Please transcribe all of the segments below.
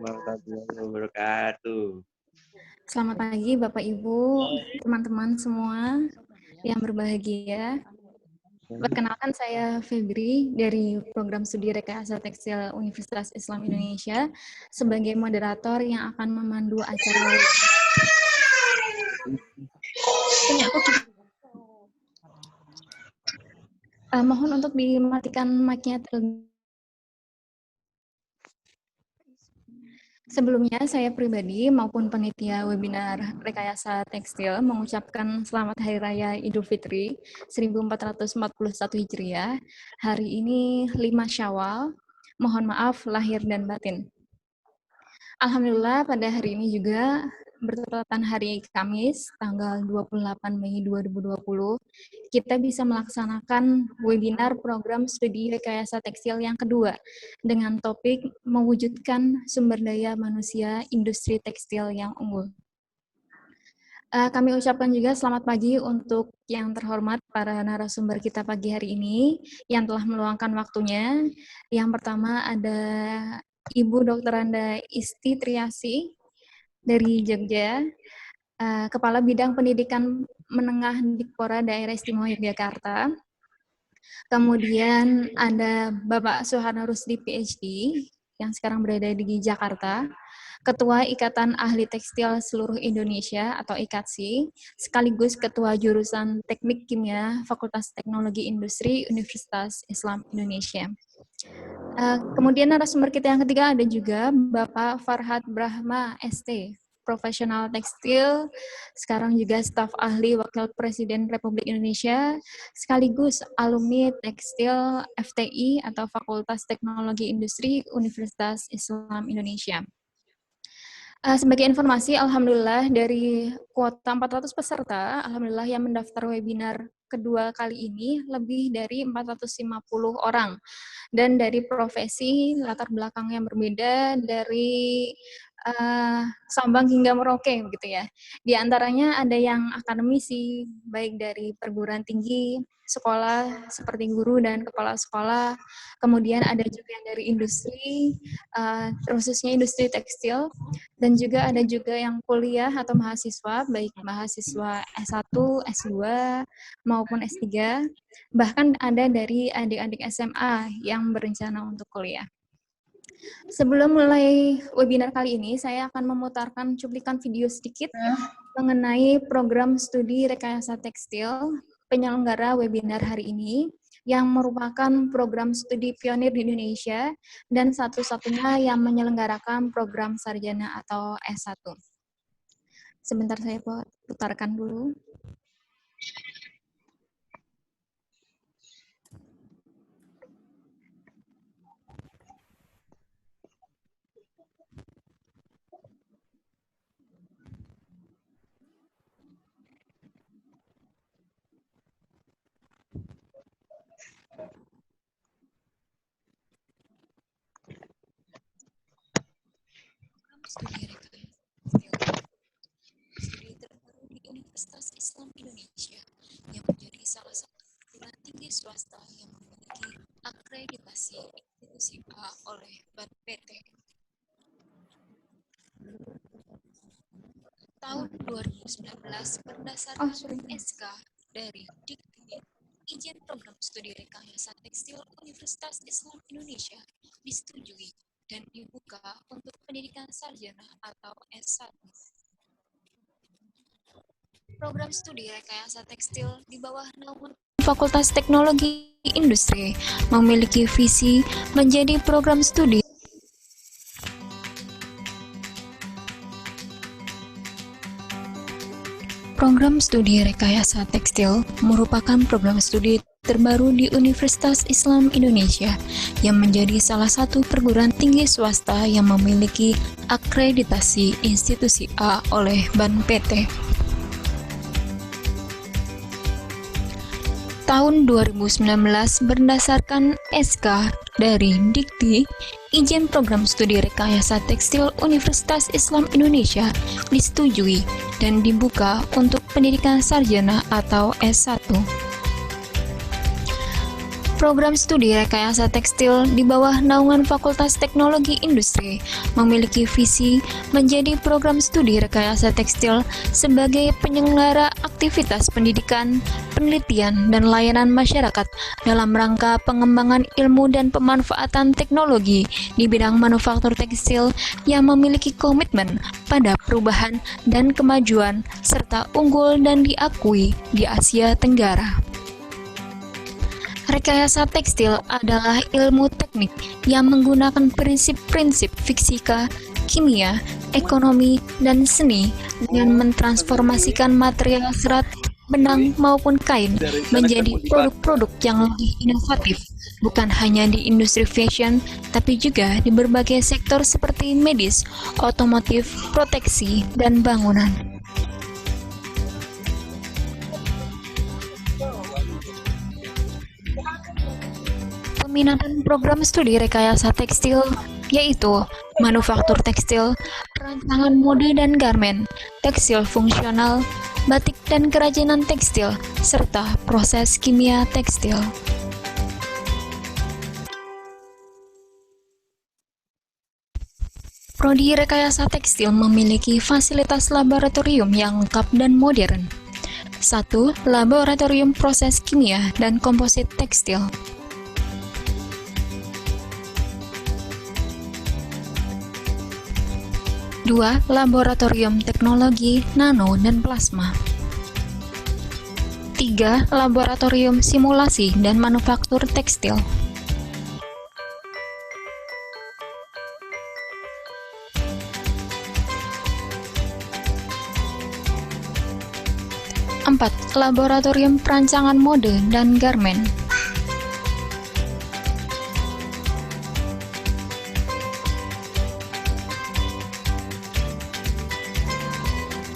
warahmatullahi wabarakatuh. Selamat pagi Bapak Ibu, teman-teman semua yang berbahagia. Perkenalkan saya Febri dari Program Studi Rekayasa Tekstil Universitas Islam Indonesia sebagai moderator yang akan memandu acara. Mohon untuk dimatikan mic-nya terlebih. Sebelumnya, saya pribadi maupun panitia webinar Rekayasa Tekstil mengucapkan Selamat Hari Raya Idul Fitri 1441 Hijriah. Hari ini 5 Syawal. Mohon maaf lahir dan batin. Alhamdulillah pada hari ini juga bertepatan hari Kamis, tanggal 28 Mei 2020, kita bisa melaksanakan webinar program studi rekayasa tekstil yang kedua dengan topik mewujudkan sumber daya manusia industri tekstil yang unggul. Kami ucapkan juga selamat pagi untuk yang terhormat para narasumber kita pagi hari ini yang telah meluangkan waktunya. Yang pertama ada Ibu Dr. Anda Isti Triasi dari Jogja, Kepala Bidang Pendidikan Menengah Dikpora Daerah Istimewa Yogyakarta. Kemudian ada Bapak Suharno Rusdi PhD yang sekarang berada di Jakarta, Ketua Ikatan Ahli Tekstil Seluruh Indonesia atau IKATSI, sekaligus Ketua Jurusan Teknik Kimia Fakultas Teknologi Industri Universitas Islam Indonesia. Kemudian narasumber kita yang ketiga ada juga Bapak Farhad Brahma ST, profesional tekstil, sekarang juga staf ahli Wakil Presiden Republik Indonesia, sekaligus alumni tekstil FTI atau Fakultas Teknologi Industri Universitas Islam Indonesia. Sebagai informasi, alhamdulillah dari kuota 400 peserta, alhamdulillah yang mendaftar webinar kedua kali ini lebih dari 450 orang. Dan dari profesi, latar belakang yang berbeda, dari Sabang hingga Merauke, begitu ya. Di antaranya ada yang akademisi, baik dari perguruan tinggi, sekolah seperti guru dan kepala sekolah, kemudian ada juga yang dari industri, khususnya industri tekstil, dan juga ada juga yang kuliah atau mahasiswa, baik mahasiswa S1, S2, maupun S3, bahkan ada dari adik-adik SMA yang berencana untuk kuliah. Sebelum mulai webinar kali ini, saya akan memutarkan cuplikan video sedikit mengenai program studi rekayasa tekstil penyelenggara webinar hari ini, yang merupakan program studi pionir di Indonesia dan satu-satunya yang menyelenggarakan program sarjana atau S1. Sebentar saya putarkan dulu. Studi terbaru di Universitas Islam Indonesia yang menjadi salah satu perguruan tinggi swasta yang memiliki akreditasi institusi A oleh BANPT. Tahun 2019 berdasarkan SK dari Dikti, izin program studi rekayasa tekstil Universitas Islam Indonesia disetujui dan dibuka untuk pendidikan sarjana atau S1. Program studi rekayasa tekstil di bawah naungan Fakultas Teknologi Industri memiliki visi menjadi program studi Program Studi Rekayasa Tekstil merupakan program studi terbaru di Universitas Islam Indonesia yang menjadi salah satu perguruan tinggi swasta yang memiliki akreditasi institusi A oleh BANPT. Tahun 2019 berdasarkan SK dari Dikti, izin program studi rekayasa tekstil Universitas Islam Indonesia disetujui dan dibuka untuk pendidikan sarjana atau S1. Program studi rekayasa tekstil di bawah naungan Fakultas Teknologi Industri memiliki visi menjadi program studi rekayasa tekstil sebagai penyelenggara aktivitas pendidikan, penelitian, dan layanan masyarakat dalam rangka pengembangan ilmu dan pemanfaatan teknologi di bidang manufaktur tekstil yang memiliki komitmen pada perubahan dan kemajuan serta unggul dan diakui di Asia Tenggara. Rekayasa tekstil adalah ilmu teknik yang menggunakan prinsip-prinsip fisika, kimia, ekonomi, dan seni dengan mentransformasikan material serat, benang, maupun kain menjadi produk-produk yang lebih inovatif, bukan hanya di industri fashion, tapi juga di berbagai sektor seperti medis, otomotif, proteksi, dan bangunan. Peminatan program studi rekayasa tekstil yaitu manufaktur tekstil, perancangan mode dan garmen, tekstil fungsional, batik dan kerajinan tekstil, serta proses kimia tekstil. Prodi Rekayasa Tekstil memiliki fasilitas laboratorium yang lengkap dan modern. 1. Laboratorium Proses Kimia dan Komposit Tekstil. 2. Laboratorium Teknologi Nano dan Plasma. 3. Laboratorium Simulasi dan Manufaktur Tekstil. 4. Laboratorium Perancangan Mode dan Garmen.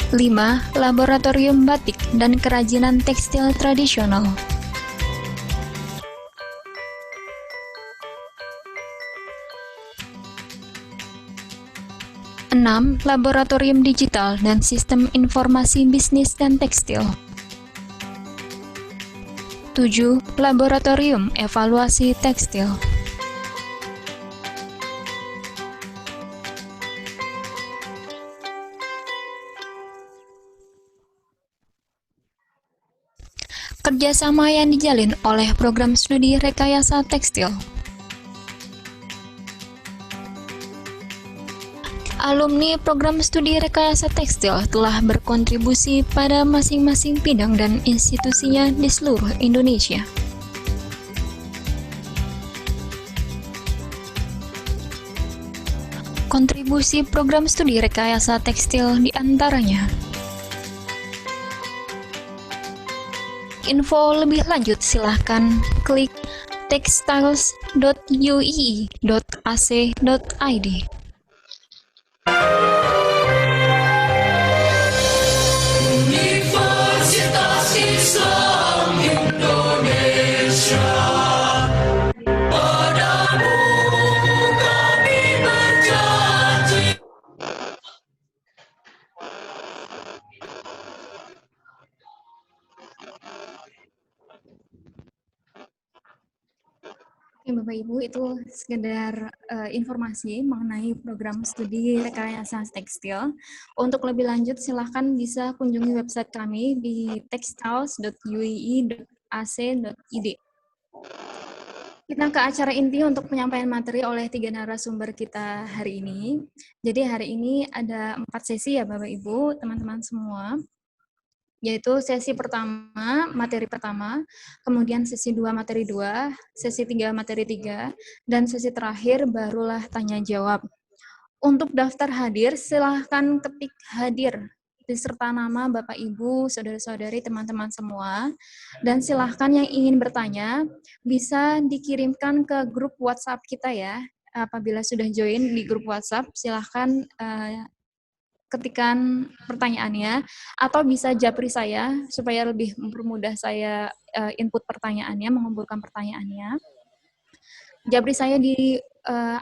5. Laboratorium Batik dan Kerajinan Tekstil Tradisional. 6. Laboratorium Digital dan Sistem Informasi Bisnis dan Tekstil. 7. Laboratorium Evaluasi Tekstil. 8. Kerjasama yang dijalin oleh program studi rekayasa tekstil. Alumni program studi rekayasa tekstil telah berkontribusi pada masing-masing bidang dan institusinya di seluruh Indonesia. Kontribusi program studi rekayasa tekstil diantaranya: info lebih lanjut silahkan klik textiles.uii.ac.id. Universitas Islam Indonesia, padamu kami berjanji. Oke, Bapak Ibu, itu sekedar informasi mengenai program studi rekayasa tekstil. Untuk lebih lanjut, silahkan bisa kunjungi website kami di textiles.uii.ac.id. Kita ke acara inti untuk penyampaian materi oleh 3 narasumber kita hari ini. Jadi hari ini ada 4 sesi ya Bapak Ibu, teman-teman semua. Yaitu sesi pertama, materi pertama, kemudian sesi 2, materi 2, sesi 3, materi 3, dan sesi terakhir barulah tanya jawab. Untuk daftar hadir, silahkan ketik hadir beserta nama Bapak Ibu, saudara-saudari, teman-teman semua, dan silahkan yang ingin bertanya bisa dikirimkan ke grup WhatsApp kita ya. Apabila sudah join di grup WhatsApp, silahkan ketikan pertanyaannya, atau bisa japri saya supaya lebih mempermudah saya input pertanyaannya, mengumpulkan pertanyaannya. Japri saya di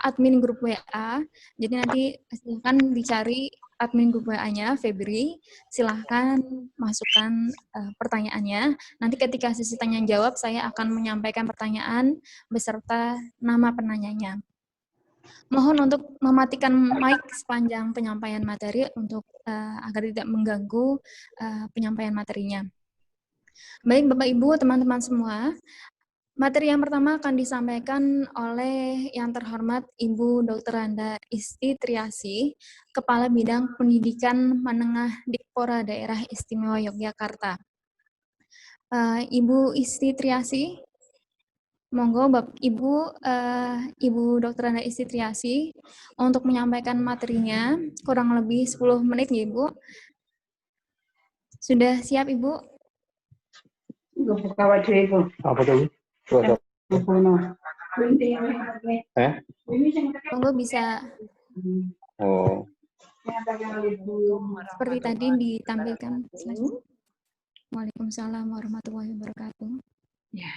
admin grup WA, jadi nanti silahkan dicari admin grup WA-nya, Febri. Silahkan masukkan pertanyaannya. Nanti ketika sesi tanya jawab, saya akan menyampaikan pertanyaan beserta nama penanyanya. Mohon untuk mematikan mic sepanjang penyampaian materi untuk agar tidak mengganggu penyampaian materinya. Baik Bapak Ibu, teman-teman semua, materi yang pertama akan disampaikan oleh yang terhormat Ibu Dr. Randa Isti Triasi, Kepala Bidang Pendidikan Menengah Dikpora Daerah Istimewa Yogyakarta. Ibu Isti Triasi, monggo Ibu Dr. Randa Isti Triasi untuk menyampaikan materinya, kurang lebih 10 menit ya Ibu. Sudah siap Ibu? Apa tuh? Monggo bisa Oh, seperti tadi ditampilkan. Waalaikumsalam warahmatullahi wabarakatuh. Ya.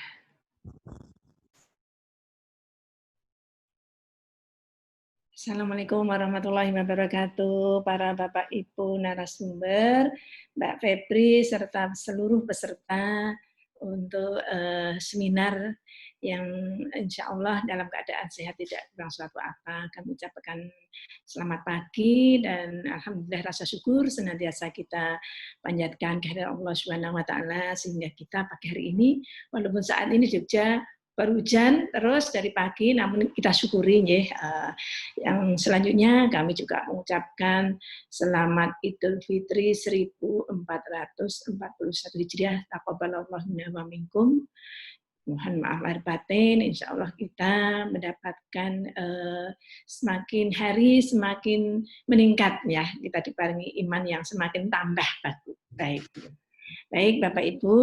Assalamualaikum warahmatullahi wabarakatuh, para Bapak Ibu narasumber, Mbak Febri, serta seluruh peserta untuk seminar yang insya Allah dalam keadaan sehat tidak kurang suatu apa. Kami ucapkan selamat pagi dan alhamdulillah rasa syukur senantiasa kita panjatkan kehadirat Allah Subhanahu wa taala sehingga kita pagi hari ini walaupun saat ini Jogja baru hujan terus dari pagi, namun kita syukuri ya. Yang selanjutnya kami juga mengucapkan selamat Idul Fitri 1441 Hijriah. Taqabbalallahu minna wa minkum. Mohon maaf lahir batin, insya Allah kita mendapatkan semakin hari semakin meningkat ya, kita diparingi iman yang semakin tambah baik. Baik Bapak Ibu,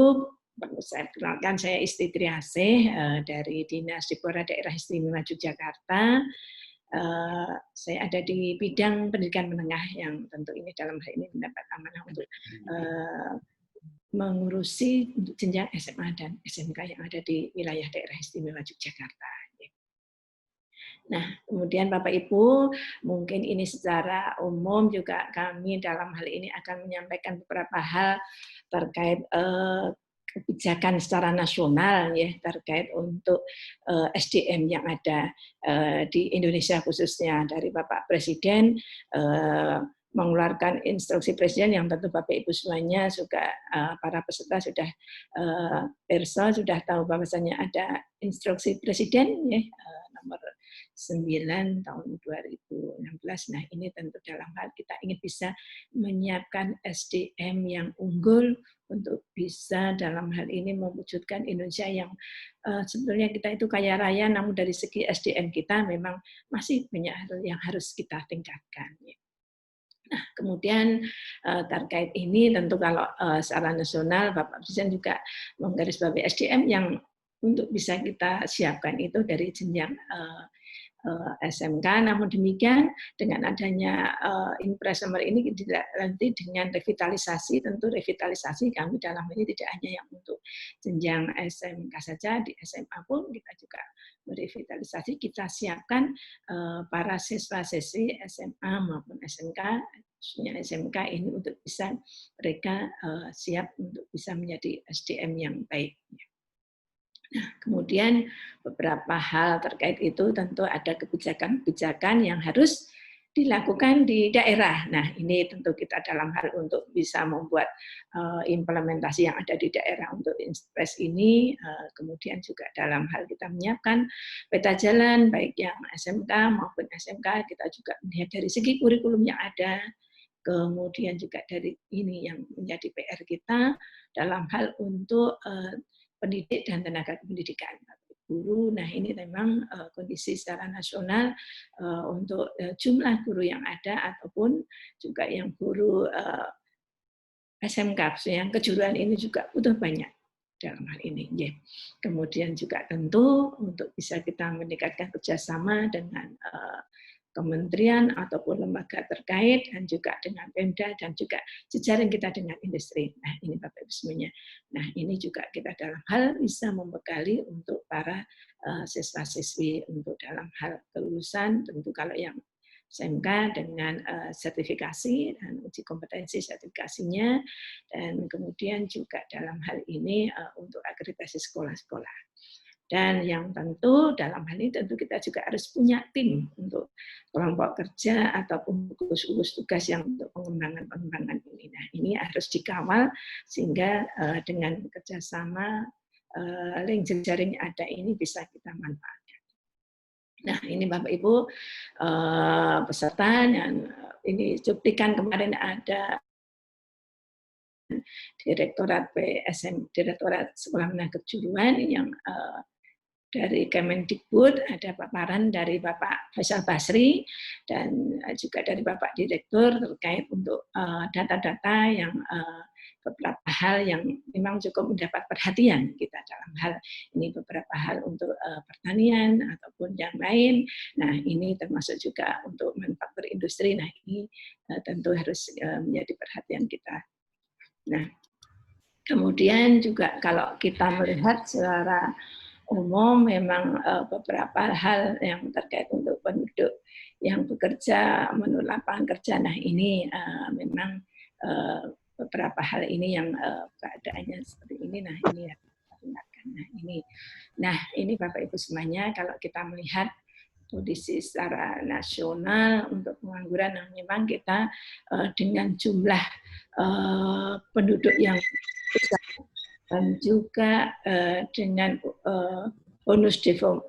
perlu saya kenalkan, saya Isti Triasih dari Dinas Dikpora Daerah Istimewa Yogyakarta. Saya ada di bidang pendidikan menengah yang tentu ini dalam hal ini mendapat amanah untuk mengurusi jenjang SMA dan SMK yang ada di wilayah Daerah Istimewa Yogyakarta. Nah, kemudian Bapak Ibu, mungkin ini secara umum juga kami dalam hal ini akan menyampaikan beberapa hal terkait kebijakan secara nasional ya, terkait untuk SDM yang ada di Indonesia khususnya dari Bapak Presiden mengeluarkan instruksi Presiden yang tentu Bapak Ibu semuanya juga para peserta sudah perso sudah tahu bahwasanya ada instruksi Presiden ya nomor 9 tahun 2016. Nah, ini tentu dalam hal kita ingin bisa menyiapkan SDM yang unggul untuk bisa dalam hal ini mewujudkan Indonesia yang sebetulnya kita itu kaya raya, namun dari segi SDM kita memang masih banyak hal yang harus kita tingkatkan. Nah, kemudian terkait ini tentu kalau secara nasional Bapak Presiden juga menggarisbawahi SDM yang untuk bisa kita siapkan itu dari jenjang SMK, namun demikian dengan adanya Impres nomor ini dilanjutkan dengan revitalisasi, tentu revitalisasi kami dalam ini tidak hanya yang untuk jenjang SMK saja, di SMA pun kita juga merevitalisasi, kita siapkan para siswa-siswi SMA maupun SMK, khususnya SMK ini untuk bisa mereka siap untuk bisa menjadi SDM yang baik. Nah, kemudian beberapa hal terkait itu tentu ada kebijakan-kebijakan yang harus dilakukan di daerah. Nah, ini tentu kita dalam hal untuk bisa membuat implementasi yang ada di daerah untuk Impres ini, kemudian juga dalam hal kita menyiapkan peta jalan, baik yang SMK maupun SMK, kita juga melihat dari segi kurikulum yang ada, kemudian juga dari ini yang menjadi PR kita dalam hal untuk pendidik dan tenaga pendidikan, guru. Nah, ini memang kondisi secara nasional untuk jumlah guru yang ada ataupun juga yang guru SMK yang kejuruan ini juga butuh banyak dalam hal ini. Ya. Kemudian juga tentu untuk bisa kita meningkatkan kerjasama dengan kementerian ataupun lembaga terkait dan juga dengan Pemda dan juga jejaring kita dengan industri. Nah, ini Bapak Ibu semuanya. Nah, ini juga kita dalam hal bisa membekali untuk para siswa-siswi untuk dalam hal kelulusan, tentu kalau yang SMK dengan sertifikasi dan uji kompetensi sertifikasinya, dan kemudian juga dalam hal ini untuk akreditasi sekolah-sekolah. Dan yang tentu dalam hal ini tentu kita juga harus punya tim untuk kelompok kerja ataupun gugus tugas yang untuk pengembangan ini. Nah, ini harus dikawal sehingga dengan kerjasama link jejaring ada ini bisa kita manfaatkan. Nah, ini Bapak Ibu peserta, dan ini cuplikan kemarin ada Direktorat PSM, Direktorat Sekolah Menengah Kejuruan yang dari Kemendikbud, ada paparan dari Bapak Faisal Basri, dan juga dari Bapak Direktur terkait untuk data-data yang beberapa hal yang memang cukup mendapat perhatian kita dalam hal ini, beberapa hal untuk pertanian ataupun yang lain. Nah, ini termasuk juga untuk manufaktur industri. Nah, ini tentu harus menjadi perhatian kita. Nah, kemudian juga kalau kita melihat secara umum memang beberapa hal yang terkait untuk penduduk yang bekerja menurut lapangan kerja. Nah, ini memang beberapa hal ini yang keadaannya seperti ini. Nah, ini harus kita dengarkan. Nah, ini Bapak Ibu semuanya, kalau kita melihat kondisi secara nasional untuk pengangguran, nah memang kita dengan jumlah penduduk yang besar dan juga dengan bonus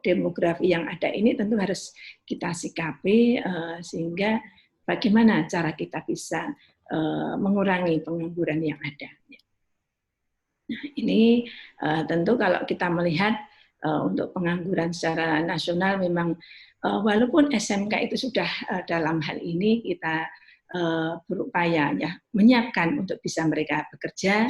demografi yang ada ini tentu harus kita sikapi sehingga bagaimana cara kita bisa mengurangi pengangguran yang ada. Nah, ini tentu kalau kita melihat untuk pengangguran secara nasional memang walaupun SMK itu sudah dalam hal ini kita berupaya ya menyiapkan untuk bisa mereka bekerja,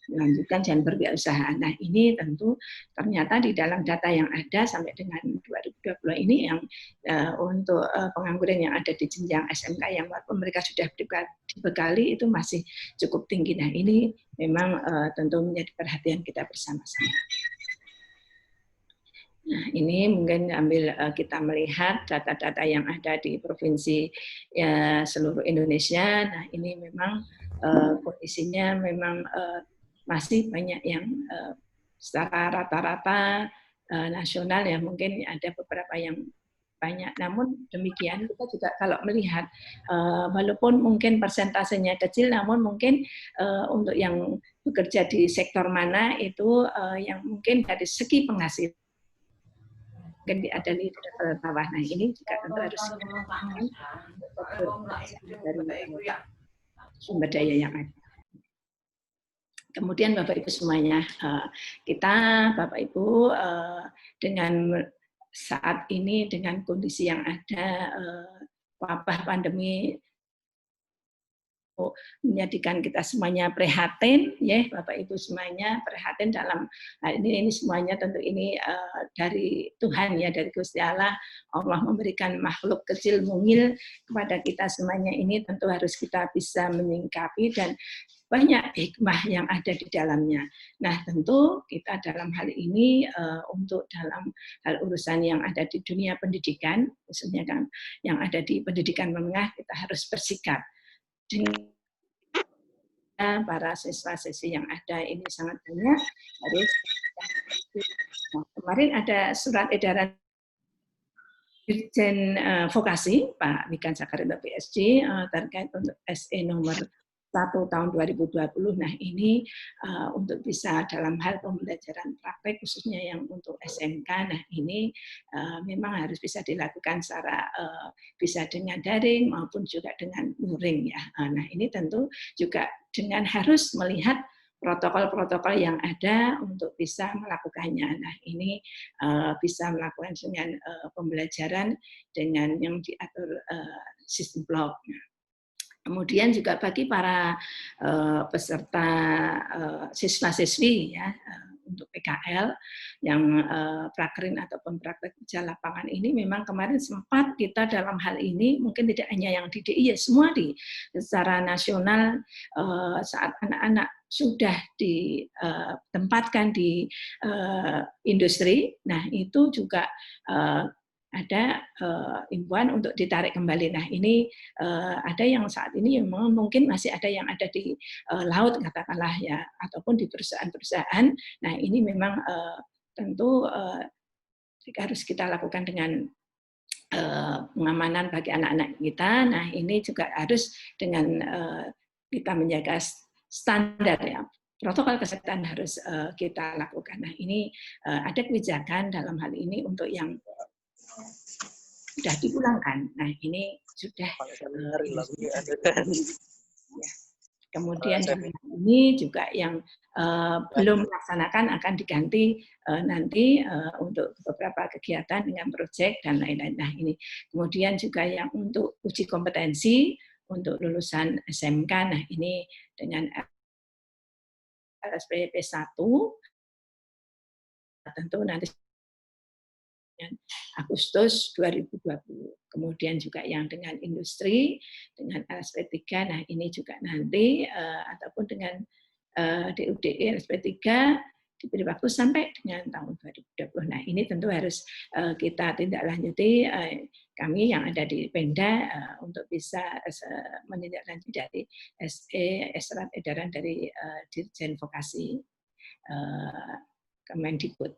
melanjutkan dan berwirausaha. Nah, ini tentu ternyata di dalam data yang ada sampai dengan 2020 ini yang untuk pengangguran yang ada di jenjang SMK yang walaupun mereka sudah dibekali itu masih cukup tinggi. Nah, ini memang tentu menjadi perhatian kita bersama-sama. Nah, ini mungkin ambil kita melihat data-data yang ada di provinsi seluruh Indonesia. Nah, ini memang kondisinya memang masih banyak yang secara rata-rata nasional ya, mungkin ada beberapa yang banyak. Namun demikian kita juga kalau melihat walaupun mungkin persentasenya kecil, namun mungkin untuk yang bekerja di sektor mana itu yang mungkin dari segi penghasilan mungkin ada di bawah. Nah, ini juga tentu harus dari sumber daya yang ada. Kemudian Bapak Ibu semuanya, kita Bapak Ibu dengan saat ini dengan kondisi yang ada wabah pandemi menjadikan kita semuanya prihatin, ya Bapak Ibu semuanya prihatin dalam hal ini semuanya tentu ini dari Tuhan ya, dari Gusti Allah. Allah memberikan makhluk kecil mungil kepada kita semuanya ini tentu harus kita bisa menyingkapi dan banyak hikmah yang ada di dalamnya. Nah, tentu kita dalam hal ini untuk dalam hal urusan yang ada di dunia pendidikan, khususnya kan yang ada di pendidikan menengah, kita harus bersikap. Dengan para siswa-siswi yang ada ini sangat banyak. Nah, kemarin ada surat edaran Dirjen Vokasi Pak Wikan Sakarito PSG terkait untuk SE nomor 1 tahun 2020. Nah, ini untuk bisa dalam hal pembelajaran praktek khususnya yang untuk SMK. Nah, ini memang harus bisa dilakukan secara bisa dengan daring maupun juga dengan luring ya. Nah, ini tentu juga dengan harus melihat protokol-protokol yang ada untuk bisa melakukannya. Nah, ini bisa melakukan dengan pembelajaran dengan yang diatur sistem blok. Kemudian juga bagi para peserta siswa-siswi ya untuk PKL yang prakrin ataupun praktek kerja lapangan ini memang kemarin sempat kita dalam hal ini mungkin tidak hanya yang di DI ya, semua di secara nasional saat anak-anak sudah ditempatkan di industri. Nah, itu juga ada imbuhan untuk ditarik kembali. Nah ini ada yang saat ini yang mungkin masih ada yang ada di laut katakanlah ya, ataupun di perusahaan-perusahaan. Nah ini memang tentu harus kita lakukan dengan pengamanan bagi anak-anak kita. Nah ini juga harus dengan kita menjaga standar ya. Protokol kesehatan harus kita lakukan. Nah ini ada kebijakan dalam hal ini untuk yang sudah dipulangkan. Nah ini sudah ya. Kemudian ini juga yang belum melaksanakan akan diganti nanti untuk beberapa kegiatan dengan proyek dan lain-lain. Nah ini kemudian juga yang untuk uji kompetensi untuk lulusan SMK. Nah ini dengan LSPP 1 tentu nanti Agustus 2020. Kemudian juga yang dengan industri, dengan LSP 3, nah ini juga nanti, ataupun dengan DUDI LSP 3, diberi waktu sampai dengan tahun 2020. Nah ini tentu harus kita tindak lanjuti, kami yang ada di Pemda untuk bisa menindaklanjuti dari SE, surat edaran dari Dirjen Vokasi Kemendikbud.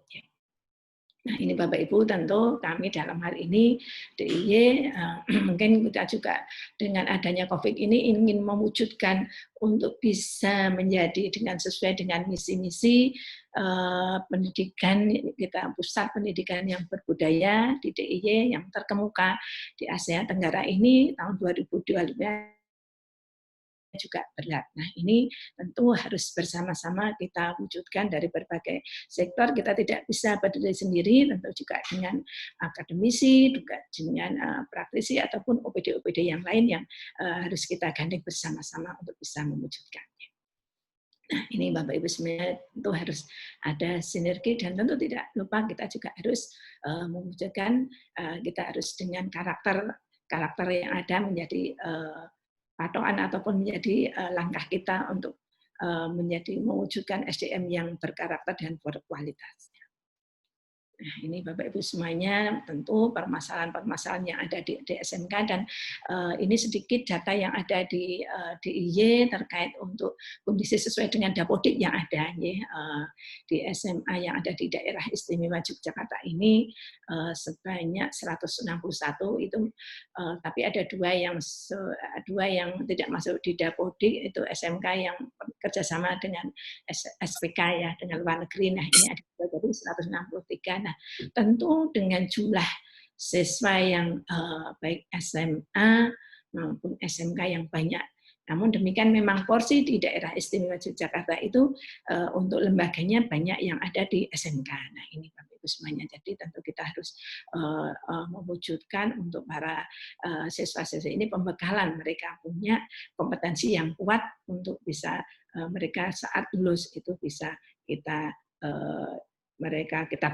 Nah ini Bapak Ibu tentu kami dalam hal ini DIY mungkin kita juga dengan adanya COVID ini ingin mewujudkan untuk bisa menjadi dengan sesuai dengan misi-misi pendidikan kita, pusat pendidikan yang berbudaya di DIY yang terkemuka di Asia Tenggara ini tahun 2025 juga berat. Nah ini tentu harus bersama-sama kita wujudkan dari berbagai sektor. Kita tidak bisa berdiri sendiri, tentu juga dengan akademisi, juga dengan praktisi ataupun OPD-OPD yang lain yang harus kita gandeng bersama-sama untuk bisa mewujudkannya. Nah ini Bapak Ibu semuanya tentu harus ada sinergi dan tentu tidak lupa kita juga harus mewujudkan, kita harus dengan karakter yang ada menjadi patokan ataupun menjadi langkah kita untuk menjadi mewujudkan SDM yang berkarakter dan berkualitas. Nah, ini Bapak Ibu semuanya tentu permasalahan-permasalahan yang ada di SMK dan ini sedikit data yang ada di DIY terkait untuk kondisi sesuai dengan dapodik yang ada ya. Di SMA yang ada di daerah istimewa Yogyakarta ini sebanyak 161 itu, tapi ada dua yang tidak masuk di dapodik, itu SMK yang kerjasama dengan SPK ya, dengan luar negeri. Nah ini ada jadi 163. Nah, tentu dengan jumlah siswa yang baik SMA maupun SMK yang banyak. Namun demikian memang porsi di daerah istimewa Yogyakarta itu untuk lembaganya banyak yang ada di SMK. Nah ini Bapak Ibu semuanya. Jadi tentu kita harus mewujudkan untuk para siswa-siswa ini pembekalan, mereka punya kompetensi yang kuat untuk bisa mereka saat lulus itu bisa kita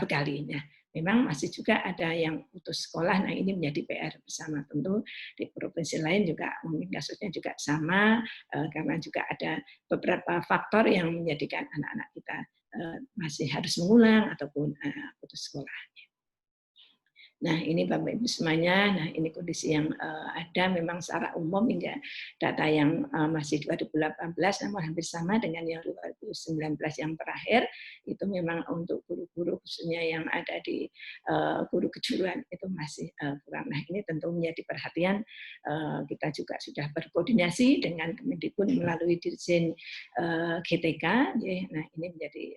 bekalinya. Memang masih juga ada yang putus sekolah, nah ini menjadi PR bersama. Tentu di provinsi lain juga mungkin kasusnya juga sama, karena juga ada beberapa faktor yang menjadikan anak-anak kita masih harus mengulang ataupun putus sekolah. Nah ini Bapak Ibu semuanya, nah ini kondisi yang ada memang secara umum hingga data yang masih 2018 namun hampir sama dengan yang 2019 yang terakhir, itu memang untuk guru-guru khususnya yang ada di guru kejuruan itu masih kurang. Nah ini tentu menjadi perhatian, kita juga sudah berkoordinasi dengan Kemendikbud melalui Dirjen GTK, nah ini menjadi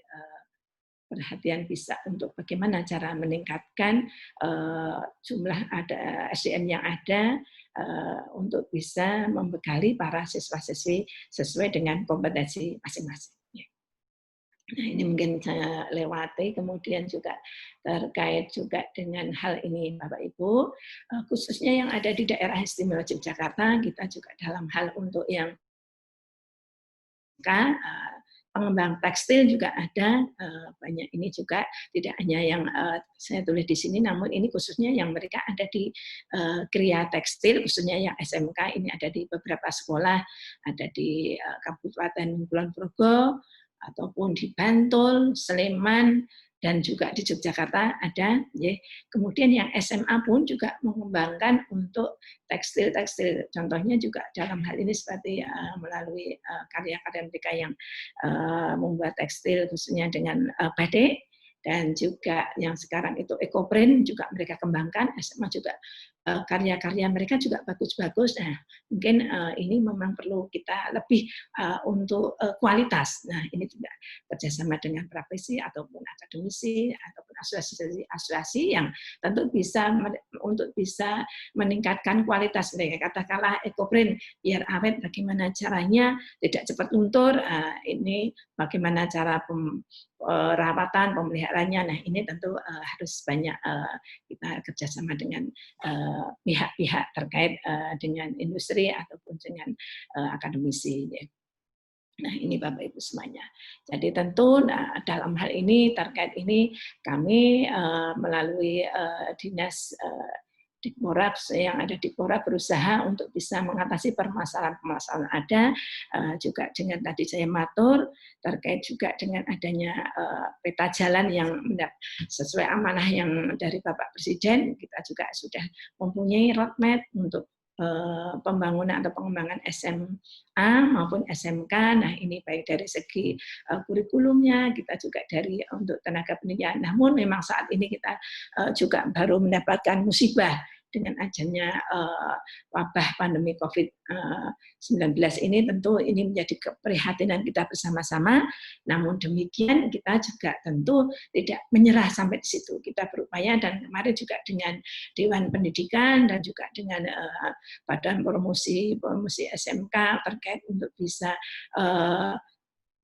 perhatian bisa untuk bagaimana cara meningkatkan jumlah ada SDM yang ada untuk bisa membekali para siswa-siswi sesuai dengan kompetensi masing-masing. Nah ini mungkin saya lewati, kemudian juga terkait juga dengan hal ini Bapak Ibu, khususnya yang ada di daerah istimewa Yogyakarta, kita juga dalam hal untuk yang pengembang tekstil juga ada banyak, ini juga tidak hanya yang saya tulis di sini, namun ini khususnya yang mereka ada di Kriya Tekstil, khususnya yang SMK ini ada di beberapa sekolah, ada di Kabupaten Kulon Progo ataupun di Bantul, Sleman, dan juga di Yogyakarta ada. Kemudian yang SMA pun juga mengembangkan untuk tekstil. Contohnya juga dalam hal ini seperti melalui karya-karya mereka yang membuat tekstil khususnya dengan batik, dan juga yang sekarang itu ekoprint juga mereka kembangkan. SMA juga karya-karya mereka juga bagus-bagus. Nah, mungkin ini memang perlu kita lebih untuk kualitas. Nah, ini juga kerjasama dengan praktisi ataupun akademisi ataupun asosiasi yang tentu bisa untuk bisa meningkatkan kualitas mereka. Katakanlah ekoprint biar awet, bagaimana caranya tidak cepat luntur. Ini bagaimana cara perawatan, pemeliharaannya. Nah, ini tentu harus banyak kita kerjasama dengan pihak-pihak terkait dengan industri ataupun dengan akademisi. Nah, ini Bapak Ibu semuanya. Jadi tentu dalam hal ini terkait ini kami melalui dinas Dikborap yang ada di Dikborap berusaha untuk bisa mengatasi permasalahan-permasalahan ada, juga dengan tadi saya matur terkait juga dengan adanya peta jalan yang sesuai amanah yang dari Bapak Presiden. Kita juga sudah mempunyai roadmap untuk pembangunan atau pengembangan SMA maupun SMK. Nah, ini baik dari segi kurikulumnya, kita juga dari untuk tenaga pendidikan. Namun memang saat ini kita juga baru mendapatkan musibah dengan adanya wabah pandemi COVID-19 ini. Tentu ini menjadi keprihatinan kita bersama-sama. Namun demikian kita juga tentu tidak menyerah sampai di situ. Kita berupaya, dan kemarin juga dengan Dewan Pendidikan dan juga dengan Badan Promosi SMK terkait untuk bisa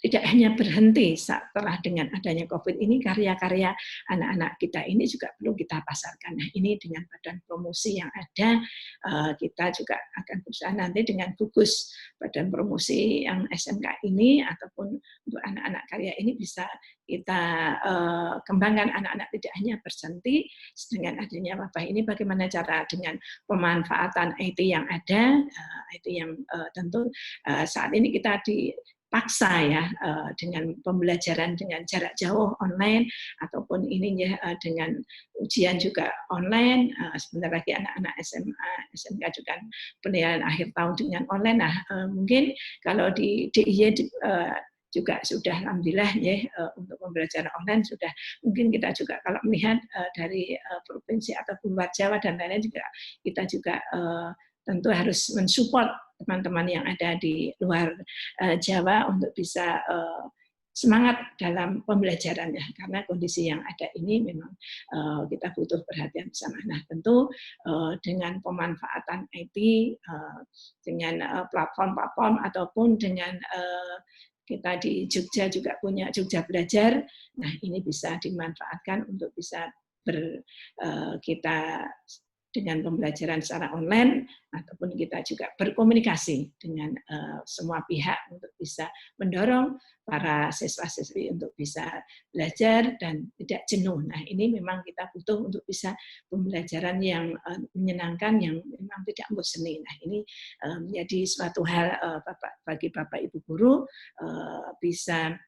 tidak hanya berhenti setelah dengan adanya COVID ini, karya-karya anak-anak kita ini juga perlu kita pasarkan. Nah, ini dengan badan promosi yang ada, kita juga akan berusaha nanti dengan gugus badan promosi yang SMK ini, ataupun untuk anak-anak karya ini bisa kita kembangkan. Anak-anak tidak hanya berhenti dengan adanya wabah ini, bagaimana cara dengan pemanfaatan IT yang ada, IT yang tentu saat ini kita dipaksa ya dengan pembelajaran dengan jarak jauh online, ataupun ini ya dengan ujian juga online. Sebentar lagi anak-anak SMA, SMK juga penilaian akhir tahun dengan online. Nah, mungkin kalau di DIY juga sudah alhamdulillah ya untuk pembelajaran online sudah, mungkin kita juga kalau melihat dari provinsi ataupun luar Jawa dan lain-lain juga, kita juga tentu harus mensupport teman-teman yang ada di luar Jawa untuk bisa semangat dalam pembelajarannya, karena kondisi yang ada ini memang kita butuh perhatian bersama. Nah, tentu dengan pemanfaatan IT, dengan platform-platform ataupun dengan kita di Jogja juga punya Jogja Belajar. Nah, ini bisa dimanfaatkan untuk bisa kita dengan pembelajaran secara online, ataupun kita juga berkomunikasi dengan semua pihak untuk bisa mendorong para siswa-siswi untuk bisa belajar dan tidak jenuh. Nah, ini memang kita butuh untuk bisa pembelajaran yang menyenangkan, yang memang tidak bosan. Nah, ini menjadi suatu hal bagi Bapak Ibu guru bisa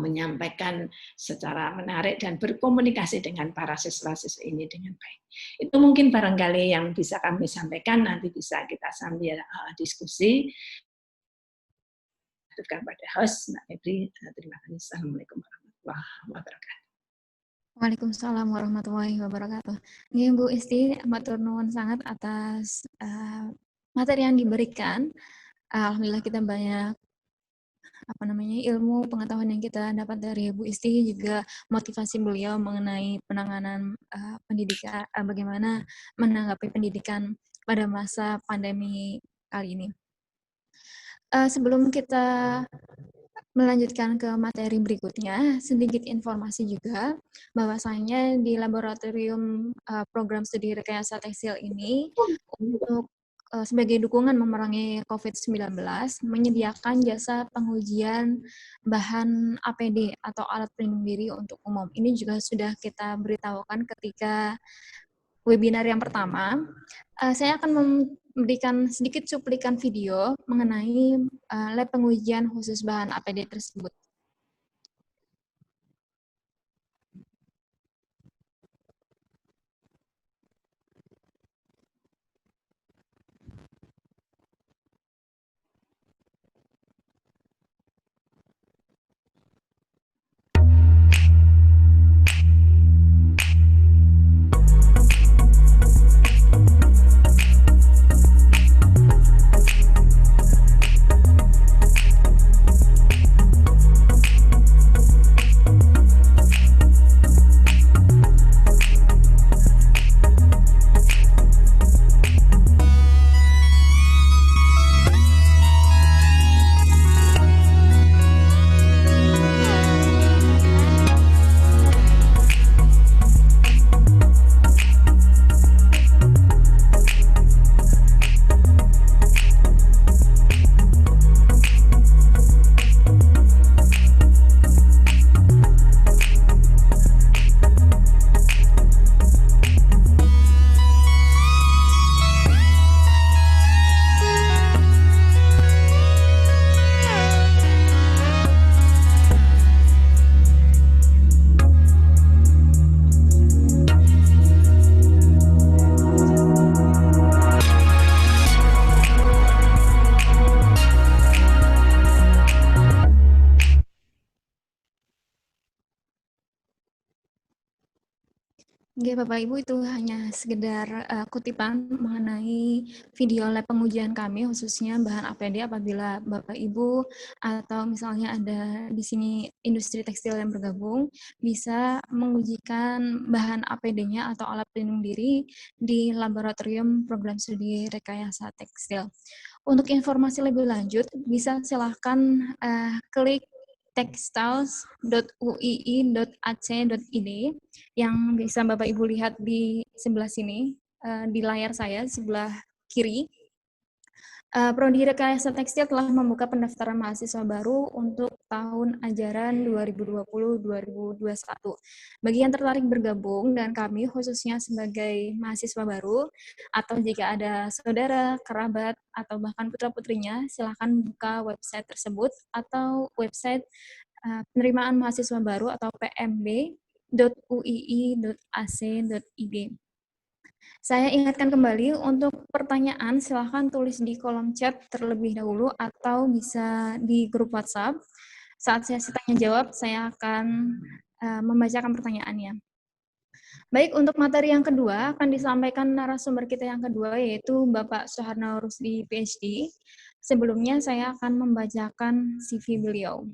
menyampaikan secara menarik dan berkomunikasi dengan para siswa-siswi ini dengan baik. Itu mungkin barangkali yang bisa kami sampaikan, nanti bisa kita sambil diskusi. Kepada host, Mbak Febri, terima kasih. Assalamualaikum warahmatullahi wabarakatuh. Waalaikumsalam warahmatullahi wabarakatuh. Nggih, Bu Isti, matur nuwun sangat atas materi yang diberikan. Alhamdulillah kita banyak ilmu pengetahuan yang kita dapat dari Bu Isti, juga motivasi beliau mengenai penanganan pendidikan, bagaimana menanggapi pendidikan pada masa pandemi kali ini. Sebelum kita melanjutkan ke materi berikutnya, sedikit informasi juga bahwasanya di laboratorium program studi rekayasa tekstil ini untuk sebagai dukungan memerangi COVID-19 menyediakan jasa pengujian bahan APD atau alat pelindung diri untuk umum. Ini juga sudah kita beritahukan ketika webinar yang pertama. Saya akan memberikan sedikit cuplikan video mengenai lab pengujian khusus bahan APD tersebut. Oke, Bapak Ibu, itu hanya sekedar kutipan mengenai video lab pengujian kami, khususnya bahan APD apabila Bapak Ibu atau misalnya ada di sini industri tekstil yang bergabung, bisa mengujikan bahan APD-nya atau alat pelindung diri di laboratorium program studi rekayasa tekstil. Untuk informasi lebih lanjut, bisa silahkan klik textiles.uii.ac.id yang bisa Bapak Ibu lihat di sebelah sini, di layar saya, sebelah kiri. Prodi Rekayasa Tekstil telah membuka pendaftaran mahasiswa baru untuk tahun ajaran 2020-2021. Bagi yang tertarik bergabung dan kami khususnya sebagai mahasiswa baru, atau jika ada saudara, kerabat, atau bahkan putra-putrinya, silakan buka website tersebut atau website penerimaan mahasiswa baru atau pmb.uii.ac.id. Saya ingatkan kembali, untuk pertanyaan silahkan tulis di kolom chat terlebih dahulu atau bisa di grup WhatsApp. Saat sesi tanya jawab, saya akan membacakan pertanyaannya. Baik, untuk materi yang kedua akan disampaikan narasumber kita yang kedua, yaitu Bapak Suharno Rusdi, PhD. Sebelumnya saya akan membacakan CV beliau.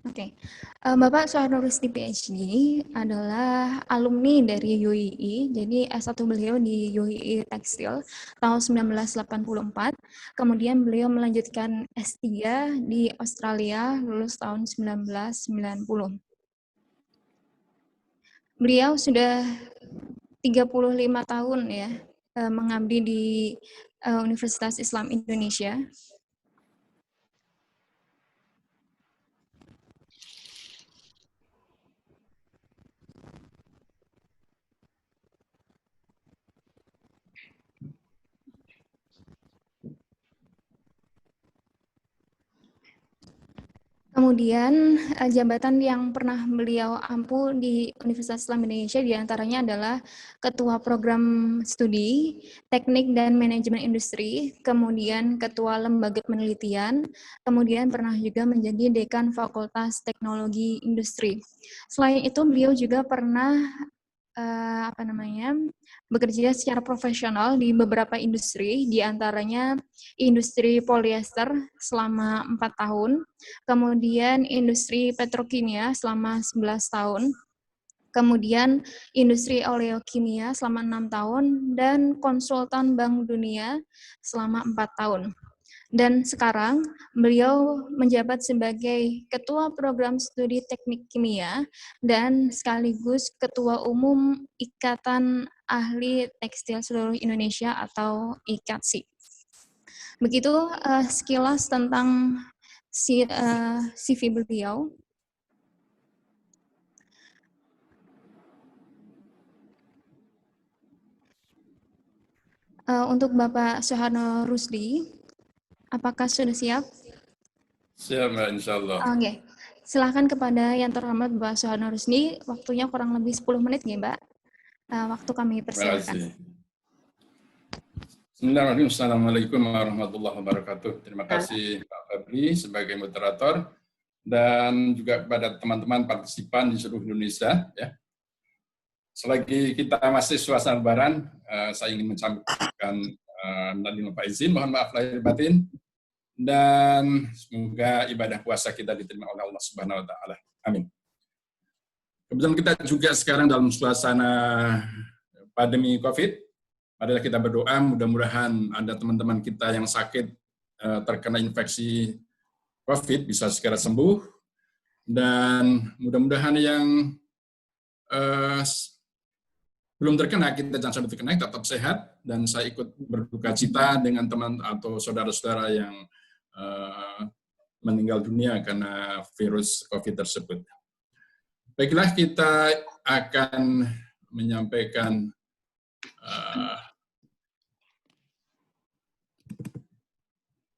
Oke, Bapak Suharno Rusdi PhD adalah alumni dari UII, jadi S1 beliau di UII Tekstil tahun 1984, kemudian beliau melanjutkan S3 di Australia, lulus tahun 1990. Beliau sudah 35 tahun ya mengabdi di Universitas Islam Indonesia. Kemudian jabatan yang pernah beliau ampu di Universitas Islam Indonesia diantaranya adalah Ketua Program Studi, Teknik dan Manajemen Industri, kemudian Ketua Lembaga Penelitian, kemudian pernah juga menjadi Dekan Fakultas Teknologi Industri. Selain itu beliau juga pernah bekerja secara profesional di beberapa industri, diantaranya industri polyester selama 4 tahun, kemudian industri petrokimia selama 11 tahun, kemudian industri oleokimia selama 6 tahun, dan konsultan Bank Dunia selama 4 tahun. Dan sekarang beliau menjabat sebagai Ketua Program Studi Teknik Kimia dan sekaligus Ketua Umum Ikatan Ahli Tekstil Seluruh Indonesia atau IKATSI. Begitu sekilas tentang CV beliau. Untuk Bapak Suharno Rusdi, apakah sudah siap? Siap, Mbak, insya Allah. Oke. Silahkan kepada yang terhormat Bapak Suharno Rusdi, waktunya kurang lebih 10 menit ya, Mbak. Waktu kami Terima persilakan. kasih. Bismillahirrahmanirrahim. Assalamualaikum warahmatullahi wabarakatuh. Terima kasih Pak Febri sebagai moderator dan juga kepada teman-teman partisipan di seluruh Indonesia. Ya. Selagi kita masih suasana Lebaran, saya ingin menyampaikan Pak izin, mohon maaf lahir batin, dan semoga ibadah puasa kita diterima oleh Allah Subhanahu Wa Taala. Amin. Kebetulan kita juga sekarang dalam suasana pandemi COVID. Marilah kita berdoa, mudah-mudahan ada teman-teman kita yang sakit terkena infeksi COVID bisa segera sembuh, dan mudah-mudahan yang belum terkena, kita jangan sampai terkena, tetap sehat, dan saya ikut berduka cita dengan teman atau saudara-saudara yang meninggal dunia karena virus COVID tersebut. Baiklah, kita akan menyampaikan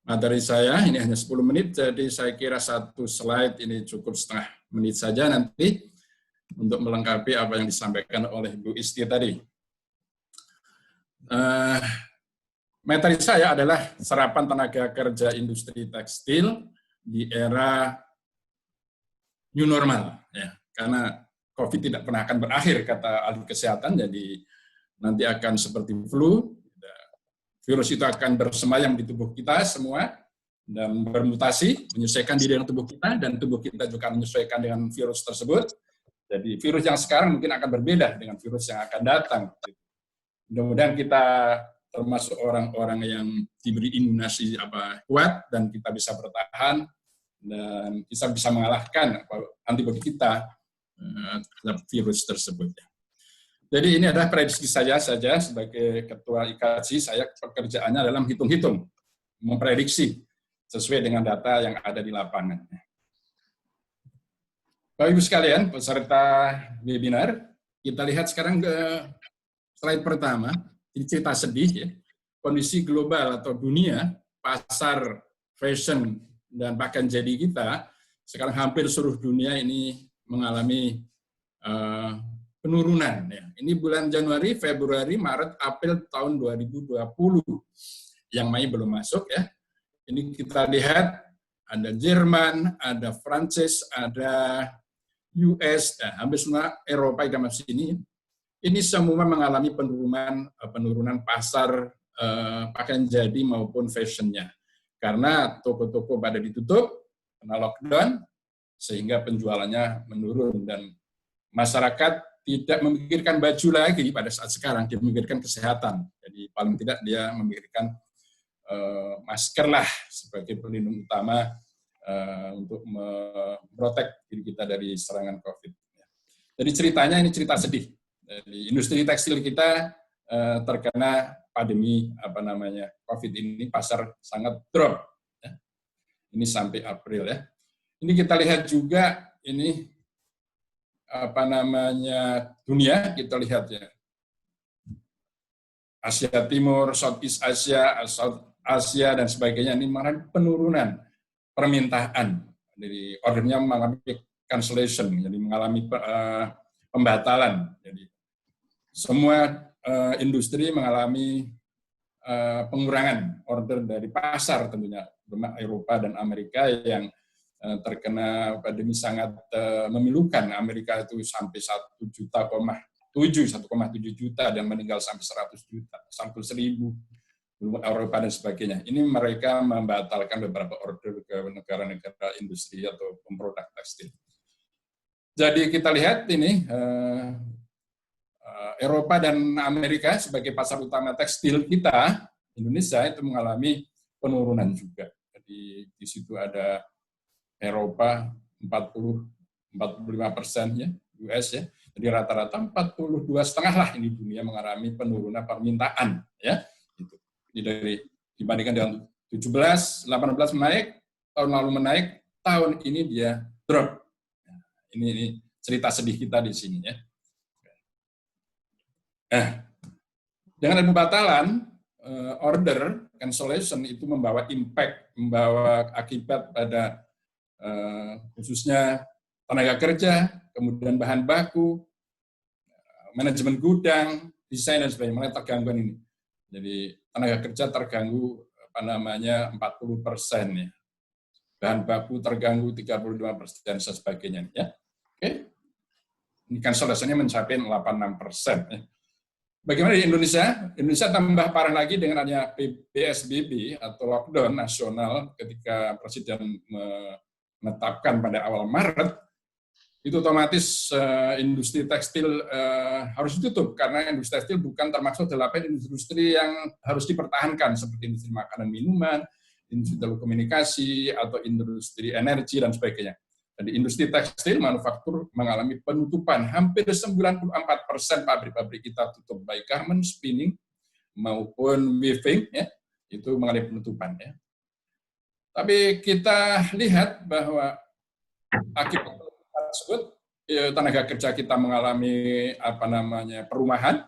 materi saya. Ini hanya 10 menit, jadi saya kira satu slide ini cukup setengah menit saja nanti untuk melengkapi apa yang disampaikan oleh Bu Isti tadi. Materi saya adalah serapan tenaga kerja industri tekstil di era new normal, ya, karena COVID tidak pernah akan berakhir, kata ahli kesehatan, jadi nanti akan seperti flu, virus itu akan bersemayam di tubuh kita semua, dan bermutasi, menyesuaikan diri dengan tubuh kita, dan tubuh kita juga menyesuaikan dengan virus tersebut. Jadi virus yang sekarang mungkin akan berbeda dengan virus yang akan datang. Mudah-mudahan kita termasuk orang-orang yang diberi imunisasi kuat, dan kita bisa bertahan, dan kita bisa mengalahkan antibodi kita terhadap virus tersebut. Jadi ini adalah prediksi saya saja sebagai Ketua IKATSI, saya pekerjaannya adalah menghitung-hitung, memprediksi sesuai dengan data yang ada di lapangan. Bapak Ibu sekalian, peserta webinar, kita lihat sekarang ke slide pertama. Ini cerita sedih, ya. Kondisi global atau dunia, pasar fashion dan pakaian jadi kita, sekarang hampir seluruh dunia ini mengalami penurunan. Ya. Ini bulan Januari, Februari, Maret, April tahun 2020. Yang Mei belum masuk, ya. Ini kita lihat ada Jerman, ada Prancis, ada US, hampir semua Eropa yang masuk ini. Ini semua mengalami penurunan pasar pakaian jadi maupun fashionnya. Karena toko-toko pada ditutup, kena lockdown, sehingga penjualannya menurun. Dan masyarakat tidak memikirkan baju lagi pada saat sekarang, dia memikirkan kesehatan. Jadi paling tidak dia memikirkan masker lah sebagai pelindung utama untuk memprotek diri kita dari serangan COVID. Jadi ceritanya ini cerita sedih. Jadi industri tekstil kita terkena pandemi COVID ini, pasar sangat drop. Ya. Ini sampai April, ya. Ini kita lihat juga ini dunia, kita lihat, ya. Asia Timur, Southeast Asia, South Asia dan sebagainya ini mengalami penurunan permintaan. Jadi ordernya mengalami cancellation, jadi mengalami pembatalan. Jadi semua industri mengalami pengurangan order dari pasar tentunya, Eropa dan Amerika yang terkena pandemi sangat memilukan. Amerika itu sampai 1,7 juta dan meninggal sampai 100 juta, sampai 1.000, Eropa dan sebagainya. Ini mereka membatalkan beberapa order ke negara-negara industri atau produk tekstil. Jadi kita lihat ini Eropa dan Amerika sebagai pasar utama tekstil kita, Indonesia itu mengalami penurunan juga. Jadi di situ ada Eropa 45%, ya, US, ya. Jadi rata-rata 42,5 lah ini dunia mengalami penurunan permintaan, ya. Ini dari dibandingkan dengan 17, 18 menaik, tahun lalu menaik, tahun ini dia drop. Ini cerita sedih kita di sini, ya. Dengan pembatalan order, cancellation itu membawa impact, membawa akibat pada khususnya tenaga kerja, kemudian bahan baku, manajemen gudang, desain dan sebagainya, mulai terganggu ini. Jadi tenaga kerja terganggu 40%, ya. Bahan baku terganggu 35% dan sebagainya, ya. Oke. Ini cancellation-nya mencapai 86%, ya. Bagaimana di Indonesia? Indonesia tambah parah lagi dengan adanya PSBB atau lockdown nasional ketika Presiden menetapkan pada awal Maret, itu otomatis industri tekstil harus ditutup karena industri tekstil bukan termasuk 8 industri yang harus dipertahankan seperti industri makanan minuman, industri telekomunikasi atau industri energi dan sebagainya. Jadi industri tekstil manufaktur mengalami penutupan, hampir 94% pabrik-pabrik kita tutup, baik garment, spinning maupun weaving, ya, itu mengalami penutupan, ya. Tapi kita lihat bahwa akibat tersebut tenaga kerja kita mengalami perumahan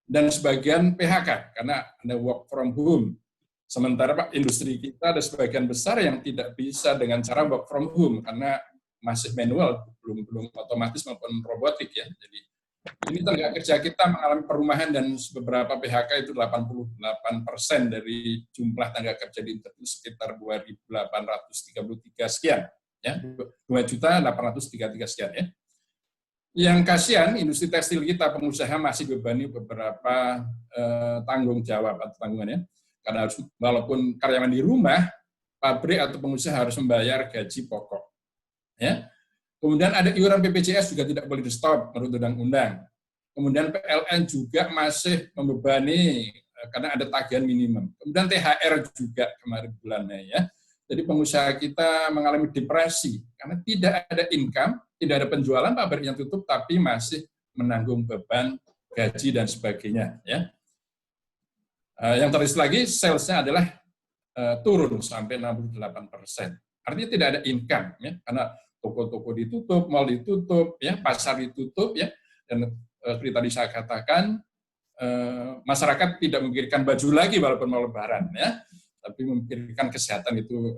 dan sebagian PHK karena ada work from home. Sementara Pak, industri kita ada sebagian besar yang tidak bisa dengan cara work from home karena masih manual, belum otomatis maupun robotik ya. Jadi ini tenaga kerja kita mengalami perumahan dan beberapa PHK itu 88% dari jumlah tenaga kerja di Inter itu sekitar 2.833 sekian, ya 2.833 sekian ya. Yang kasihan industri tekstil kita pengusaha masih bebani beberapa tanggung jawab atau tanggungannya. Karena harus, walaupun karyawan di rumah, pabrik atau pengusaha harus membayar gaji pokok. Ya. Kemudian ada iuran BPJS juga tidak boleh di-stop menurut undang-undang. Kemudian PLN juga masih membebani karena ada tagihan minimum. Kemudian THR juga kemarin bulan Mei ya. Jadi pengusaha kita mengalami depresi karena tidak ada income, tidak ada penjualan, pabrik yang tutup tapi masih menanggung beban gaji dan sebagainya ya. Yang terus lagi, sales-nya adalah turun sampai 68%. Artinya tidak ada income, ya, karena toko-toko ditutup, mal ditutup, ya, pasar ditutup, ya, dan seperti tadi saya katakan, masyarakat tidak memikirkan baju lagi walaupun mau lebaran, ya, tapi memikirkan kesehatan itu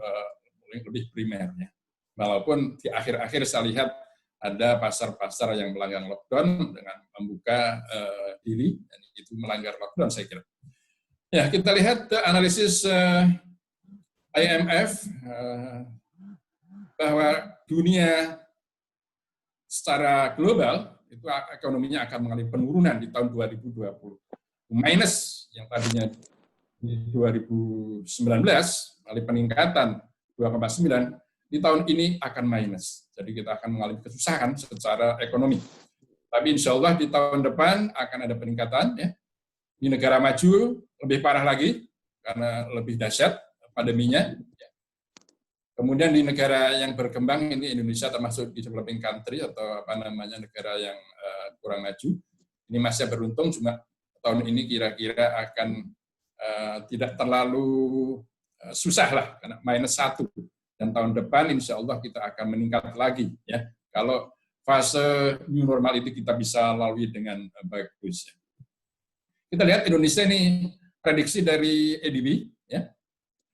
lebih primer, ya. Walaupun di akhir-akhir saya lihat ada pasar-pasar yang melanggar lockdown dengan membuka diri, dan itu melanggar lockdown saya kira. Ya, kita lihat analisis IMF bahwa dunia secara global itu ekonominya akan mengalami penurunan di tahun 2020. Minus yang tadinya di 2019 mengalami peningkatan 2,9, di tahun ini akan minus. Jadi kita akan mengalami kesusahan secara ekonomi. Tapi insya Allah di tahun depan akan ada peningkatan, ya. Di negara maju lebih parah lagi karena lebih dahsyat pandeminya. Kemudian di negara yang berkembang ini Indonesia termasuk di developing country atau apa namanya negara yang kurang maju. Ini masih beruntung cuma tahun ini kira-kira akan tidak terlalu susah lah karena -1. Dan tahun depan insya Allah kita akan meningkat lagi ya. Kalau fase new normal itu kita bisa lalui dengan bagus ya. Kita lihat Indonesia ini prediksi dari EDB, ya.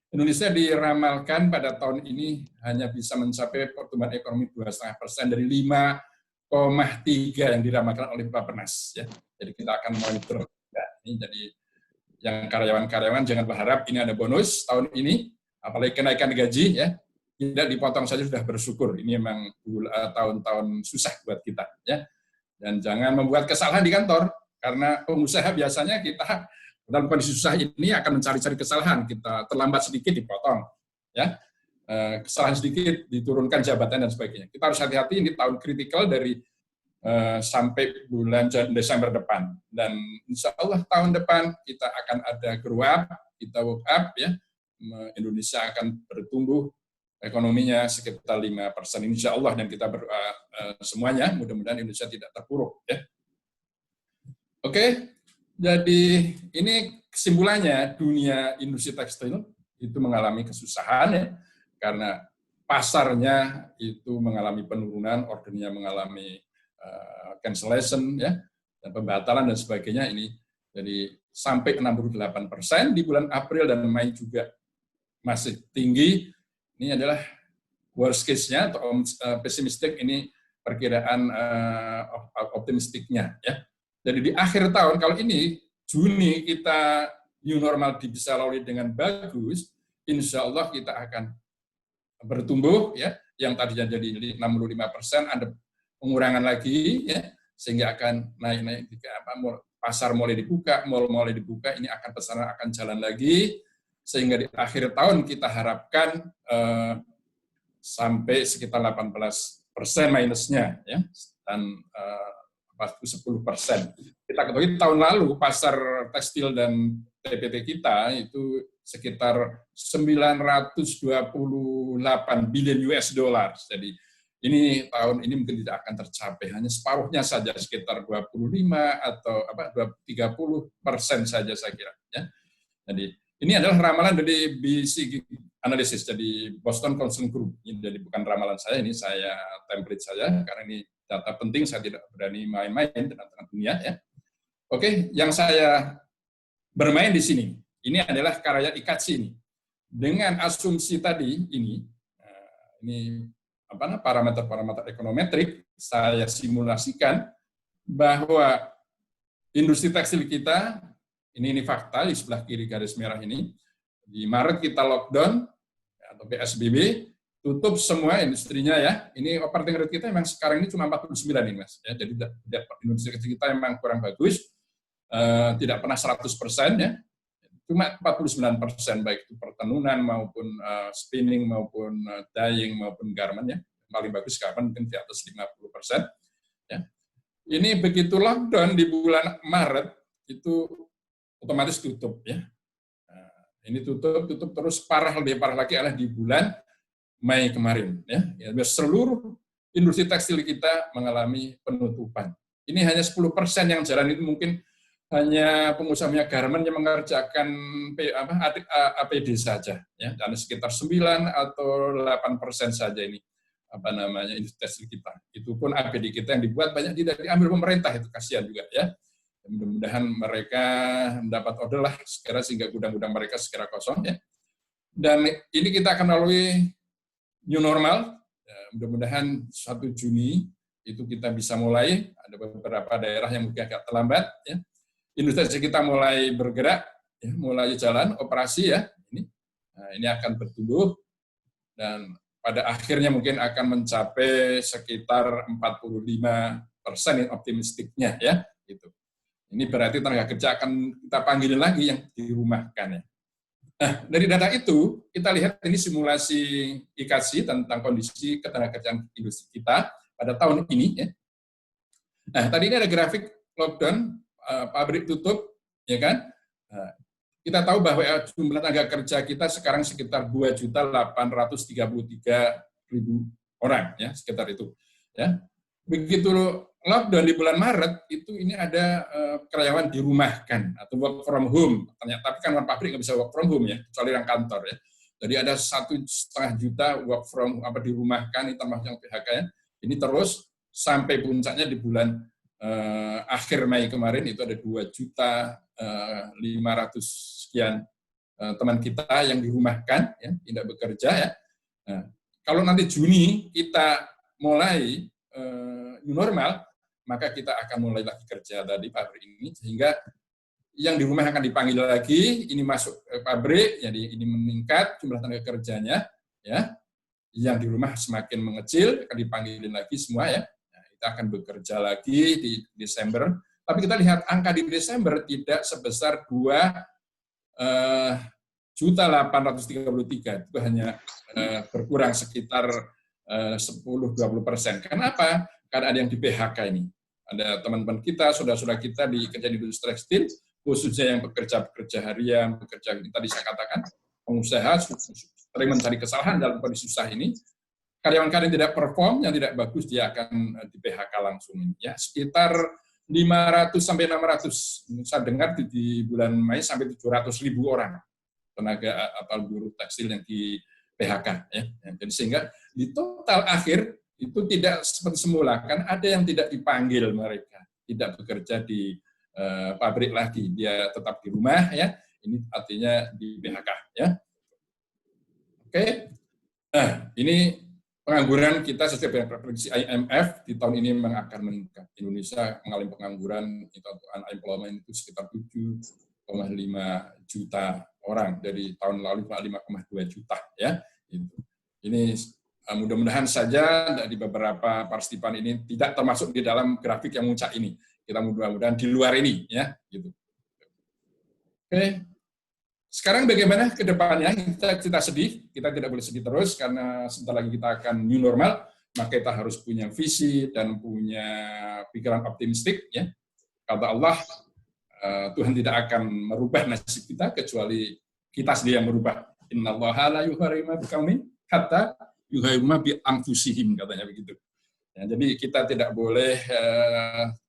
Indonesia diramalkan pada tahun ini hanya bisa mencapai pertumbuhan ekonomi 2,5% dari 5,3 yang diramalkan oleh Bappenas, ya. Jadi kita akan monitor. Ya, ini jadi yang karyawan-karyawan jangan berharap ini ada bonus tahun ini, apalagi kenaikan gaji, ya. Tidak dipotong saja sudah bersyukur. Ini memang tahun-tahun susah buat kita, ya. Dan jangan membuat kesalahan di kantor. Karena pengusaha biasanya kita dalam kondisi susah ini akan mencari-cari kesalahan, kita terlambat sedikit dipotong, ya, kesalahan sedikit diturunkan jabatan dan sebagainya. Kita harus hati-hati, ini tahun kritikal dari sampai bulan Desember depan, dan insya Allah tahun depan kita akan ada grow up, kita woke up, ya, Indonesia akan bertumbuh ekonominya sekitar 5% insya Allah, dan kita berdoa semuanya mudah-mudahan Indonesia tidak terpuruk, ya. Oke, jadi ini kesimpulannya dunia industri tekstil itu mengalami kesusahan ya, karena pasarnya itu mengalami penurunan, ordernya mengalami cancellation ya, dan pembatalan dan sebagainya ini. Jadi sampai 68% di bulan April dan Mei juga masih tinggi. Ini adalah worst case-nya atau pesimistik, ini perkiraan optimistiknya ya. Jadi di akhir tahun, kalau ini Juni kita new normal bisa lalui dengan bagus, insya Allah kita akan bertumbuh, ya, yang tadinya jadi 65%, ada pengurangan lagi, ya, sehingga akan naik-naik, pasar mulai dibuka, mal mulai dibuka, ini akan pesanan akan jalan lagi, sehingga di akhir tahun kita harapkan sampai sekitar 18% minusnya, ya, dan 10%. Kita ketahui tahun lalu pasar tekstil dan TPT kita itu sekitar 928 billion US dollar. Jadi ini tahun ini mungkin tidak akan tercapai, hanya separuhnya saja, sekitar 25 atau 30% saja saya kira. Ya. Jadi ini adalah ramalan dari BCG Analysis, jadi Boston Consulting Group. Ini jadi bukan ramalan saya, ini saya template saja karena ini data penting, saya tidak berani main-main dengan dunia, ya. Oke, yang saya bermain di sini, Ini adalah karya IKATSI ini. Dengan asumsi tadi ini parameter-parameter ekonometrik, saya simulasikan bahwa industri tekstil kita, ini fakta di sebelah kiri garis merah ini, di Maret kita lockdown atau PSBB, tutup semua industrinya ya. Ini operating rate kita memang sekarang ini cuma 49 ini Mas. Ya, jadi industri kita memang kurang bagus, tidak pernah 100% ya. Cuma 49%, baik itu pertenunan maupun spinning maupun dyeing maupun garment ya. Paling bagus garment mungkin di atas 50%. Ya. Ini begitu lockdown di bulan Maret itu otomatis tutup ya. Ini tutup terus lebih parah lagi adalah di bulan Mei kemarin ya. Seluruh industri tekstil kita mengalami penutupan. Ini hanya 10% yang jalan, itu mungkin hanya pengusaha minyak garment yang mengerjakan APD saja ya, dan sekitar 9 atau 8% saja ini industri tekstil kita. Itu pun APD kita yang dibuat banyak tidak diambil pemerintah, itu kasihan juga ya. Mudah-mudahan mereka mendapat order lah segera sehingga gudang-gudang mereka segera kosong ya. Dan ini kita akan melalui new normal. Ya, mudah-mudahan 1 Juni itu kita bisa mulai. Ada beberapa daerah yang mungkin agak terlambat ya. Industri kita mulai bergerak, ya, mulai jalan operasi ya. Ini akan bertumbuh dan pada akhirnya mungkin akan mencapai sekitar 45% optimistiknya ya. Gitu. Ini berarti tenaga kerja akan kita panggilin lagi yang dirumahkan ya. Nah, dari data itu kita lihat ini simulasi IKATSI tentang kondisi ketenagakerjaan industri kita pada tahun ini ya. Nah, tadi ini ada grafik lockdown, pabrik tutup, ya kan? Nah, kita tahu bahwa jumlah tenaga kerja kita sekarang sekitar 2.833.000 orang, ya, sekitar itu. Ya. Begitu lockdown di bulan Maret, itu ini ada karyawan dirumahkan atau work from home. Tapi kan pabrik nggak bisa work from home ya, kecuali yang kantor ya. Jadi ada 1,5 juta work from dirumahkan, itu termasuk yang PHK ya. Ini terus sampai puncaknya di bulan akhir Mei kemarin itu ada 2.500.000 sekian teman kita yang dirumahkan, ya, tidak bekerja ya. Nah, kalau nanti Juni kita mulai new normal, maka kita akan mulai lagi kerja dari pabrik ini sehingga yang di rumah akan dipanggil lagi, ini masuk pabrik, jadi ini meningkat jumlah tenaga kerjanya, ya. Yang di rumah semakin mengecil, akan dipanggilin lagi semua ya. Akan bekerja lagi di Desember, tapi kita lihat angka di Desember tidak sebesar 2.833.000, itu hanya berkurang sekitar 10-20%. Kenapa? Karena ada yang di PHK ini. Ada teman-teman kita, saudara-saudara kita di kerja di industri tekstil, khususnya yang bekerja harian, bekerja tadi saya katakan, pengusaha sering mencari kesalahan dalam kondisi susah ini. Karyawan-karyawan yang tidak perform, yang tidak bagus, dia akan di PHK langsung. Ya, sekitar 500 sampai 600. Saya dengar di bulan Mei sampai 700.000 orang tenaga atau buruh tekstil yang di PHK. Ya. Jadi sehingga di total akhir itu tidak seperti semula. Kan ada yang tidak dipanggil mereka, tidak bekerja di pabrik lagi, dia tetap di rumah. Ya. Ini artinya di PHK. Ya. Oke. Nah, ini pengangguran kita sesuai dengan prediksi IMF di tahun ini memang akan meningkat. Indonesia mengalami pengangguran atau unemployment itu sekitar 7,5 juta orang, dari tahun lalu 5,2 juta ya. Ini mudah-mudahan saja dari beberapa partisipan ini tidak termasuk di dalam grafik yang muncak ini. Kita mudah-mudahan di luar ini ya. Gitu. Oke. Sekarang bagaimana ke depannya? Kita sedih, kita tidak boleh sedih terus karena sebentar lagi kita akan new normal, maka kita harus punya visi dan punya pikiran optimistik. Ya. Kata Allah, Tuhan tidak akan merubah nasib kita kecuali kita sendiri yang merubah. Innallaha la yughayyiru ma biqaumin hatta yughayyiru ma bi anfusihim, katanya begitu. Ya, jadi kita tidak boleh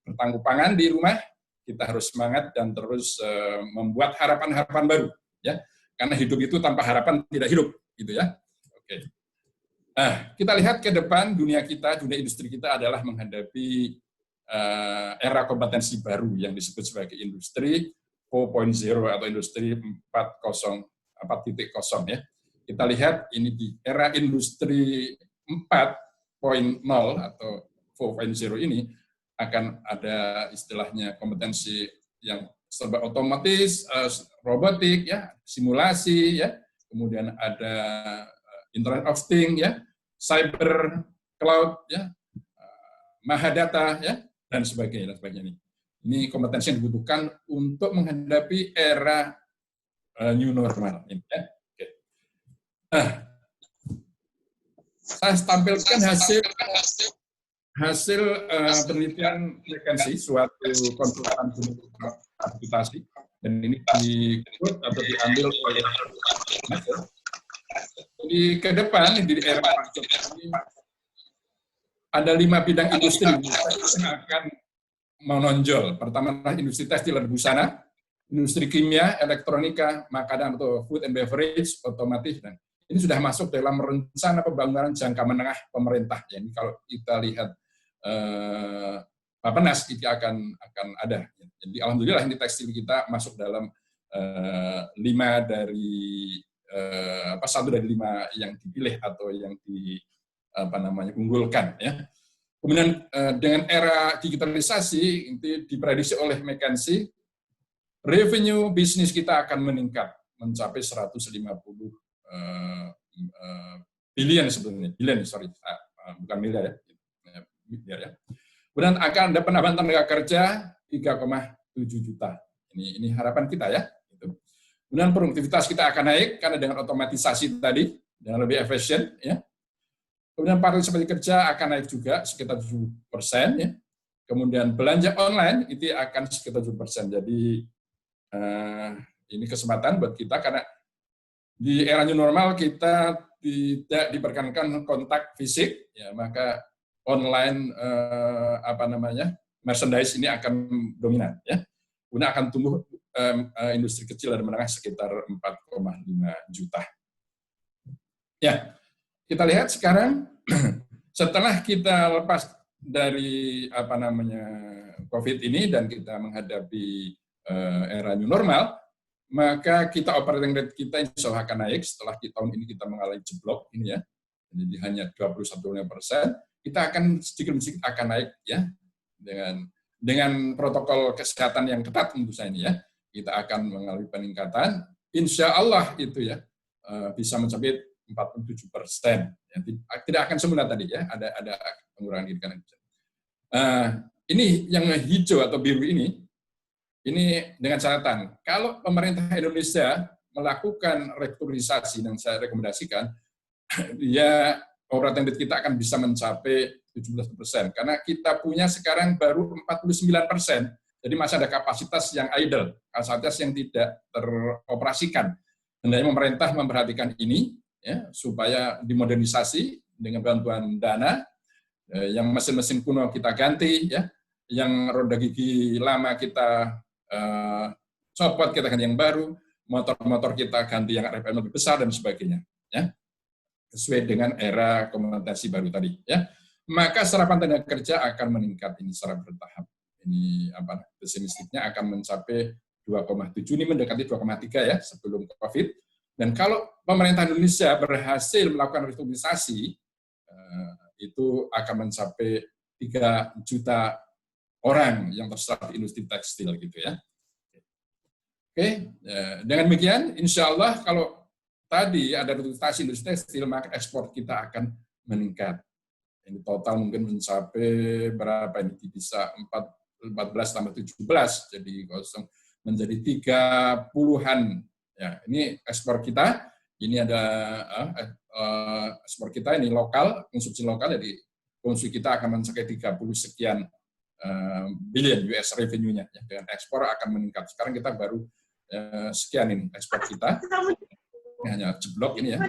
bertangguh tangan di rumah, kita harus semangat dan terus membuat harapan-harapan baru. Ya, karena hidup itu tanpa harapan tidak hidup, gitu ya. Oke. Nah, kita lihat ke depan dunia kita, dunia industri kita adalah menghadapi era kompetensi baru yang disebut sebagai industri 4.0 atau industri 4.0 ya. Kita lihat ini di era industri 4.0 atau 4.0 ini akan ada istilahnya kompetensi yang serba otomatis, robotik ya, simulasi ya, kemudian ada Internet of Things ya, cyber, cloud ya, mahadata ya, dan sebagainya. Ini kompetensi yang dibutuhkan untuk menghadapi era new normal ini ya. Oke. Nah, saya tampilkan hasil penelitian McKinsey, suatu konsultan akreditasi, dan ini diikut atau diambil oleh di ke depan di era ini ada 5 bidang industri yang akan menonjol. Pertama industri tekstil dan busana, industri kimia, elektronika, makanan atau food and beverage, otomotif, dan ini sudah masuk dalam rencana pembangunan jangka menengah pemerintah. Jadi kalau kita lihat Bappenas itu akan ada. Jadi alhamdulillah ini tekstil kita masuk dalam 1 dari 5 yang dipilih atau yang unggulkan ya. Kemudian dengan era digitalisasi itu diprediksi oleh McKinsey revenue bisnis kita akan meningkat mencapai 150 billion sebetulnya, bukan miliar ya. Ya. Kemudian akan ada penambahan tenaga kerja 3,7 juta. Ini harapan kita ya. Kemudian produktivitas kita akan naik karena dengan otomatisasi tadi, dengan lebih efisien ya. Kemudian partisipasi kerja akan naik juga sekitar 7% ya. Kemudian belanja online itu akan sekitar 7%. Jadi ini kesempatan buat kita karena di era new normal kita tidak diperkenankan kontak fisik ya, maka online merchandise ini akan dominan ya. Kemudian akan tumbuh industri kecil dan menengah sekitar 4,5 juta. Ya, kita lihat sekarang setelah kita lepas dari COVID ini dan kita menghadapi era new normal, maka kita operating rate kita insya Allah akan naik setelah tahun ini kita mengalami jeblok ini ya. Jadi hanya 21%. Kita akan sedikit akan naik ya dengan protokol kesehatan yang ketat tentu saja ini ya. Kita akan mengalami peningkatan, insya Allah itu ya bisa mencapai 47%. Ya, tidak akan semula tadi ya, ada pengurangan kiri-kanan. Ini yang hijau atau biru ini dengan catatan kalau pemerintah Indonesia melakukan restrukturisasi yang saya rekomendasikan, ya operating rate kita akan bisa mencapai 17%. Karena kita punya sekarang baru 49%. Jadi masih ada kapasitas yang idle, kapasitas yang tidak teroperasikan. Hendaknya pemerintah memperhatikan ini, ya, supaya dimodernisasi dengan bantuan dana, yang mesin-mesin kuno kita ganti, ya, yang roda gigi lama kita copot, kita ganti yang baru, motor-motor kita ganti yang RPM lebih besar, dan sebagainya. Ya. Sesuai dengan era kompetensi baru tadi, ya, maka serapan tenaga kerja akan meningkat ini secara bertahap. Ini pesimistiknya akan mencapai 2,7, ini mendekati 2,3 ya sebelum COVID. Dan kalau pemerintah Indonesia berhasil melakukan restrukturisasi, itu akan mencapai 3 juta orang yang terserap di industri tekstil gitu ya. Oke, dengan demikian, insya Allah kalau tadi ada restrukturisasi industri tekstil, maka ekspor kita akan meningkat. Ini total mungkin mencapai berapa ini? Bisa 14 tambah 17, jadi menjadi 30-an. Ya, ini ekspor kita, ini ada ekspor kita ini lokal, konsumsi lokal, jadi konsumsi kita akan mencapai 30 sekian billion US revenue-nya. Ya, dengan ekspor akan meningkat. Sekarang kita baru sekian ini ekspor kita. Ini hanya jeblok ini ya.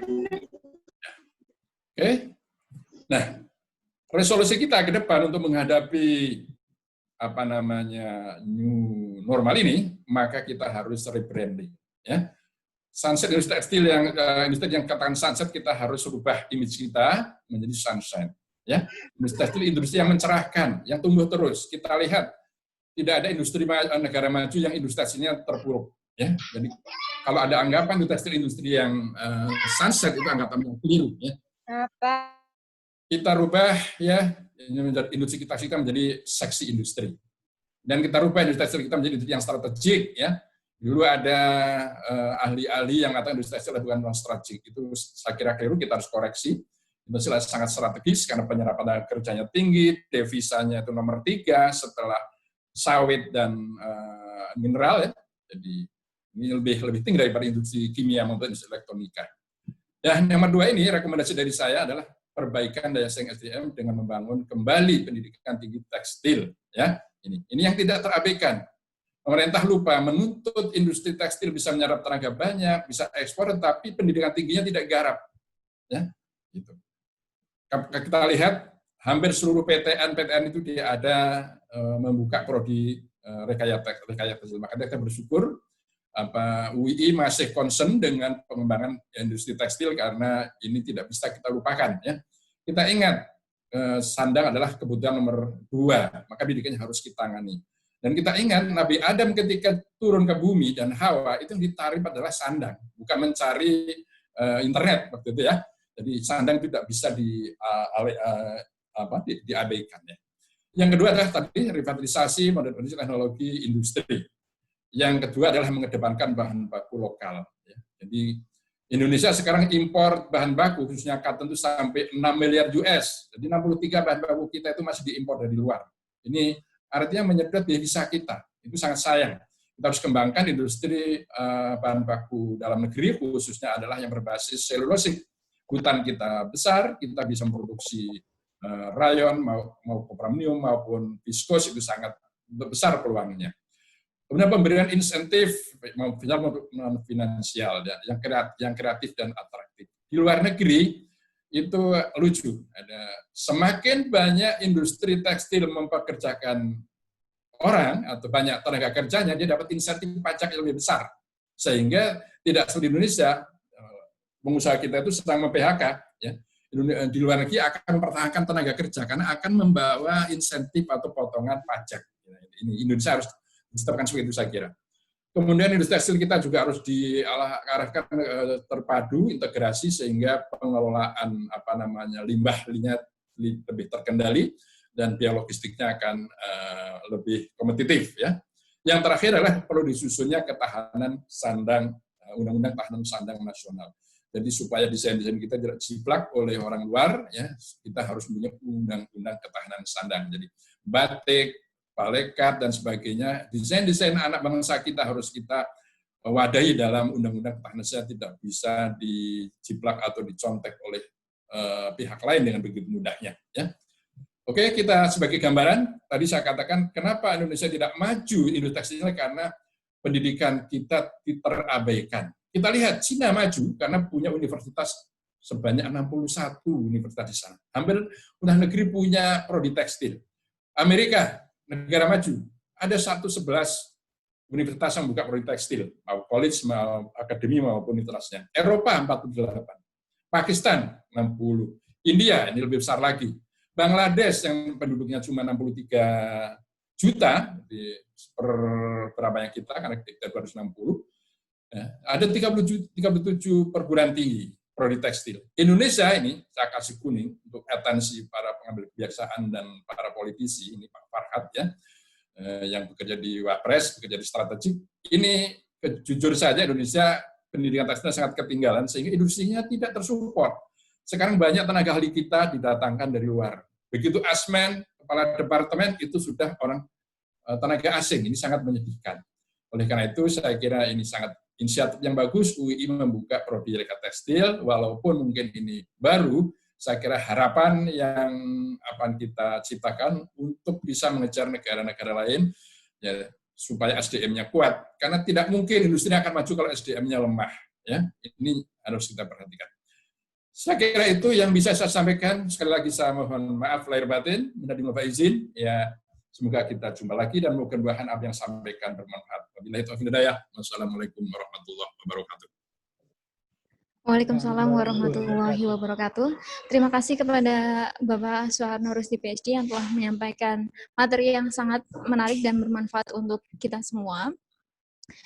Oke. Nah, resolusi kita ke depan untuk menghadapi new normal ini, maka kita harus rebranding. Ya. Sunset industri tekstil industri yang katakan sunset, kita harus rubah image kita menjadi sunshine. Ya, industri tekstil industri yang mencerahkan, yang tumbuh terus. Kita lihat tidak ada industri negara maju yang industrinya terpuruk. Ya, jadi kalau ada anggapan industri yang sunset itu anggapan yang keliru. Ya. Kita rubah ya industri kita menjadi seksi industri, dan kita rubah industri kita menjadi industri yang strategik. Ya, dulu ada ahli-ahli yang mengatakan industri bukan non strategik, itu saya kira keliru. Kita harus koreksi. Industri sangat strategis karena penyerapan kerjanya tinggi, devisanya itu nomor 3 setelah sawit dan mineral. Ya, jadi ini lebih tinggi daripada industri kimia maupun industri elektronika. Dan yang kedua ini, rekomendasi dari saya adalah perbaikan daya saing SDM dengan membangun kembali pendidikan tinggi tekstil. Ya, ini yang tidak terabaikan. Pemerintah lupa menuntut industri tekstil bisa menyerap tenaga banyak, bisa ekspor, tapi pendidikan tingginya tidak garap. Ya, gitu. Kita lihat hampir seluruh PTN itu dia ada membuka prodi rekayasa tekstil. Makanya kita bersyukur UII masih concern dengan pengembangan industri tekstil karena ini tidak bisa kita lupakan. Ya. Kita ingat sandang adalah kebutuhan nomor 2, maka pendidikannya harus kita tangani. Dan kita ingat Nabi Adam ketika turun ke bumi dan Hawa itu yang ditarik adalah sandang, bukan mencari internet waktu itu ya. Jadi sandang tidak bisa diabaikan. Ya. Yang kedua adalah tadi revitalisasi modernisasi teknologi industri. Yang kedua adalah mengedepankan bahan baku lokal. Jadi Indonesia sekarang impor bahan baku, khususnya cotton itu sampai 6 miliar US. Jadi 63 bahan baku kita itu masih diimpor dari luar. Ini artinya menyedot devisa kita. Itu sangat sayang. Kita harus kembangkan industri bahan baku dalam negeri, khususnya adalah yang berbasis selulosik. Hutan kita besar, kita bisa memproduksi rayon, mau premium maupun viskos, itu sangat besar peluangnya. Kemudian pemberian insentif finansial yang kreatif dan atraktif. Di luar negeri itu lucu. Ada semakin banyak industri tekstil mempekerjakan orang atau banyak tenaga kerjanya, dia dapat insentif pajak yang lebih besar. Sehingga tidak seperti Indonesia, pengusaha kita itu sedang mem-PHK. Ya. Di luar negeri akan mempertahankan tenaga kerja karena akan membawa insentif atau potongan pajak. Ini Indonesia harus ditetapkan seperti itu saya kira. Kemudian industri tekstil kita juga harus diarahkan terpadu, integrasi sehingga pengelolaan limbahnya lebih terkendali dan biaya logistiknya akan lebih kompetitif. Ya. Yang terakhir adalah perlu disusunnya ketahanan sandang, undang-undang tahanan sandang nasional. Jadi supaya desain-desain kita tidak jiplak oleh orang luar, ya kita harus punya undang-undang ketahanan sandang. Jadi batik, palekat, dan sebagainya, desain-desain anak bangsa kita harus kita wadahi dalam undang-undang ketahanan sandang, tidak bisa dijiplak atau dicontek oleh pihak lain dengan begitu mudahnya. Ya. Oke, kita sebagai gambaran, tadi saya katakan kenapa Indonesia tidak maju industri tekstilnya karena pendidikan kita terabaikan. Kita lihat Cina maju karena punya universitas sebanyak 61 universitas di sana. Hampir udah negeri punya prodi tekstil. Amerika, negara maju, ada 111 universitas yang buka prodi tekstil, mau college, mau akademi, maupun universitasnya. Eropa 48, Pakistan 60, India ini lebih besar lagi. Bangladesh yang penduduknya cuma 63 juta, per berapa yang kita, karena kita 260, ada 37 perguruan tinggi prodi tekstil. Indonesia ini, saya kasih kuning untuk atensi para pengambil kebiasaan dan para politisi, ini Pak Farhad ya, yang bekerja di Wapres, bekerja di strategik. Ini jujur saja Indonesia pendidikan tekstilnya sangat ketinggalan sehingga industrinya tidak tersupport. Sekarang banyak tenaga ahli kita didatangkan dari luar. Begitu Asmen, kepala departemen itu sudah orang tenaga asing. Ini sangat menyedihkan. Oleh karena itu saya kira ini sangat inisiatif yang bagus, UII membuka prodi rekayasa tekstil, walaupun mungkin ini baru, saya kira harapan yang akan kita ciptakan untuk bisa mengejar negara-negara lain, ya, supaya SDM-nya kuat. Karena tidak mungkin industri akan maju kalau SDM-nya lemah. Ya, ini harus kita perhatikan. Saya kira itu yang bisa saya sampaikan. Sekali lagi saya mohon maaf lahir batin, minta izin. Ya, semoga kita jumpa lagi dan mudah-mudahan apa yang sampaikan bermanfaat. Wabillahi taufiq wal hidayah. Wassalamualaikum warahmatullahi wabarakatuh. Waalaikumsalam warahmatullahi wabarakatuh. Terima kasih kepada Bapak Suharno Rusdi PhD yang telah menyampaikan materi yang sangat menarik dan bermanfaat untuk kita semua.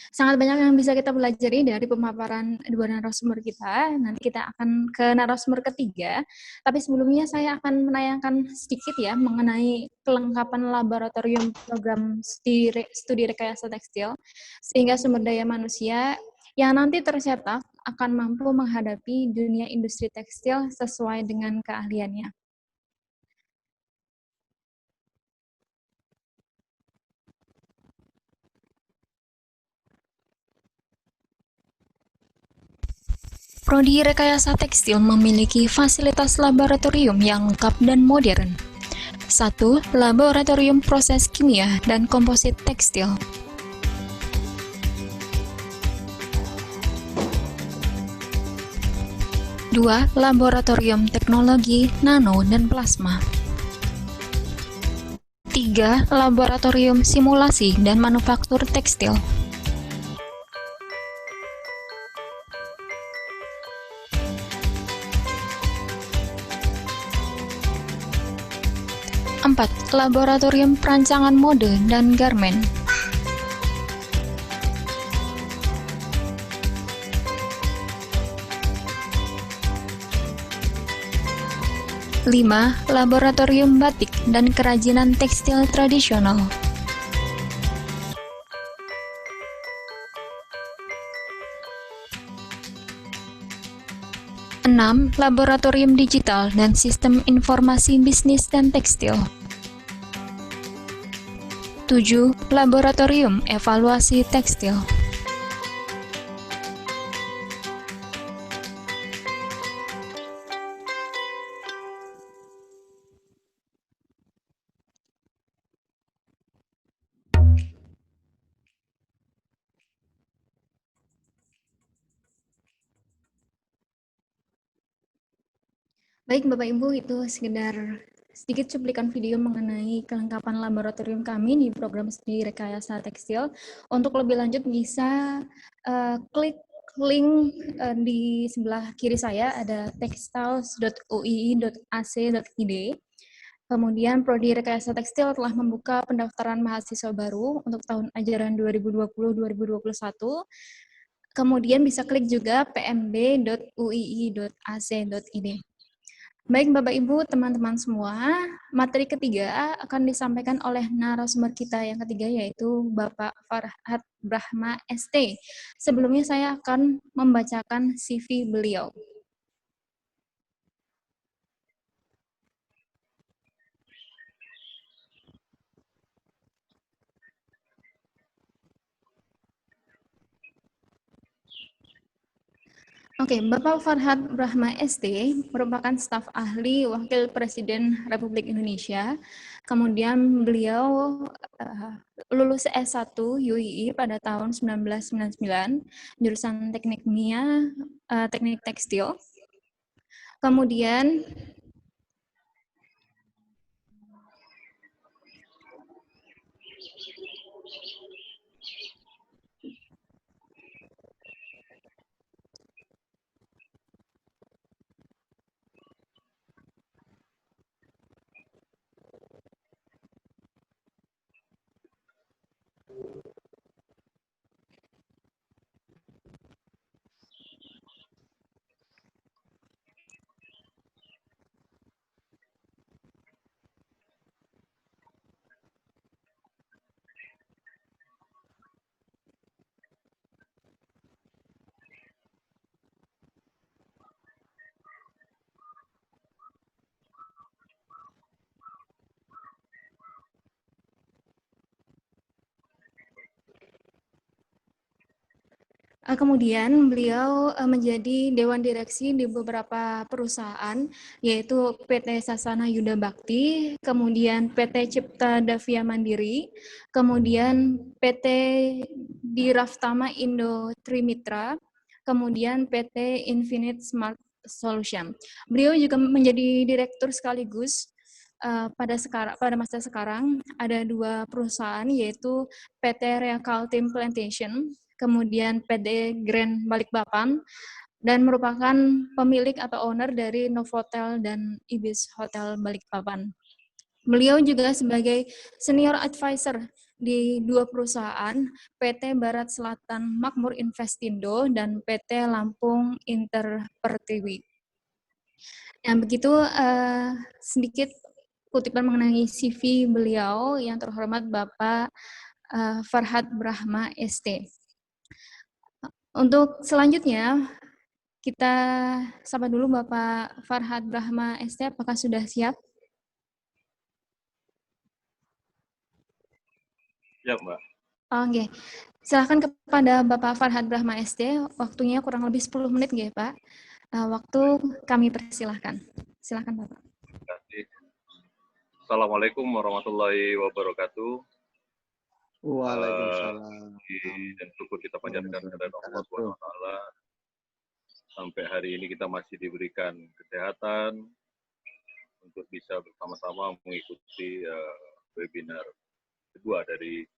Sangat banyak yang bisa kita pelajari dari pemaparan dua narasumber kita. Nanti kita akan ke narasumber ketiga. Tapi sebelumnya saya akan menayangkan sedikit ya mengenai kelengkapan laboratorium program studi rekayasa tekstil, sehingga sumber daya manusia yang nanti tercetak akan mampu menghadapi dunia industri tekstil sesuai dengan keahliannya. Prodi Rekayasa Tekstil memiliki fasilitas laboratorium yang lengkap dan modern. 1. Laboratorium Proses Kimia dan Komposit Tekstil. 2. Laboratorium Teknologi Nano dan Plasma. 3. Laboratorium Simulasi dan Manufaktur Tekstil. 4. Laboratorium Perancangan Mode dan Garmen. 5. Laboratorium Batik dan Kerajinan Tekstil Tradisional. 6. Laboratorium Digital dan Sistem Informasi Bisnis dan Tekstil. 7. Laboratorium Evaluasi Tekstil. 'Baik Bapak Ibu, itu sekedar sedikit cuplikan video mengenai kelengkapan laboratorium kami di program studi rekayasa tekstil. Untuk lebih lanjut bisa klik link di sebelah kiri saya, ada textiles.uii.ac.id. Kemudian Prodi Rekayasa Tekstil telah membuka pendaftaran mahasiswa baru untuk tahun ajaran 2020-2021. Kemudian bisa klik juga pmb.uii.ac.id. Baik Bapak Ibu, teman-teman semua, materi ketiga akan disampaikan oleh narasumber kita yang ketiga, yaitu Bapak Farhad Brahma ST. Sebelumnya saya akan membacakan CV beliau. Oke, Bapak Farhad Brahma ST merupakan staf ahli Wakil Presiden Republik Indonesia. Kemudian beliau lulus S1 UII pada tahun 1999, jurusan Teknik Kimia, Teknik Tekstil. Kemudian kemudian beliau menjadi Dewan Direksi di beberapa perusahaan, yaitu PT Sasana Yuda Bakti, kemudian PT Cipta Davia Mandiri, kemudian PT Diraftama Indo Trimitra, kemudian PT Infinite Smart Solution. Beliau juga menjadi direktur sekaligus pada masa sekarang ada dua perusahaan, yaitu PT Rea Kaltim Plantation, kemudian PT Grand Balikpapan, dan merupakan pemilik atau owner dari Novotel dan Ibis Hotel Balikpapan. Beliau juga sebagai senior advisor di 2 perusahaan, PT Barat Selatan Makmur Investindo dan PT Lampung Interpertiwi. Nah, begitu sedikit kutipan mengenai CV beliau yang terhormat Bapak Farhad Brahma ST. Untuk selanjutnya, kita sapa dulu Bapak Farhad Brahma ST, apakah sudah siap? Ya, Mbak. Oke, silakan kepada Bapak Farhad Brahma ST, waktunya kurang lebih 10 menit, nggih, Pak. Waktu kami persilahkan. Silakan, Bapak. Terima kasih. Assalamualaikum warahmatullahi wabarakatuh. Waalaikumsalam. Dan syukur kita panjatkan kepada Allah Subhanahu wa Ta'ala. Sampai hari ini kita masih diberikan kesehatan untuk bisa bersama-sama mengikuti webinar kedua dari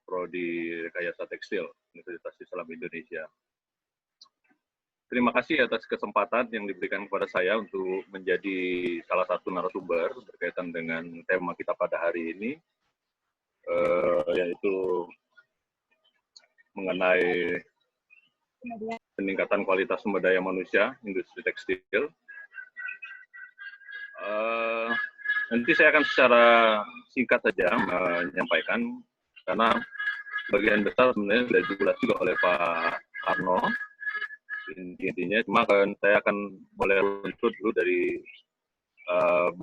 Prodi Rekayasa Tekstil Universitas Islam Indonesia. Terima kasih atas kesempatan yang diberikan kepada saya untuk menjadi salah satu narasumber berkaitan dengan tema kita pada hari ini, yaitu mengenai peningkatan kualitas sumber daya manusia industri tekstil. Nanti saya akan secara singkat saja menyampaikan, karena bagian besar sebenarnya sudah diulas juga oleh Pak Arno. Intinya, cuma saya akan mulai runtut dulu dari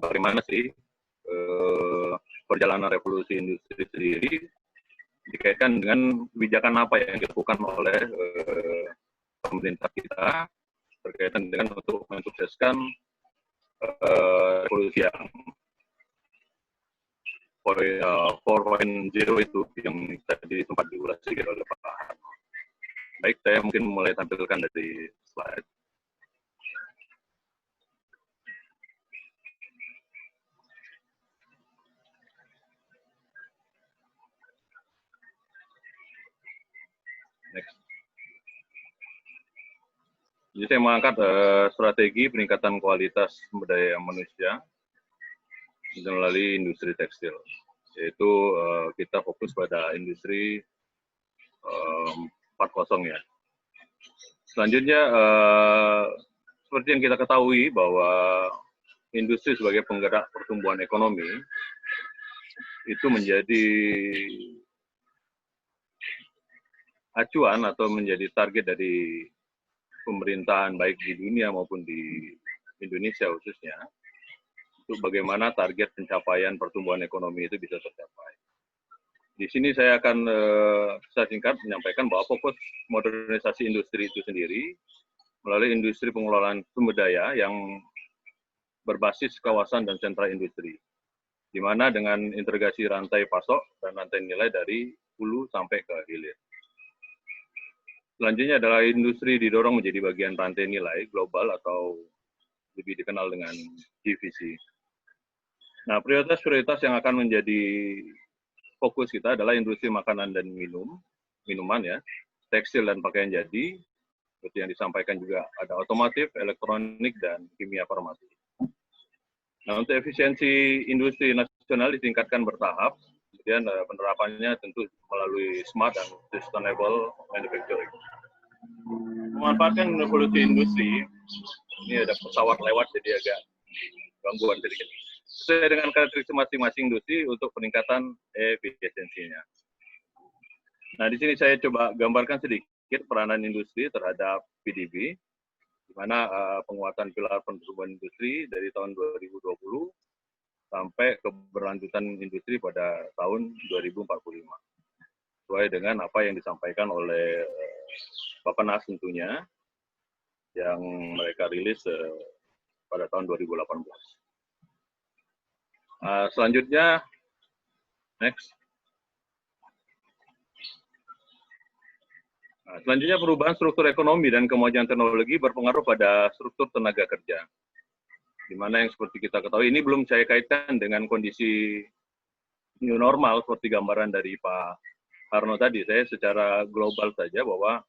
bagaimana sih perjalanan revolusi industri sendiri dikaitkan dengan kebijakan apa yang dilakukan oleh pemerintah kita berkaitan dengan untuk mensukseskan revolusi yang 4.0 itu yang tadi sempat diulas oleh Pak Arno. Baik, saya mungkin mulai tampilkan dari slide. Next. Jadi saya mengangkat strategi peningkatan kualitas sumber daya manusia melalui industri tekstil, yaitu kita fokus pada industri 4.0 ya. Selanjutnya, seperti yang kita ketahui bahwa industri sebagai penggerak pertumbuhan ekonomi itu menjadi acuan atau menjadi target dari pemerintahan baik di dunia maupun di Indonesia khususnya, untuk bagaimana target pencapaian pertumbuhan ekonomi itu bisa tercapai. Di sini saya akan secara singkat menyampaikan bahwa fokus modernisasi industri itu sendiri melalui industri pengelolaan sumber daya yang berbasis kawasan dan sentra industri, di mana dengan integrasi rantai pasok dan rantai nilai dari hulu sampai ke hilir. Selanjutnya adalah industri didorong menjadi bagian rantai nilai global atau lebih dikenal dengan GVC. Nah, prioritas-prioritas yang akan menjadi fokus kita adalah industri makanan dan minuman ya, tekstil dan pakaian jadi, seperti yang disampaikan juga ada otomotif, elektronik, dan kimia farmasi. Nah, untuk efisiensi industri nasional ditingkatkan bertahap, kemudian penerapannya tentu melalui smart dan sustainable manufacturing. Memanfaatkan revolusi industri, ini ada pesawat lewat jadi agak gangguan sedikit. Sesuai dengan karakteristik masing-masing industri untuk peningkatan efisiensinya. Nah, di sini saya coba gambarkan sedikit peranan industri terhadap PDB, di mana penguatan pilar pertumbuhan industri dari tahun 2020 sampai keberlanjutan industri pada tahun 2045. Sesuai dengan apa yang disampaikan oleh Bappenas tentunya, yang mereka rilis pada tahun 2018. Selanjutnya, next. Selanjutnya, perubahan struktur ekonomi dan kemajuan teknologi berpengaruh pada struktur tenaga kerja. Di mana yang seperti kita ketahui, ini belum saya kaitkan dengan kondisi new normal seperti gambaran dari Pak Harno tadi. Saya secara global saja bahwa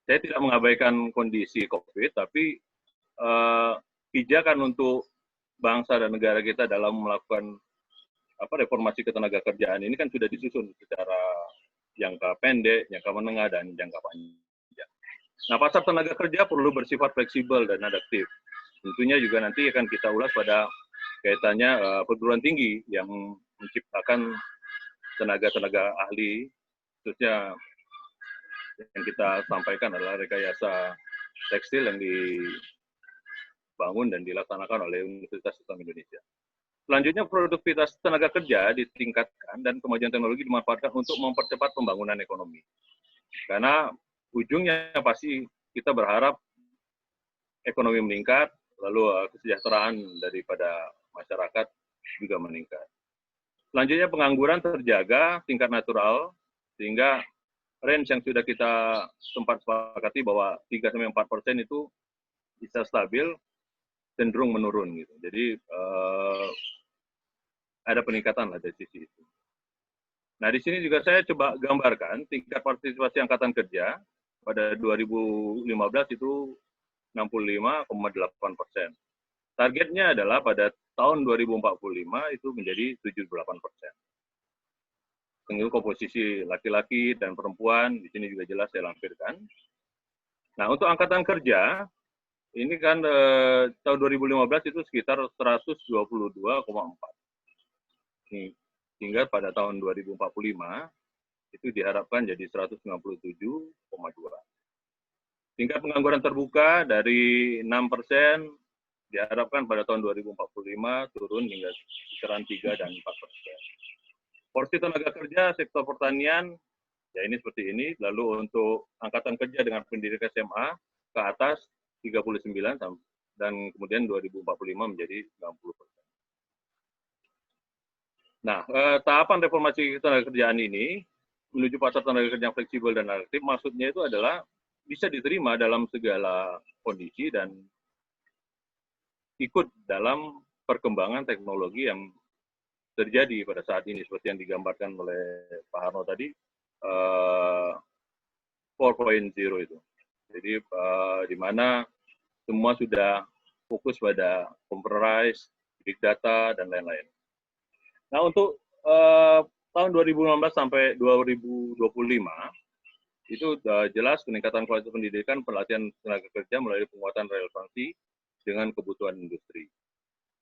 saya tidak mengabaikan kondisi COVID, tapi pijakan untuk bangsa dan negara kita dalam melakukan reformasi ketenaga kerjaan ini kan sudah disusun secara jangka pendek, jangka menengah, dan jangka panjang. Nah, pasar tenaga kerja perlu bersifat fleksibel dan adaptif. Tentunya juga nanti akan kita ulas pada kaitannya perguruan tinggi yang menciptakan tenaga-tenaga ahli, khususnya yang kita sampaikan adalah rekayasa tekstil yang dibangun dan dilaksanakan oleh Universitas Islam Indonesia. Selanjutnya, produktivitas tenaga kerja ditingkatkan dan kemajuan teknologi dimanfaatkan untuk mempercepat pembangunan ekonomi. Karena ujungnya pasti kita berharap ekonomi meningkat, lalu kesejahteraan daripada masyarakat juga meningkat. Selanjutnya, pengangguran terjaga tingkat natural, sehingga range yang sudah kita sempat sepakati bahwa 3-4% itu bisa stabil, cenderung menurun gitu. Jadi ada peningkatan lah dari sisi itu. Nah, di sini juga saya coba gambarkan tingkat partisipasi angkatan kerja pada 2015 itu 65,8%. Targetnya adalah pada tahun 2045 itu menjadi 78%. Tentu komposisi laki-laki dan perempuan di sini juga jelas saya lampirkan. Nah, untuk angkatan kerja ini kan tahun 2015 itu sekitar 122,4. Hingga pada tahun 2045 itu diharapkan jadi 197,2. Tingkat pengangguran terbuka dari 6% diharapkan pada tahun 2045 turun hingga kisaran 3 dan 4%. Porsi tenaga kerja sektor pertanian ya ini seperti ini. Lalu untuk angkatan kerja dengan pendidikan SMA ke atas 39 dan kemudian 2045 menjadi 90%. Nah, tahapan reformasi tenaga kerjaan ini menuju pasar tenaga kerja yang fleksibel dan adaptif, maksudnya itu adalah bisa diterima dalam segala kondisi dan ikut dalam perkembangan teknologi yang terjadi pada saat ini, seperti yang digambarkan oleh Pak Harno tadi, 4.0 itu. Jadi, di mana semua sudah fokus pada computerized, big data, dan lain-lain. Nah, untuk tahun 2016 sampai 2025, itu jelas peningkatan kualitas pendidikan, pelatihan tenaga kerja melalui penguatan relevansi dengan kebutuhan industri.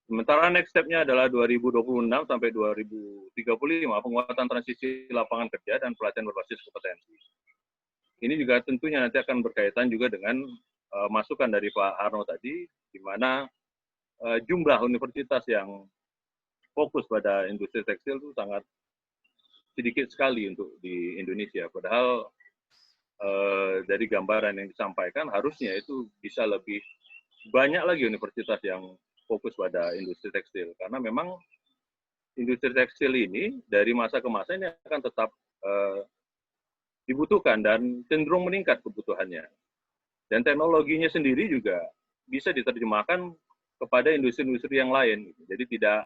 Sementara next step-nya adalah 2026 sampai 2035, penguatan transisi lapangan kerja dan pelatihan berbasis kompetensi. Ini juga tentunya nanti akan berkaitan juga dengan masukan dari Pak Harno tadi, di mana jumlah universitas yang fokus pada industri tekstil itu sangat sedikit sekali untuk di Indonesia. Padahal dari gambaran yang disampaikan harusnya itu bisa lebih banyak lagi universitas yang fokus pada industri tekstil. Karena memang industri tekstil ini dari masa ke masa ini akan tetap dibutuhkan dan cenderung meningkat kebutuhannya. Dan teknologinya sendiri juga bisa diterjemahkan kepada industri-industri yang lain. Jadi tidak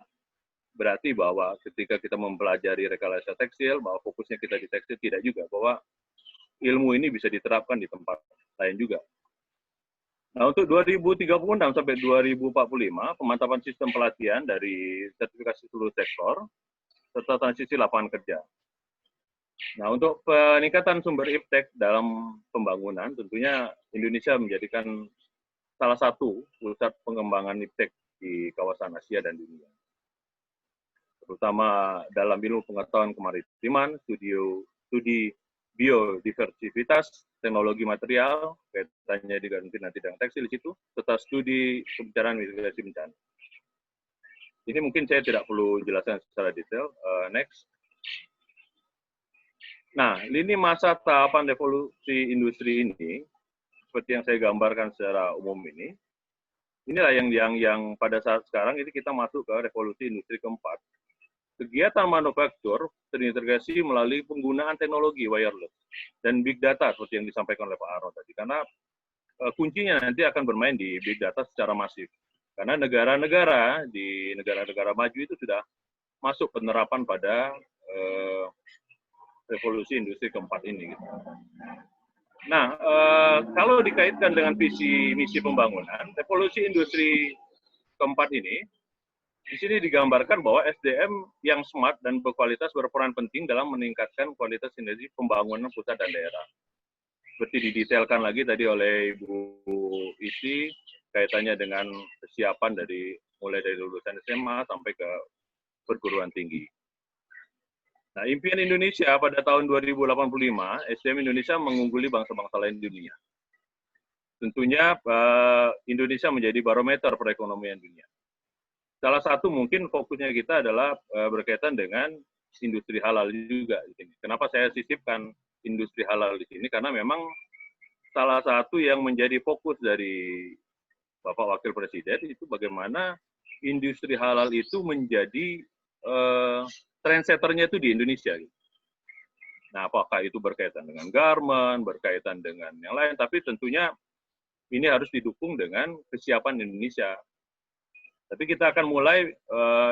berarti bahwa ketika kita mempelajari rekayasa tekstil, bahwa fokusnya kita di tekstil, tidak juga. Bahwa ilmu ini bisa diterapkan di tempat lain juga. Nah, untuk 2036 sampai 2045, pemantapan sistem pelatihan dari sertifikasi seluruh sektor, serta transisi lapangan kerja. Nah, untuk peningkatan sumber iptek dalam pembangunan, tentunya Indonesia menjadikan salah satu pusat pengembangan iptek di kawasan Asia dan dunia. Terutama dalam ilmu pengetahuan kemaritiman, studi biodiversitas, teknologi material, kaitannya diganti nanti dengan tekstil di situ, serta studi kebencanaan mitigasi bencana. Ini mungkin saya tidak perlu jelaskan secara detail. Next. Nah, lini masa tahapan revolusi industri ini, seperti yang saya gambarkan secara umum ini, inilah yang pada saat sekarang ini kita masuk ke revolusi industri keempat. Kegiatan manufaktur terintegrasi melalui penggunaan teknologi wireless dan big data seperti yang disampaikan oleh Pak Harno tadi. Karena kuncinya nanti akan bermain di big data secara masif. Karena negara-negara di negara-negara maju itu sudah masuk penerapan pada revolusi industri keempat ini. Gitu. Nah, kalau dikaitkan dengan visi misi pembangunan, revolusi industri keempat ini, di sini digambarkan bahwa SDM yang smart dan berkualitas berperan penting dalam meningkatkan kualitas sinergi pembangunan pusat dan daerah. Seperti didetailkan lagi tadi oleh Ibu Isi, kaitannya dengan kesiapan mulai dari lulusan SMA sampai ke perguruan tinggi. Nah, impian Indonesia pada tahun 2085, SDM Indonesia mengungguli bangsa-bangsa lain di dunia. Tentunya Indonesia menjadi barometer perekonomian dunia. Salah satu mungkin fokusnya kita adalah berkaitan dengan industri halal juga di sini. Kenapa saya sisipkan industri halal di sini? Karena memang salah satu yang menjadi fokus dari Bapak Wakil Presiden itu bagaimana industri halal itu menjadi trendsetternya itu di Indonesia. Nah, apakah itu berkaitan dengan garment, berkaitan dengan yang lain, tapi tentunya ini harus didukung dengan kesiapan Indonesia. Tapi kita akan mulai,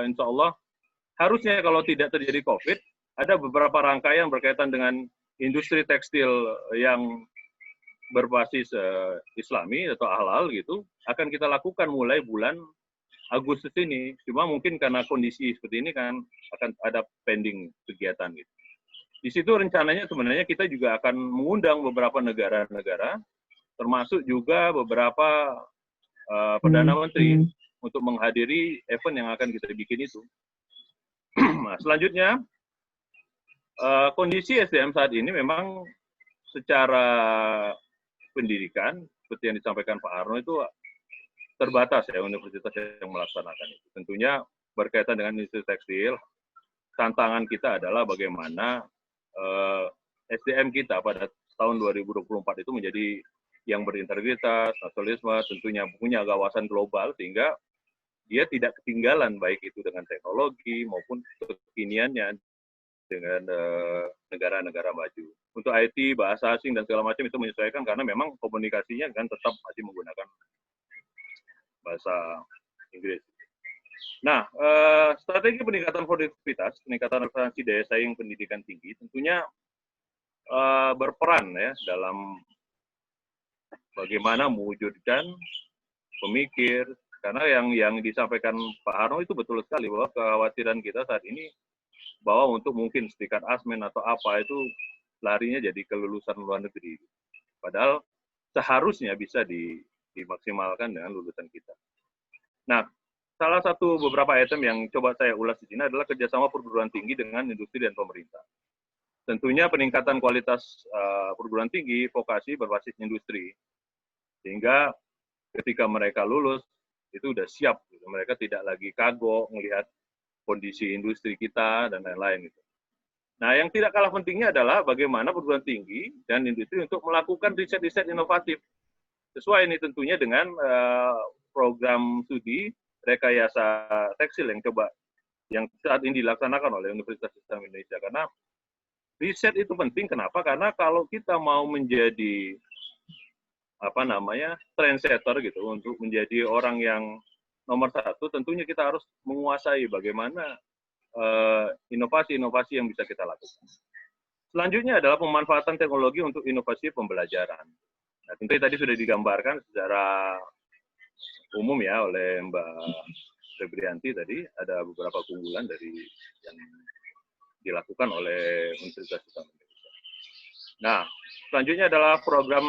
insya Allah, harusnya kalau tidak terjadi COVID, ada beberapa rangkaian berkaitan dengan industri tekstil yang berbasis Islami atau halal gitu, akan kita lakukan mulai bulan Agustus ini. Cuma mungkin karena kondisi seperti ini kan akan ada pending kegiatan gitu. Di situ rencananya sebenarnya kita juga akan mengundang beberapa negara-negara, termasuk juga beberapa Perdana Menteri untuk menghadiri event yang akan kita bikin itu. Nah, selanjutnya, kondisi SDM saat ini memang secara pendidikan, seperti yang disampaikan Pak Arno itu terbatas ya universitas yang melaksanakan itu. Tentunya berkaitan dengan industri tekstil, tantangan kita adalah bagaimana SDM kita pada tahun 2024 itu menjadi yang berintegritas, nasionalisme, tentunya punya kawasan global sehingga dia tidak ketinggalan baik itu dengan teknologi maupun kekiniannya dengan negara-negara maju. Untuk IT, bahasa asing dan segala macam itu menyesuaikan karena memang komunikasinya kan tetap masih menggunakan bahasa Inggris. Nah, strategi peningkatan produktivitas, peningkatan referensi daya saing pendidikan tinggi tentunya berperan ya dalam bagaimana mewujudkan pemikir, karena yang disampaikan Pak Harno itu betul sekali bahwa kekhawatiran kita saat ini bahwa untuk mungkin serikat asmen atau apa itu larinya jadi kelulusan luar negeri. Padahal seharusnya bisa dimaksimalkan dengan lulusan kita. Nah, salah satu beberapa item yang coba saya ulas di sini adalah kerjasama perguruan tinggi dengan industri dan pemerintah. Tentunya peningkatan kualitas perguruan tinggi, vokasi berbasis industri. Sehingga ketika mereka lulus, itu sudah siap. Gitu. Mereka tidak lagi kagok melihat kondisi industri kita dan lain-lain. Gitu. Nah, yang tidak kalah pentingnya adalah bagaimana perguruan tinggi dan industri untuk melakukan riset-riset inovatif. Sesuai ini tentunya dengan program studi rekayasa tekstil yang saat ini dilaksanakan oleh Universitas Islam Indonesia. Karena riset itu penting, kenapa? Karena kalau kita mau menjadi trendsetter gitu, untuk menjadi orang yang nomor satu, tentunya kita harus menguasai bagaimana inovasi-inovasi yang bisa kita lakukan. Selanjutnya adalah pemanfaatan teknologi untuk inovasi pembelajaran. Nah, tentu tadi sudah digambarkan secara umum ya oleh Mbak Febrianti tadi, ada beberapa keunggulan dari yang dilakukan oleh Universitas Islam Indonesia. Nah, selanjutnya adalah program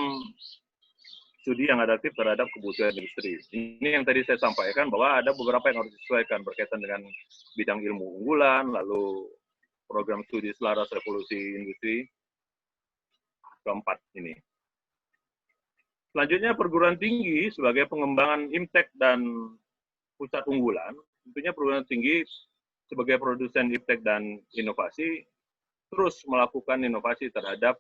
studi yang adaptif terhadap kebutuhan industri. Ini yang tadi saya sampaikan bahwa ada beberapa yang harus disesuaikan berkaitan dengan bidang ilmu unggulan, lalu program studi selaras revolusi industri keempat ini. Selanjutnya perguruan tinggi sebagai pengembangan IMTEK dan pusat unggulan, tentunya perguruan tinggi sebagai produsen IMTEK dan inovasi terus melakukan inovasi terhadap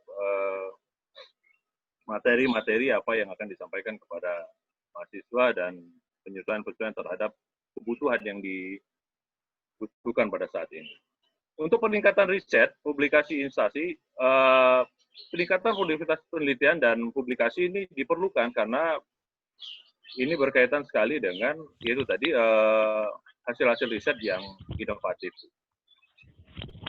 materi-materi apa yang akan disampaikan kepada mahasiswa dan penyesuaian-penyesuaian terhadap kebutuhan yang dibutuhkan pada saat ini. Untuk peningkatan riset, publikasi instansi, peningkatan produktivitas penelitian dan publikasi ini diperlukan karena ini berkaitan sekali dengan itu tadi hasil-hasil riset yang inovatif.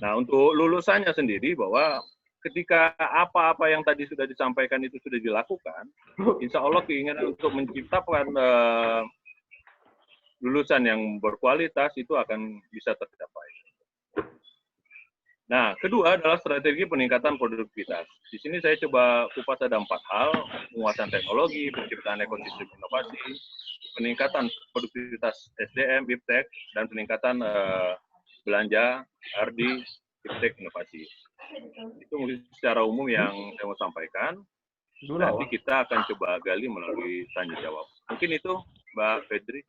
Nah, untuk lulusannya sendiri bahwa ketika apa-apa yang tadi sudah disampaikan itu sudah dilakukan, insya Allah keinginan untuk menciptakan lulusan yang berkualitas itu akan bisa tercapai. Nah, kedua adalah strategi peningkatan produktivitas. Di sini saya coba kupas ada 4 hal: penguasaan teknologi, penciptaan ekosistem inovasi, peningkatan produktivitas SDM, iptek, dan peningkatan belanja R&D, iptek, inovasi. Itu mungkin secara umum yang saya mau sampaikan. Nanti kita akan coba gali melalui tanya jawab. Mungkin itu, Mbak Fedri.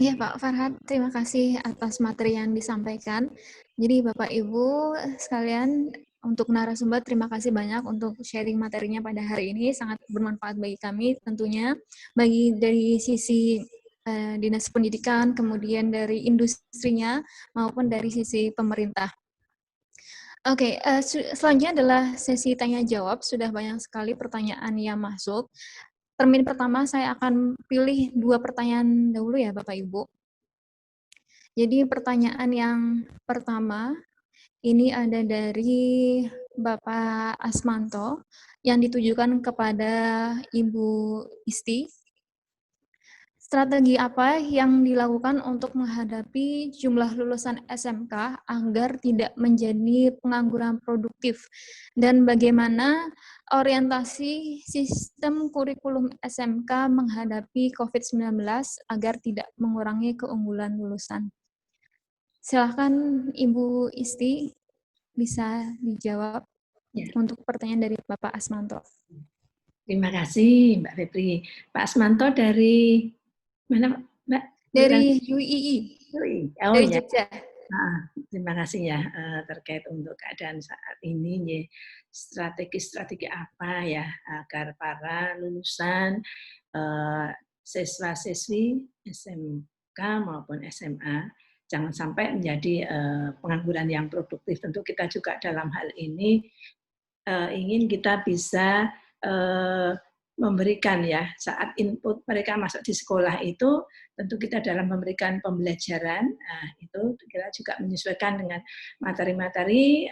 Iya Pak Farhad, terima kasih atas materi yang disampaikan. Jadi Bapak Ibu sekalian, untuk narasumber terima kasih banyak untuk sharing materinya pada hari ini, sangat bermanfaat bagi kami tentunya, bagi dari sisi Dinas Pendidikan, kemudian dari industrinya, maupun dari sisi pemerintah. Oke, selanjutnya adalah sesi tanya-jawab, sudah banyak sekali pertanyaan yang masuk. Termin pertama saya akan pilih 2 pertanyaan dahulu ya Bapak Ibu. Jadi pertanyaan yang pertama ini ada dari Bapak Asmanto yang ditujukan kepada Ibu Isti. Strategi apa yang dilakukan untuk menghadapi jumlah lulusan SMK agar tidak menjadi pengangguran produktif? Dan bagaimana orientasi sistem kurikulum SMK menghadapi COVID-19 agar tidak mengurangi keunggulan lulusan? Silakan Ibu Isti bisa dijawab untuk pertanyaan dari Bapak Asmanto. Terima kasih Mbak Febri. Pak Asmanto dari mana Mbak? Dari UII, Oh dari ya. Jogja. Terima kasih ya terkait untuk keadaan saat ini ya. Strategi-strategi apa ya agar para lulusan siswa-siswi SMK maupun SMA jangan sampai menjadi pengangguran yang produktif. Tentu kita juga dalam hal ini ingin kita bisa memberikan ya saat input mereka masuk di sekolah itu tentu kita dalam memberikan pembelajaran itu kita juga menyesuaikan dengan materi-materi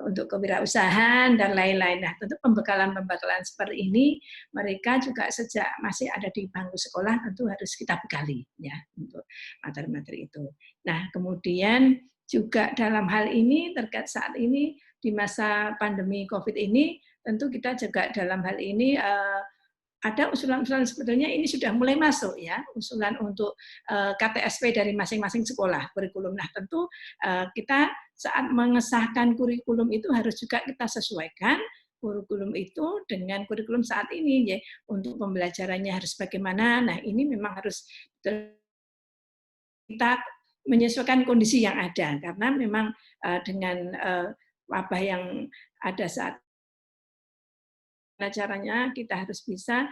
untuk kewirausahaan dan lain-lain. Nah, tentu pembekalan-pembekalan seperti ini mereka juga sejak masih ada di bangku sekolah tentu harus kita bekali ya untuk materi-materi itu. Nah, kemudian juga dalam hal ini terkait saat ini di masa pandemi COVID ini tentu kita juga dalam hal ini ada usulan-usulan sebetulnya ini sudah mulai masuk ya, usulan untuk KTSP dari masing-masing sekolah kurikulum. Nah, tentu kita saat mengesahkan kurikulum itu harus juga kita sesuaikan kurikulum itu dengan kurikulum saat ini ya, untuk pembelajarannya harus bagaimana. Nah, ini memang harus kita menyesuaikan kondisi yang ada karena memang dengan wabah yang ada saat caranya kita harus bisa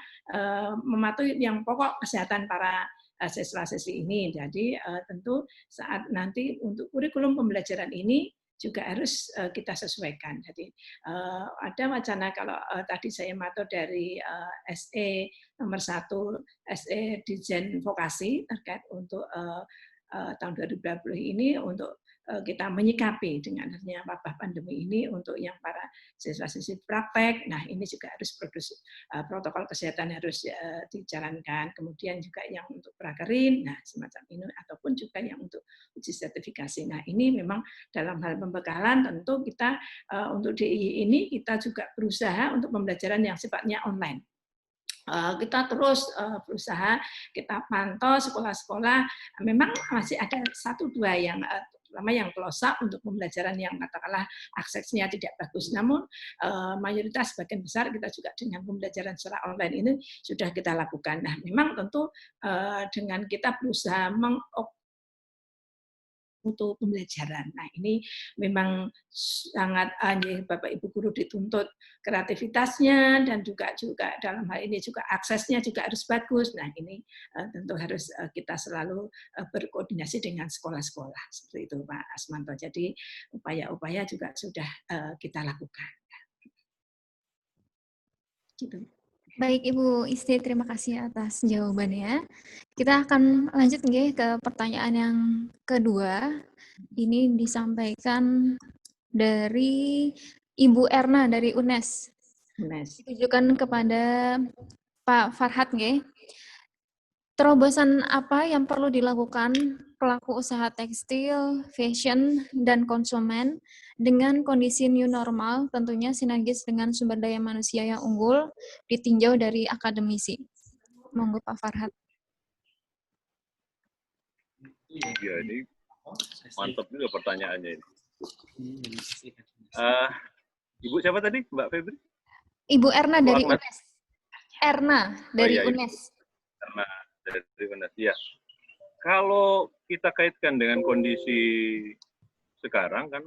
mematuhi yang pokok kesehatan para siswa-siswi ini. Jadi tentu saat nanti untuk kurikulum pembelajaran ini juga harus kita sesuaikan. Jadi ada wacana kalau tadi saya matur dari SE nomor 1 SE Dirjen Vokasi terkait untuk tahun 2020 ini untuk kita menyikapi dengan adanya wabah pandemi ini untuk yang para siswa-siswi praktek. Nah, ini juga harus protokol kesehatan harus dijalankan. Kemudian juga yang untuk prakerin, nah semacam ini ataupun juga yang untuk uji sertifikasi. Nah, ini memang dalam hal pembekalan tentu kita untuk DIY ini kita juga berusaha untuk pembelajaran yang sifatnya online. Kita terus berusaha, kita pantau sekolah-sekolah, memang masih ada 1-2 yang terutama yang pelosok untuk pembelajaran yang katakanlah aksesnya tidak bagus. Namun mayoritas sebagian besar kita juga dengan pembelajaran secara online ini sudah kita lakukan. Nah, memang tentu dengan kita berusaha untuk pembelajaran. Nah, ini memang sangat Bapak Ibu guru dituntut kreativitasnya dan juga dalam hal ini juga aksesnya juga harus bagus. Nah, ini tentu harus kita selalu berkoordinasi dengan sekolah-sekolah seperti itu Pak Asmanto. Jadi upaya-upaya juga sudah kita lakukan. Gitu. Baik Ibu Isti, terima kasih atas jawabannya. Kita akan lanjut nggih ke pertanyaan yang kedua. Ini disampaikan dari Ibu Erna dari UNES. Nes. Ditujukan kepada Pak Farhat nggih. Terobosan apa yang perlu dilakukan pelaku usaha tekstil, fashion, dan konsumen dengan kondisi new normal, tentunya sinergis dengan sumber daya manusia yang unggul, ditinjau dari akademisi. Monggo Pak Farhat. Ya, ini mantap juga pertanyaannya ini. Ibu siapa tadi, Mbak Febri? Ibu Erna Bu dari Ahmad? UNES. Erna dari iya, Ibu. UNES. Karena dari UNES, ya. Kalau kita kaitkan dengan kondisi sekarang kan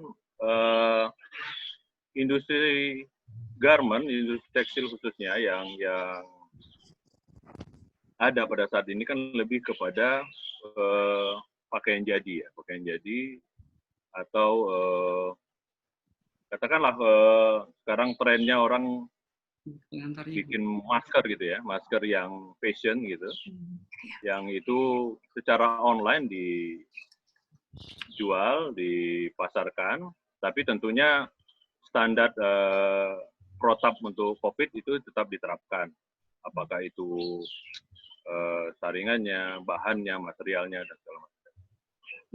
industri garment, industri tekstil khususnya yang ada pada saat ini kan lebih kepada pakaian jadi ya, pakaian jadi atau katakanlah sekarang trennya orang bikin masker gitu ya, masker yang fashion gitu, yang itu secara online dijual, dipasarkan, tapi tentunya standar protap untuk COVID itu tetap diterapkan. Apakah itu saringannya, bahannya, materialnya, dan segala macam.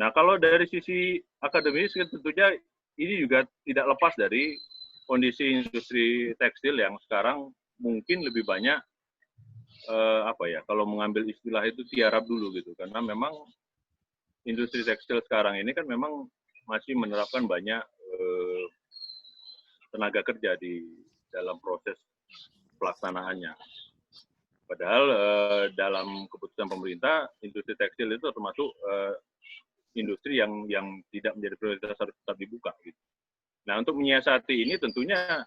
Nah, kalau dari sisi akademis tentunya ini juga tidak lepas dari kondisi industri tekstil yang sekarang mungkin lebih banyak kalau mengambil istilah itu tiarap dulu gitu, karena memang industri tekstil sekarang ini kan memang masih menerapkan banyak tenaga kerja di dalam proses pelaksanaannya. Padahal dalam keputusan pemerintah industri tekstil itu termasuk industri yang tidak menjadi prioritas, harus tetap dibuka gitu. Nah, untuk menyiasati ini tentunya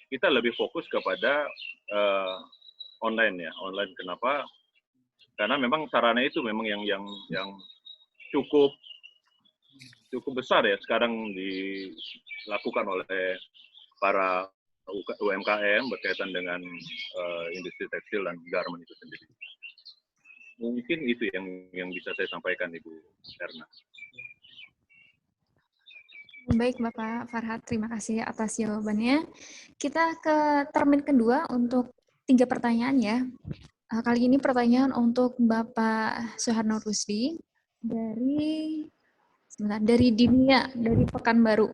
kita lebih fokus kepada online ya, online. Kenapa? Karena memang sarana itu memang yang cukup besar ya sekarang dilakukan oleh para UMKM berkaitan dengan industri tekstil dan garment itu sendiri. Mungkin itu yang bisa saya sampaikan, Ibu Erna. Baik Bapak Farhat, terima kasih atas jawabannya. Kita ke termin kedua untuk 3 pertanyaan ya. Kali ini pertanyaan untuk Bapak Suharno Rusdi dari Dinia, dari Pekanbaru.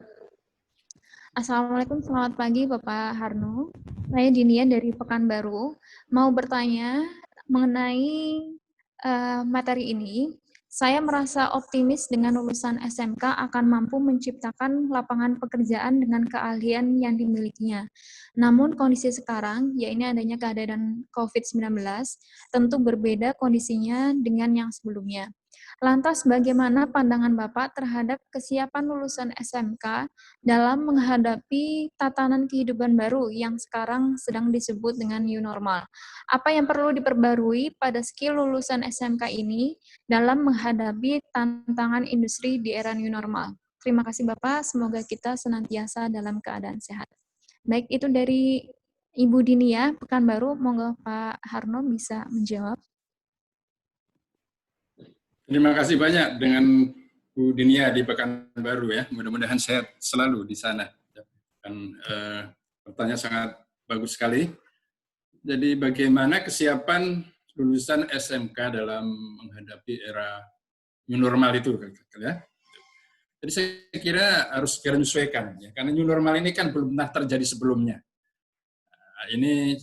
Assalamualaikum, selamat pagi Bapak Harno. Saya Dinia dari Pekanbaru. Mau bertanya mengenai materi ini. Saya merasa optimis dengan lulusan SMK akan mampu menciptakan lapangan pekerjaan dengan keahlian yang dimilikinya. Namun kondisi sekarang, yaitu adanya keadaan COVID-19, tentu berbeda kondisinya dengan yang sebelumnya. Lantas bagaimana pandangan Bapak terhadap kesiapan lulusan SMK dalam menghadapi tatanan kehidupan baru yang sekarang sedang disebut dengan new normal? Apa yang perlu diperbarui pada skill lulusan SMK ini dalam menghadapi tantangan industri di era new normal? Terima kasih Bapak, semoga kita senantiasa dalam keadaan sehat. Baik, itu dari Ibu Dinia, Pekanbaru. Monggo Pak Harno bisa menjawab. Terima kasih banyak dengan Bu Dinia di Pekanbaru ya. Mudah-mudahan sehat selalu di sana. Dan pertanyaan sangat bagus sekali. Jadi bagaimana kesiapan lulusan SMK dalam menghadapi era new normal itu ya? Jadi saya kira harus segera menyesuaikan ya, karena new normal ini kan belum pernah terjadi sebelumnya. Nah, ini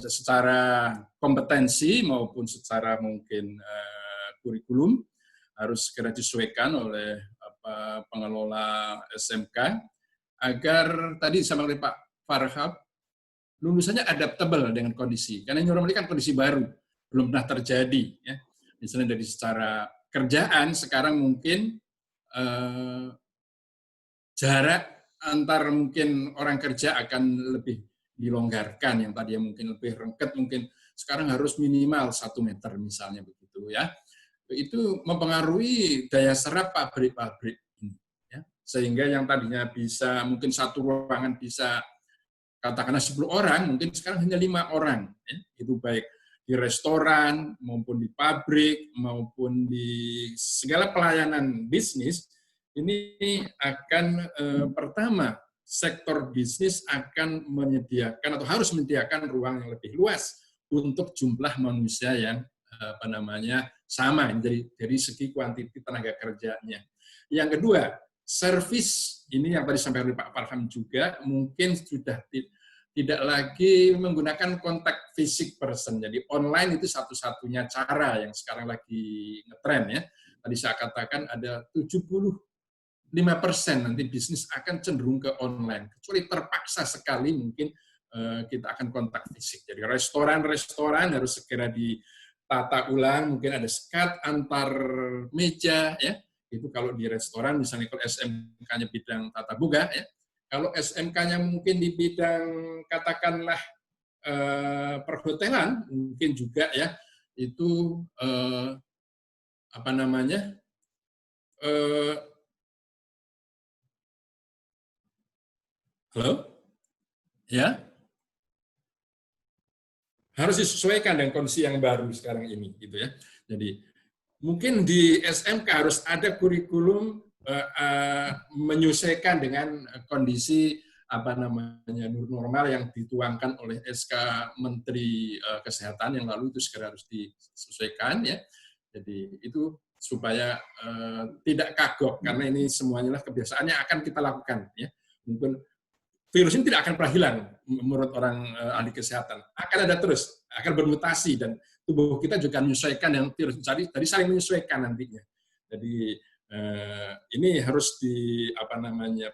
secara kompetensi maupun secara mungkin kurikulum harus segera disesuaikan oleh pengelola SMK agar tadi sama oleh Pak Farhat lulusannya adaptable dengan kondisi, karena new normal ini kan kondisi baru, belum pernah terjadi ya. Misalnya dari secara kerjaan sekarang mungkin jarak antar mungkin orang kerja akan lebih dilonggarkan, yang tadi mungkin lebih rengket, mungkin sekarang harus minimal 1 meter misalnya begitu ya. Itu mempengaruhi daya serap pabrik-pabrik ini ya. Sehingga yang tadinya bisa mungkin satu ruangan bisa katakanlah 10 orang, mungkin sekarang hanya 5 orang. Ya. Itu baik di restoran, maupun di pabrik, maupun di segala pelayanan bisnis, ini akan pertama, sektor bisnis akan menyediakan atau harus menyediakan ruang yang lebih luas untuk jumlah manusia yang sama dari segi kuantiti tenaga kerjanya. Yang kedua, service ini yang tadi disampaikan oleh Pak Farham juga mungkin sudah tidak lagi menggunakan kontak fisik person. Jadi online itu satu-satunya cara yang sekarang lagi ngetren ya. Tadi saya katakan ada 75% nanti bisnis akan cenderung ke online. Kecuali terpaksa sekali mungkin kita akan kontak fisik. Jadi restoran-restoran harus segera ditata ulang, mungkin ada sekat antar meja ya. Itu kalau di restoran misalnya kalau SMK-nya bidang tata boga ya. Kalau SMK-nya mungkin di bidang katakanlah perhotelan, mungkin juga ya itu halo, ya harus disesuaikan dengan kondisi yang baru sekarang ini, gitu ya. Jadi mungkin di SMK harus ada kurikulum menyesuaikan dengan kondisi normal yang dituangkan oleh SK Menteri Kesehatan yang lalu itu segera harus disesuaikan ya. Jadi itu supaya tidak kagok karena ini semuanya kebiasaannya akan kita lakukan ya. Mungkin virus ini tidak akan pernah hilang menurut orang ahli kesehatan, akan ada terus, akan bermutasi dan tubuh kita juga menyesuaikan yang virus tadi saling menyesuaikan nantinya. Jadi ini harus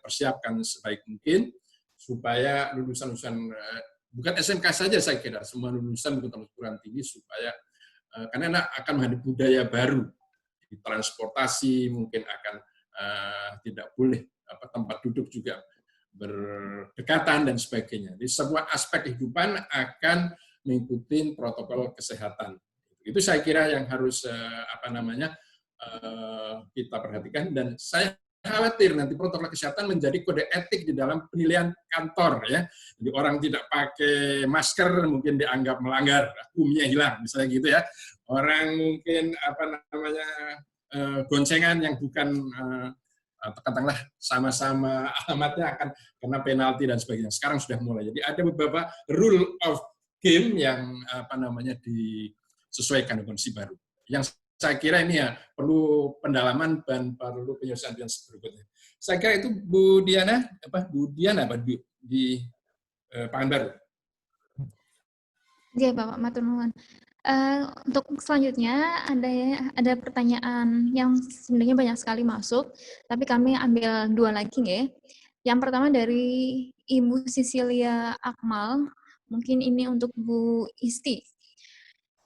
persiapkan sebaik mungkin supaya lulusan-lulusan bukan SMK saja saya kira semua lulusan perguruan tinggi supaya karena akan menghadapi budaya baru di transportasi mungkin akan tidak boleh tempat duduk juga berdekatan dan sebagainya. Di sebuah aspek kehidupan akan mengikuti protokol kesehatan. Itu saya kira yang harus kita perhatikan dan saya khawatir nanti protokol kesehatan menjadi kode etik di dalam penilaian kantor ya. Jadi orang tidak pakai masker mungkin dianggap melanggar, hukumnya hilang misalnya gitu ya. Orang mungkin goncengan yang bukan katakanlah sama-sama alamatnya akan kena penalti dan sebagainya. Sekarang sudah mulai. Jadi ada beberapa rule of game yang disesuaikan dengan kondisi baru. Yang saya kira ini ya perlu pendalaman dan perlu penyelesaian berikutnya. Saya kira itu Bu Diana di Pekanbaru. Oke, Bapak matur nuwun. Untuk selanjutnya ada pertanyaan yang sebenarnya banyak sekali masuk, tapi kami ambil 2 lagi ya. Yang pertama dari Ibu Sisilia Akmal, mungkin ini untuk Bu Isti.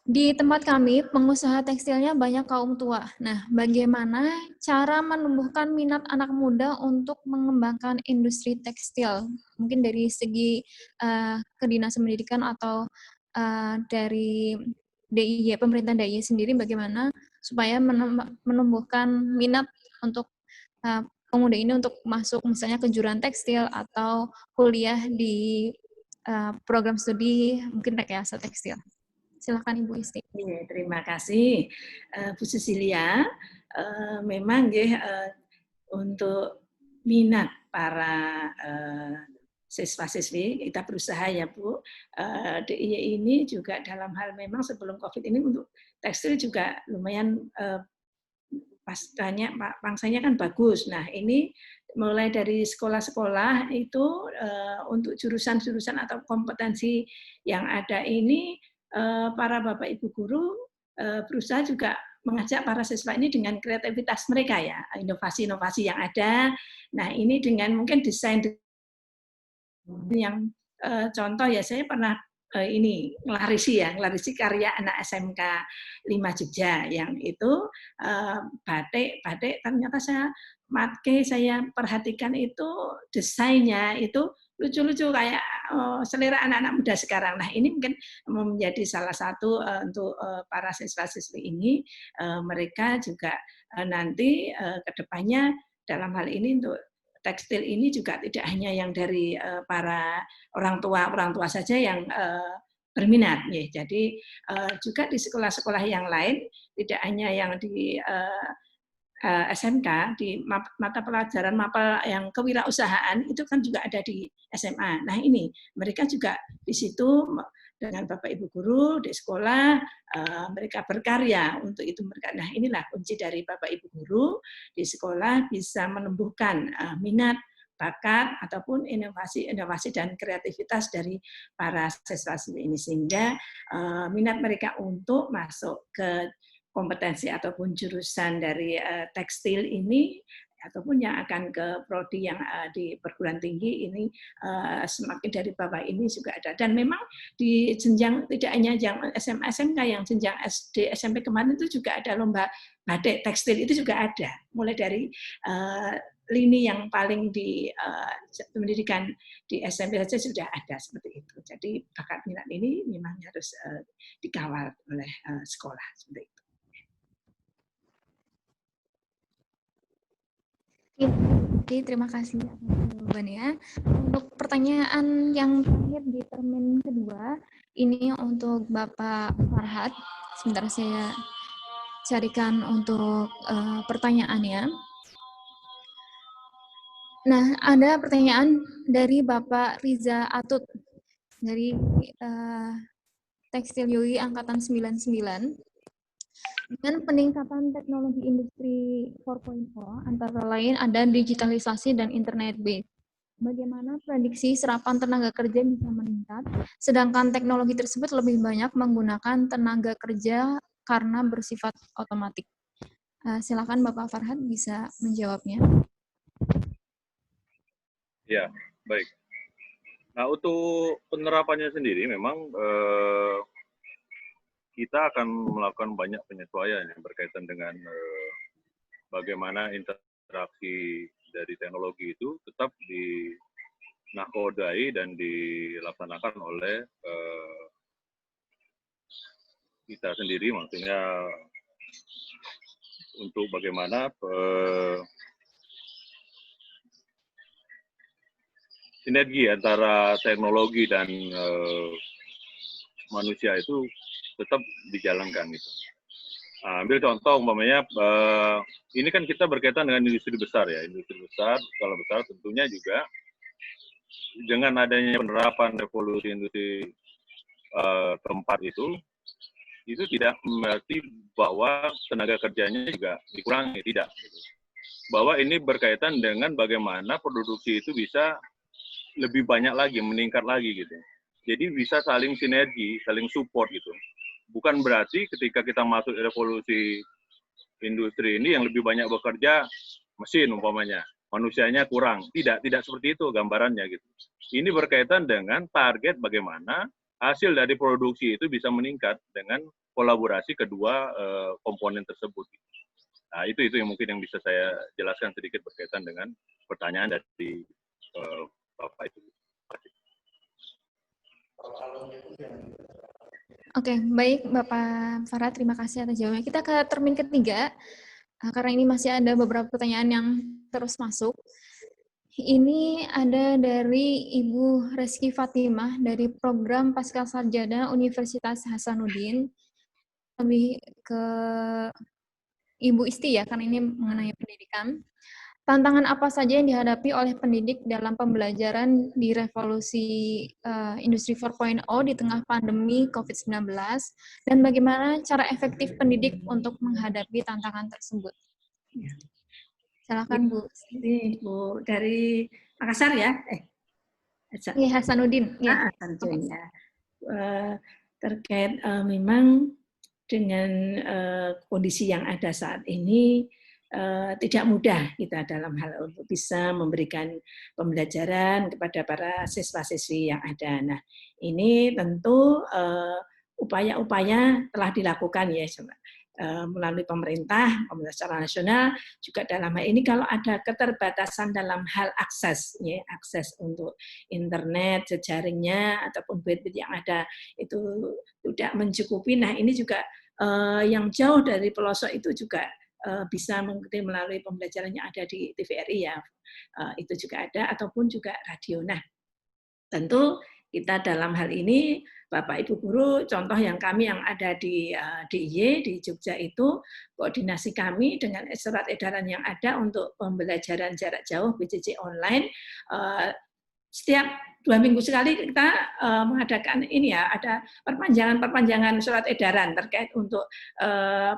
Di tempat kami, pengusaha tekstilnya banyak kaum tua. Nah, bagaimana cara menumbuhkan minat anak muda untuk mengembangkan industri tekstil? Mungkin dari segi kedinasan pendidikan atau dari DIY, pemerintah DIY sendiri bagaimana supaya menumbuhkan minat untuk pemuda ini untuk masuk misalnya kejuruan tekstil atau kuliah di program studi mungkin rekayasa tekstil. Silakan Ibu Isti. Terima kasih Bu Cecilia. Memang untuk minat para siswa-siswi kita berusaha ya Bu. DIY ini juga dalam hal memang sebelum COVID ini untuk tekstil juga lumayan pangsanya kan bagus. Nah ini mulai dari sekolah-sekolah itu untuk jurusan-jurusan atau kompetensi yang ada ini para Bapak Ibu guru berusaha juga mengajak para siswa ini dengan kreativitas mereka ya, inovasi-inovasi yang ada. Nah ini dengan mungkin desain yang contoh ya saya pernah ngelarisi karya anak SMK 5 Jogja yang itu batik ternyata saya perhatikan itu desainnya itu lucu-lucu kayak selera anak-anak muda sekarang. Nah ini mungkin menjadi salah satu untuk para siswa-siswi ini mereka juga nanti kedepannya dalam hal ini untuk tekstil ini juga tidak hanya yang dari para orang tua saja yang berminat, ya. Jadi juga di sekolah-sekolah yang lain, tidak hanya yang di SMK, di mata pelajaran mapel yang kewirausahaan itu kan juga ada di SMA. Nah ini mereka juga di situ dengan Bapak Ibu guru di sekolah, mereka berkarya untuk itu. Nah inilah kunci dari Bapak Ibu guru di sekolah bisa menumbuhkan minat, bakat ataupun inovasi dan kreativitas dari para siswa-siswi ini, sehingga minat mereka untuk masuk ke kompetensi ataupun jurusan dari tekstil ini ataupun yang akan ke prodi yang di perguruan tinggi ini semakin dari bawah ini juga ada. Dan memang di jenjang tidak hanya yang SMA SMK, yang jenjang SD SMP kemarin itu juga ada lomba batik tekstil, itu juga ada. Mulai dari lini yang paling di pendidikan di SMP saja sudah ada seperti itu. Jadi bakat minat ini memang harus dikawal oleh sekolah seperti itu. Oke, terima kasih jawabannya. Untuk pertanyaan yang terakhir di termin kedua, ini untuk Bapak Farhad. Sebentar saya carikan untuk pertanyaannya. Nah, ada pertanyaan dari Bapak Riza Atut dari Tekstil UI Angkatan 99. Dengan peningkatan teknologi industri 4.0, antara lain ada digitalisasi dan internet based. Bagaimana prediksi serapan tenaga kerja bisa meningkat, sedangkan teknologi tersebut lebih banyak menggunakan tenaga kerja karena bersifat otomatik. Silakan Bapak Farhad bisa menjawabnya. Ya, baik. Nah, untuk penerapannya sendiri memang kita akan melakukan banyak penyesuaian yang berkaitan dengan bagaimana interaksi dari teknologi itu tetap dinakodai dan dilaksanakan oleh kita sendiri, maksudnya untuk bagaimana sinergi antara teknologi dan manusia itu tetap dijalankan gitu. Ambil contoh umpamanya ini kan kita berkaitan dengan industri besar ya, industri besar, skala besar tentunya juga dengan adanya penerapan revolusi industri keempat itu tidak berarti bahwa tenaga kerjanya juga dikurangi, tidak. Gitu. Bahwa ini berkaitan dengan bagaimana produksi itu bisa lebih banyak lagi, meningkat lagi gitu. Jadi bisa saling sinergi, saling support gitu. Bukan berarti ketika kita masuk revolusi industri ini yang lebih banyak bekerja mesin umpamanya, manusianya kurang. Tidak seperti itu gambarannya gitu. Ini berkaitan dengan target bagaimana hasil dari produksi itu bisa meningkat dengan kolaborasi kedua komponen tersebut. Nah, itu yang mungkin yang bisa saya jelaskan sedikit berkaitan dengan pertanyaan dari Bapak itu. Oke, baik Bapak Farhad, terima kasih atas jawabannya. Kita ke termin ketiga, karena ini masih ada beberapa pertanyaan yang terus masuk. Ini ada dari Ibu Reski Fatimah dari program Pascasarjana Universitas Hasanuddin. Lebih ke Ibu Isti ya, karena ini mengenai pendidikan. Tantangan apa saja yang dihadapi oleh pendidik dalam pembelajaran di revolusi industri 4.0 di tengah pandemi COVID-19, dan bagaimana cara efektif pendidik untuk menghadapi tantangan tersebut? Silakan Bu. Ini Bu dari Makassar ya? Iya, Hasanuddin. Ya. Hasanuddin ya. Terkait memang dengan kondisi yang ada saat ini, tidak mudah kita dalam hal untuk bisa memberikan pembelajaran kepada para siswa-siswi yang ada. Nah, ini tentu upaya-upaya telah dilakukan ya melalui pemerintah secara nasional, juga dalam hal ini kalau ada keterbatasan dalam hal akses, ya, akses untuk internet, jejaringnya ataupun bit-bit yang ada itu tidak mencukupi. Nah, ini juga yang jauh dari pelosok itu juga bisa mengikuti melalui pembelajaran yang ada di TVRI ya, itu juga ada, ataupun juga radio. Nah, tentu kita dalam hal ini, Bapak Ibu Guru, contoh yang kami yang ada di DIY di Jogja itu, koordinasi kami dengan surat edaran yang ada untuk pembelajaran jarak jauh BCJ online, setiap 2 minggu sekali kita mengadakan ini ya, ada perpanjangan surat edaran terkait untuk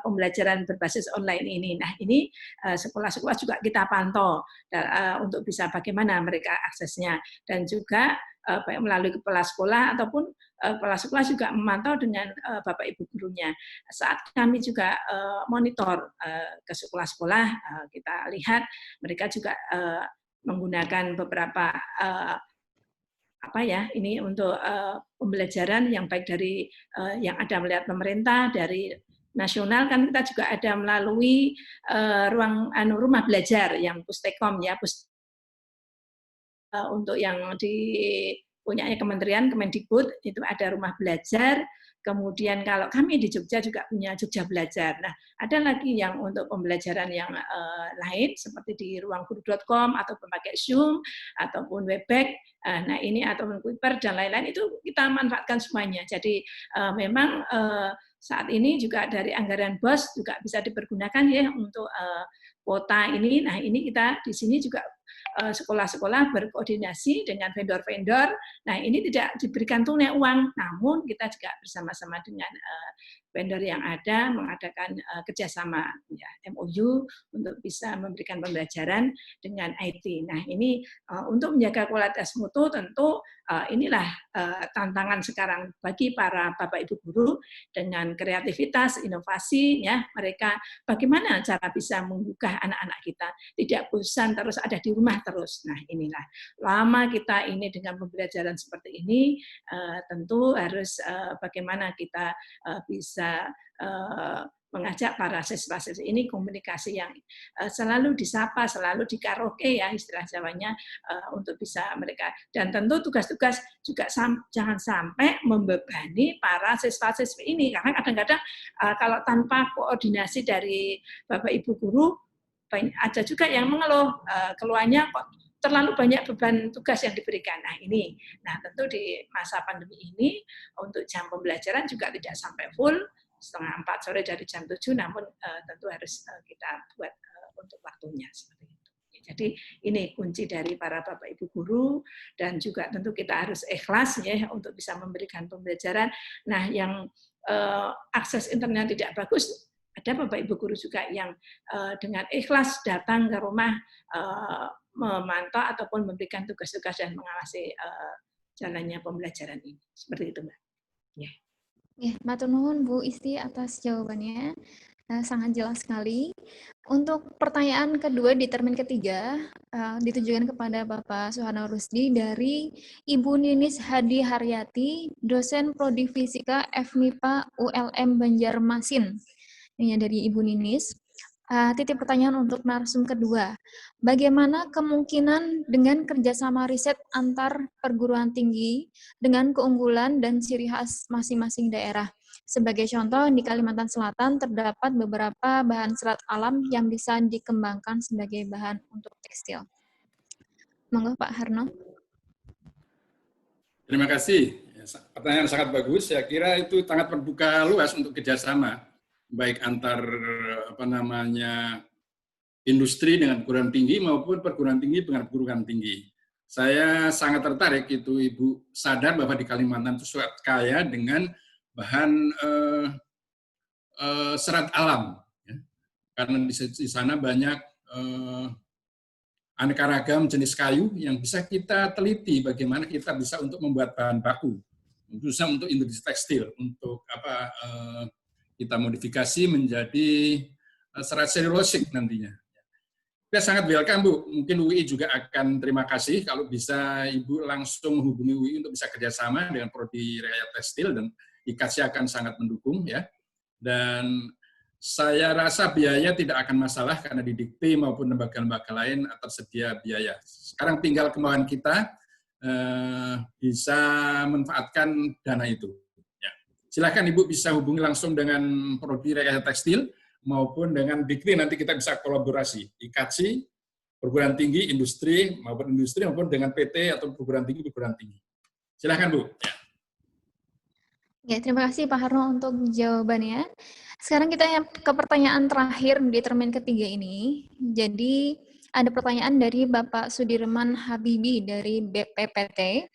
pembelajaran berbasis online ini. Nah, ini sekolah-sekolah juga kita pantau untuk bisa bagaimana mereka aksesnya, dan juga baik melalui kepala sekolah ataupun kepala sekolah juga memantau dengan Bapak Ibu gurunya. Saat kami juga monitor ke sekolah-sekolah, kita lihat mereka juga menggunakan beberapa ini untuk pembelajaran yang baik dari yang ada melihat pemerintah, dari nasional kan kita juga ada melalui rumah belajar yang Pustekom ya, untuk yang dipunyai Kementerian Kemendikbud itu ada rumah belajar. Kemudian kalau kami di Jogja juga punya Jogja Belajar. Nah, ada lagi yang untuk pembelajaran yang lain seperti di ruangguru.com atau pakai Zoom ataupun Webex. Nah, ini ataupun Kuiper dan lain-lain itu kita manfaatkan semuanya. Jadi memang saat ini juga dari anggaran BOS juga bisa dipergunakan ya untuk kuota ini. Nah, ini kita di sini juga sekolah-sekolah berkoordinasi dengan vendor-vendor. Nah, ini tidak diberikan tunai uang, namun kita juga bersama-sama dengan vendor yang ada mengadakan kerjasama ya, MOU untuk bisa memberikan pembelajaran dengan IT. Nah, ini untuk menjaga kualitas mutu tentu inilah tantangan sekarang bagi para Bapak Ibu guru dengan kreativitas, inovasi ya, mereka bagaimana cara bisa menggugah anak-anak kita tidak bosan terus ada di rumah terus. Nah, inilah lama kita ini dengan pembelajaran seperti ini tentu harus bagaimana kita bisa mengajak para siswa-siswi ini komunikasi yang selalu disapa, selalu dikaraoke ya istilah Jawanya, untuk bisa mereka, dan tentu tugas-tugas juga jangan sampai membebani para siswa-siswi ini, karena kadang-kadang kalau tanpa koordinasi dari Bapak Ibu guru ada juga yang mengeluh keluhannya kok terlalu banyak beban tugas yang diberikan. Nah, ini. Nah, tentu di masa pandemi ini untuk jam pembelajaran juga tidak sampai full, 3:30 sore dari jam 7, namun tentu harus kita buat untuk waktunya seperti itu. Jadi ini kunci dari para Bapak Ibu guru, dan juga tentu kita harus ikhlas ya untuk bisa memberikan pembelajaran. Nah, yang akses internet tidak bagus, ada Bapak Ibu guru juga yang dengan ikhlas datang ke rumah memantau ataupun memberikan tugas-tugas dan mengawasi jalannya pembelajaran ini. Seperti itu, Mbak. Ya. Ya, matur nuwun Bu Isti atas jawabannya. Sangat jelas sekali. Untuk pertanyaan kedua di termin ketiga, ditujukan kepada Bapak Suharno Rusdi dari Ibu Ninis Hadi Haryati, dosen Prodi Fisika FMIPA ULM Banjarmasin. Ini dari Ibu Ninis. Titip pertanyaan untuk narsum kedua. Bagaimana kemungkinan dengan kerjasama riset antar perguruan tinggi dengan keunggulan dan ciri khas masing-masing daerah? Sebagai contoh, di Kalimantan Selatan terdapat beberapa bahan serat alam yang bisa dikembangkan sebagai bahan untuk tekstil. Monggo Pak Harno. Terima kasih. Pertanyaan sangat bagus. Saya kira itu sangat terbuka luas untuk kerjasama, baik antar industri dengan perguruan tinggi maupun perguruan tinggi dengan perguruan tinggi. Saya sangat tertarik itu Ibu sadar bahwa di Kalimantan itu sangat kaya dengan bahan serat alam, ya. Karena di sana banyak aneka ragam jenis kayu yang bisa kita teliti bagaimana kita bisa untuk membuat bahan baku, khususnya untuk industri tekstil, untuk kita modifikasi menjadi serat selulosik nantinya. Kita sangat welcome, Bu. Mungkin UI juga akan terima kasih kalau bisa Ibu langsung menghubungi UI untuk bisa kerjasama dengan Prodi Rekayasa Tekstil, dan IKATSI akan sangat mendukung ya. Dan saya rasa biaya tidak akan masalah karena di Dikti maupun lembaga-lembaga lain tersedia biaya. Sekarang tinggal kemauan kita bisa manfaatkan dana itu. Silakan Ibu bisa hubungi langsung dengan Prodi Rekayasa Tekstil maupun dengan Dikti nanti kita bisa kolaborasi. IKATSI, perguruan tinggi, industri maupun dengan PT atau perguruan tinggi. Silahkan Bu. Ya, terima kasih Pak Harno untuk jawabannya. Sekarang kita ke pertanyaan terakhir di termin ketiga ini. Jadi ada pertanyaan dari Bapak Sudirman Habibi dari BPPT.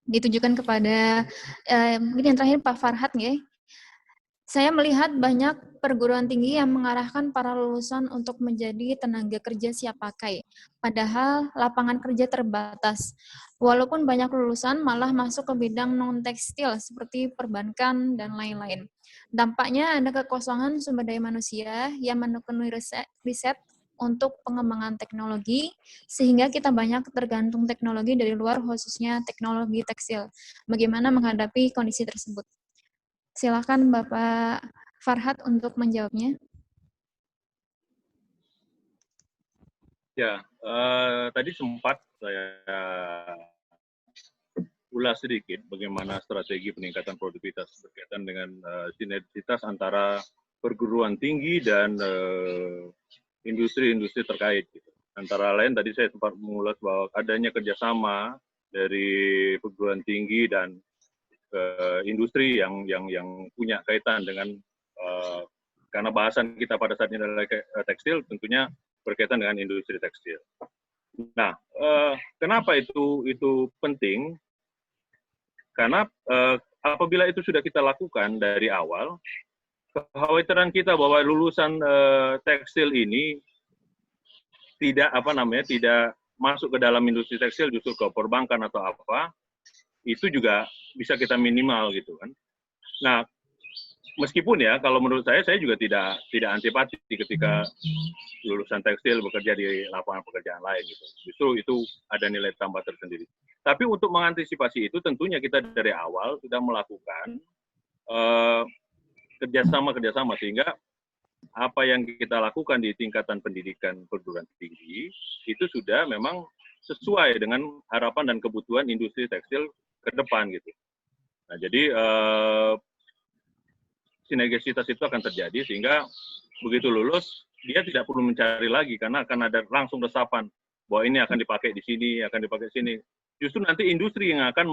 Ditujukan kepada, mungkin yang terakhir Pak Farhat ya. Saya melihat banyak perguruan tinggi yang mengarahkan para lulusan untuk menjadi tenaga kerja siap pakai, padahal lapangan kerja terbatas. Walaupun banyak lulusan malah masuk ke bidang non-tekstil seperti perbankan dan lain-lain. Dampaknya ada kekosongan sumber daya manusia yang menekuni riset untuk pengembangan teknologi, sehingga kita banyak tergantung teknologi dari luar, khususnya teknologi tekstil. Bagaimana menghadapi kondisi tersebut? Silakan Bapak Farhat untuk menjawabnya. Ya, tadi sempat saya ulas sedikit bagaimana strategi peningkatan produktivitas berkaitan dengan sinergitas antara perguruan tinggi dan industri-industri terkait. Gitu. Antara lain tadi saya sempat mengulas bahwa adanya kerjasama dari perguruan tinggi dan industri yang punya kaitan dengan karena bahasan kita pada saat ini adalah tekstil, tentunya berkaitan dengan industri tekstil. Nah, kenapa itu penting? Karena apabila itu sudah kita lakukan dari awal, kekhawatiran kita bahwa lulusan tekstil ini tidak tidak masuk ke dalam industri tekstil, justru ke perbankan atau apa, itu juga bisa kita minimal gitu kan. Nah, meskipun ya kalau menurut saya juga tidak antipati ketika lulusan tekstil bekerja di lapangan pekerjaan lain gitu. Justru itu ada nilai tambah tersendiri. Tapi untuk mengantisipasi itu tentunya kita dari awal sudah melakukan kerjasama sehingga apa yang kita lakukan di tingkatan pendidikan perguruan tinggi itu sudah memang sesuai dengan harapan dan kebutuhan industri tekstil ke depan gitu. Nah, jadi sinergisitas itu akan terjadi sehingga begitu lulus dia tidak perlu mencari lagi karena akan ada langsung resapan bahwa ini akan dipakai di sini, akan dipakai di sini. Justru nanti industri yang akan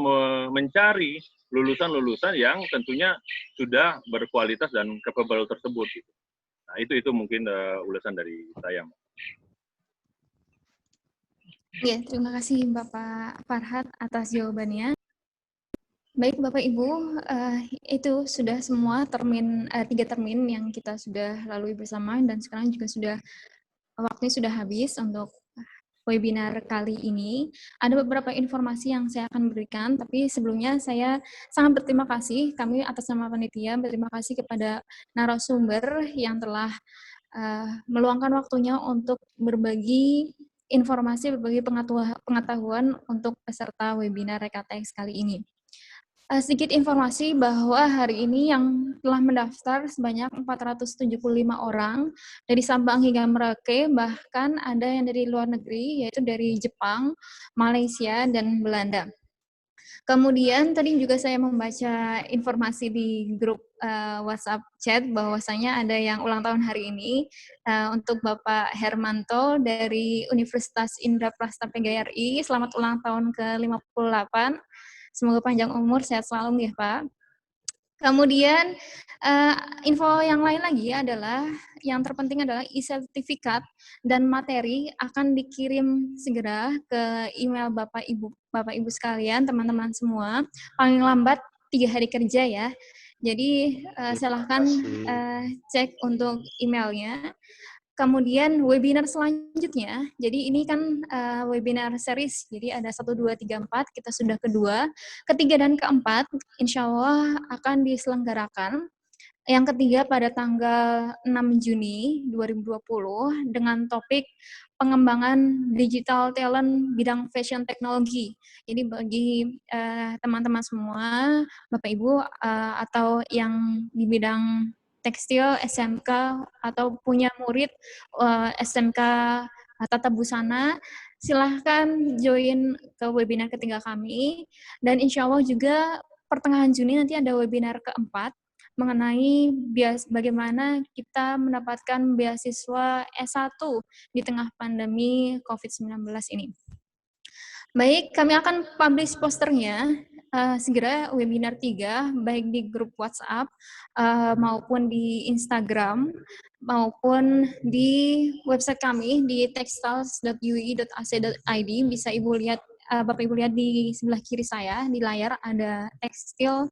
mencari lulusan-lulusan yang tentunya sudah berkualitas dan capable tersebut gitu. Nah, itu mungkin ulasan dari saya. Ya, terima kasih Bapak Farhat atas jawabannya. Baik Bapak Ibu, itu sudah semua 3 termin yang kita sudah lalui bersama dan sekarang juga waktunya sudah habis untuk webinar kali ini. Ada beberapa informasi yang saya akan berikan, tapi sebelumnya saya sangat berterima kasih, kami atas nama panitia berterima kasih kepada narasumber yang telah meluangkan waktunya untuk berbagi informasi, berbagi pengetahuan untuk peserta webinar Rekatex kali ini. Sedikit informasi bahwa hari ini yang telah mendaftar sebanyak 475 orang dari Sabang hingga Merauke, bahkan ada yang dari luar negeri, yaitu dari Jepang, Malaysia, dan Belanda. Kemudian tadi juga saya membaca informasi di grup WhatsApp chat bahwasanya ada yang ulang tahun hari ini untuk Bapak Hermanto dari Universitas Indraprasta PGRI. Selamat ulang tahun ke-58. Semoga panjang umur, sehat selalu ya Pak. Kemudian info yang lain lagi adalah, yang terpenting adalah e-sertifikat dan materi akan dikirim segera ke email Bapak Ibu sekalian, teman-teman semua, paling lambat 3 hari kerja ya. Jadi silahkan cek untuk emailnya. Kemudian webinar selanjutnya, jadi ini kan webinar series, jadi ada 1, 2, 3, 4, kita sudah kedua, ketiga dan keempat, insya Allah akan diselenggarakan. Yang ketiga pada tanggal 6 Juni 2020 dengan topik pengembangan digital talent bidang fashion teknologi. Jadi bagi teman-teman semua, Bapak Ibu atau yang di bidang tekstil, SMK, atau punya murid SMK Tata Busana, silahkan join ke webinar ketiga kami. Dan insya Allah juga pertengahan Juni nanti ada webinar keempat, mengenai bagaimana kita mendapatkan beasiswa S1 di tengah pandemi COVID-19 ini. Baik, kami akan publish posternya segera webinar 3, baik di grup WhatsApp maupun di Instagram, maupun di website kami di textiles.ui.ac.id. Bisa Ibu lihat, Bapak Ibu lihat di sebelah kiri saya, di layar ada tekstil,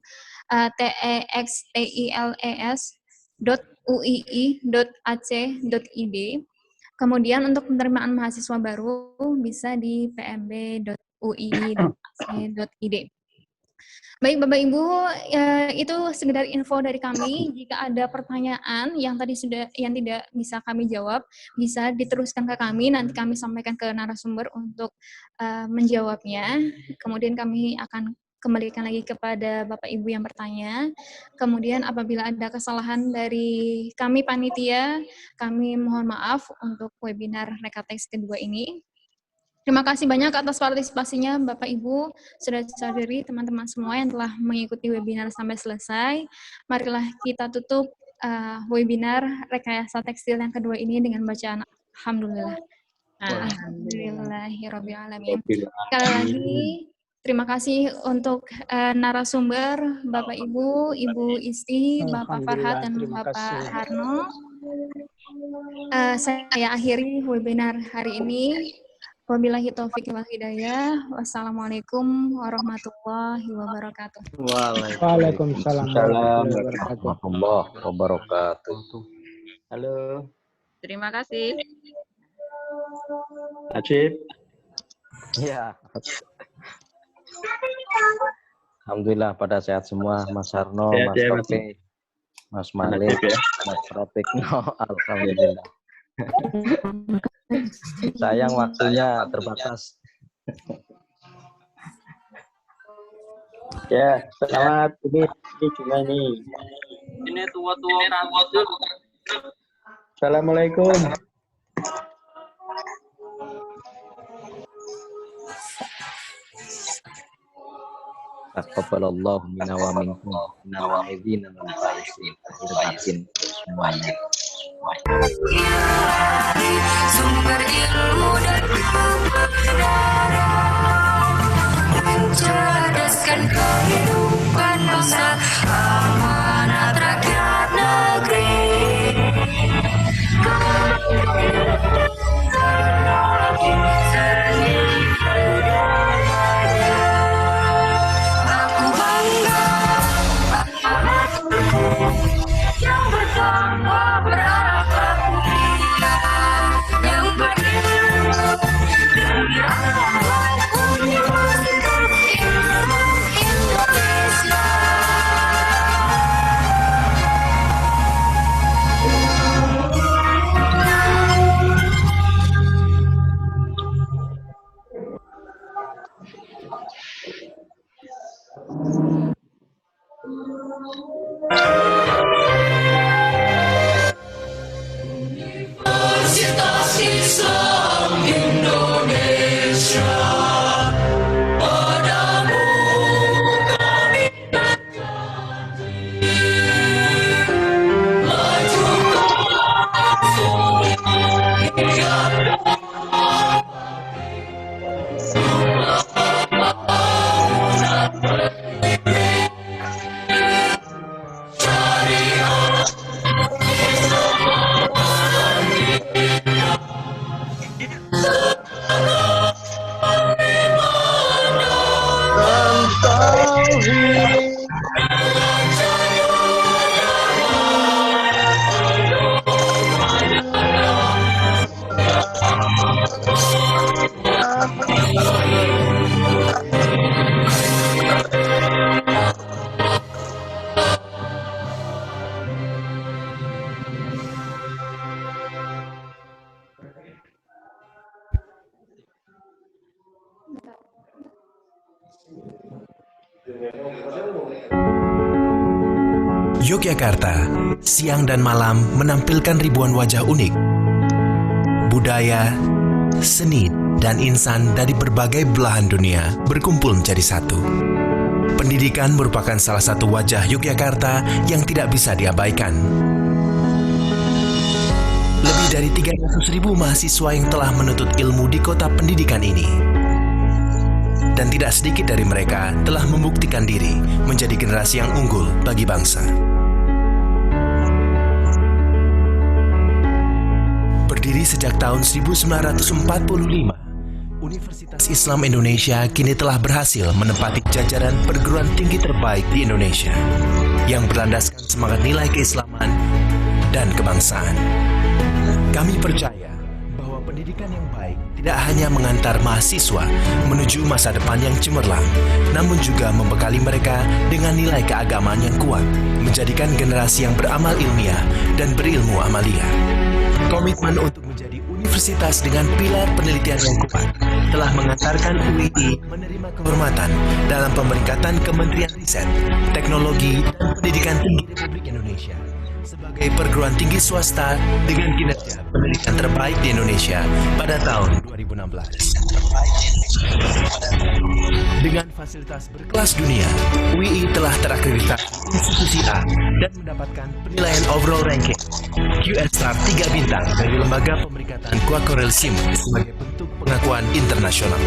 textiles.uii.ac.id. Kemudian untuk penerimaan mahasiswa baru bisa di pmb.ui.ac.id. Baik Bapak Ibu, itu sekedar info dari kami. Jika ada pertanyaan yang tidak bisa kami jawab, bisa diteruskan ke kami, nanti kami sampaikan ke narasumber untuk menjawabnya. Kemudian kami akan kembalikan lagi kepada Bapak Ibu yang bertanya. Kemudian apabila ada kesalahan dari kami panitia, kami mohon maaf untuk webinar Rekatex kedua ini. Terima kasih banyak atas partisipasinya Bapak Ibu, saudara-saudari, teman-teman semua yang telah mengikuti webinar sampai selesai. Marilah kita tutup webinar Rekayasa Tekstil yang kedua ini dengan bacaan Alhamdulillah. Alhamdulillahirrabbilalamin. Sekali lagi, terima kasih untuk narasumber Bapak Ibu, Ibu Isti, Bapak Farhat, dan Bapak Harno. Saya akhiri webinar hari ini. Wabillahi taufiq wal hidayah. Wassalamualaikum warahmatullahi wabarakatuh. Waalaikumsalam warahmatullahi wabarakatuh. Halo. Terima kasih. Acip. Ya. Alhamdulillah pada sehat semua, Mas Harno, Mas Taufik, Mas Malik, Mas Pratikno. Alhamdulillah. Sayang waktunya terbatas. Ya, selamat ini juga nih. Ini tua-tua kampus. Assalamualaikum. Taqabbalallahu minna wa minkum. Innal mu'minina wal mu'minatin semuanya. Sumber ilmu dan kebenaran, mencerdaskan kehidupan bangsa, amanat rakyat negeri. Teknologi seni budayanya, aku bangga yang bertambah berharap yang berilmu dari Universitas Ilmu Indonesia. Universitas Islam Indonesia, padamu kami berjanji, majukan sumber Yogyakarta, siang dan malam menampilkan ribuan wajah unik. Budaya, seni, dan insan dari berbagai belahan dunia berkumpul menjadi satu. Pendidikan merupakan salah satu wajah Yogyakarta yang tidak bisa diabaikan. Lebih dari 300.000 mahasiswa yang telah menuntut ilmu di kota pendidikan ini. Dan tidak sedikit dari mereka telah membuktikan diri menjadi generasi yang unggul bagi bangsa. Berdiri sejak tahun 1945, Universitas Islam Indonesia kini telah berhasil menempati jajaran perguruan tinggi terbaik di Indonesia yang berlandaskan semangat nilai keislaman dan kebangsaan. Kami percaya bahwa pendidikan yang baik tidak hanya mengantar mahasiswa menuju masa depan yang cemerlang, namun juga membekali mereka dengan nilai keagamaan yang kuat, menjadikan generasi yang beramal ilmiah dan berilmu amalia. Komitmen untuk menjadi universitas dengan pilar penelitian yang kuat telah mengantarkan UII menerima kehormatan dalam pemeringkatan Kementerian Riset, Teknologi, dan Pendidikan Tinggi Republik Indonesia sebagai perguruan tinggi swasta dengan kinerja pendidikan terbaik di Indonesia pada tahun 2016. Dengan fasilitas berkelas dunia, UII telah terakreditasi institusi A dan mendapatkan penilaian overall ranking QS Star 3 bintang dari Lembaga Pemeringkatan Quacorel SIM sebagai bentuk pengakuan internasional.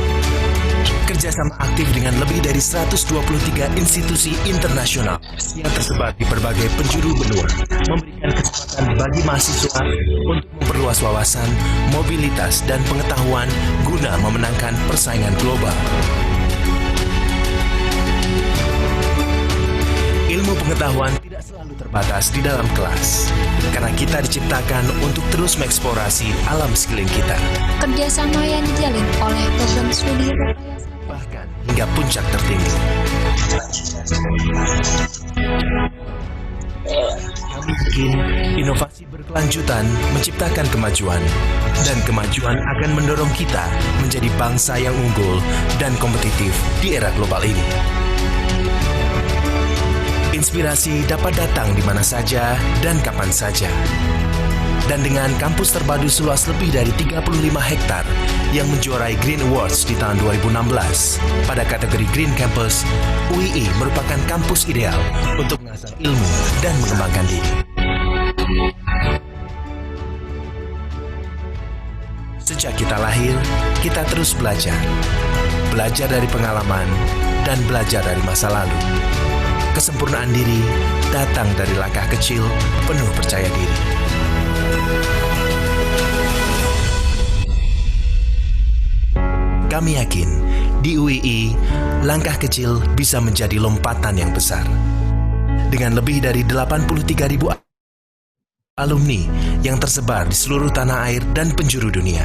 Kerjasama aktif dengan lebih dari 123 institusi internasional yang tersebar di berbagai penjuru benua memberikan kesempatan bagi mahasiswa untuk memperluas wawasan, mobilitas, dan pengetahuan guna memenangkan persaingan global. Ilmu pengetahuan tidak selalu terbatas di dalam kelas, karena kita diciptakan untuk terus mengeksplorasi alam sekeliling kita. Kerjasama yang dijalin oleh program studi bahkan hingga puncak tertinggi. Kami yakin inovasi berkelanjutan menciptakan kemajuan, dan kemajuan akan mendorong kita menjadi bangsa yang unggul dan kompetitif di era global ini. Inspirasi dapat datang di mana saja dan kapan saja. Dan dengan kampus terpadu seluas lebih dari 35 hektar yang menjuarai Green Awards di tahun 2016 pada kategori Green Campus, UII merupakan kampus ideal untuk mengasah ilmu dan mengembangkan diri. Sejak kita lahir, kita terus belajar. Belajar dari pengalaman dan belajar dari masa lalu. Kesempurnaan diri datang dari langkah kecil penuh percaya diri. Kami yakin di UII, langkah kecil bisa menjadi lompatan yang besar. Dengan lebih dari 83.000 alumni yang tersebar di seluruh tanah air dan penjuru dunia,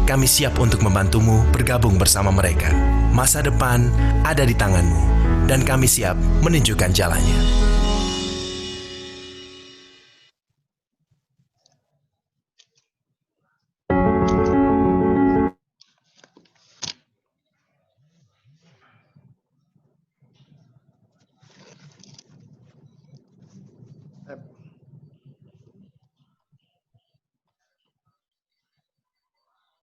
kami siap untuk membantumu bergabung bersama mereka. Masa depan ada di tanganmu, dan kami siap menunjukkan jalannya.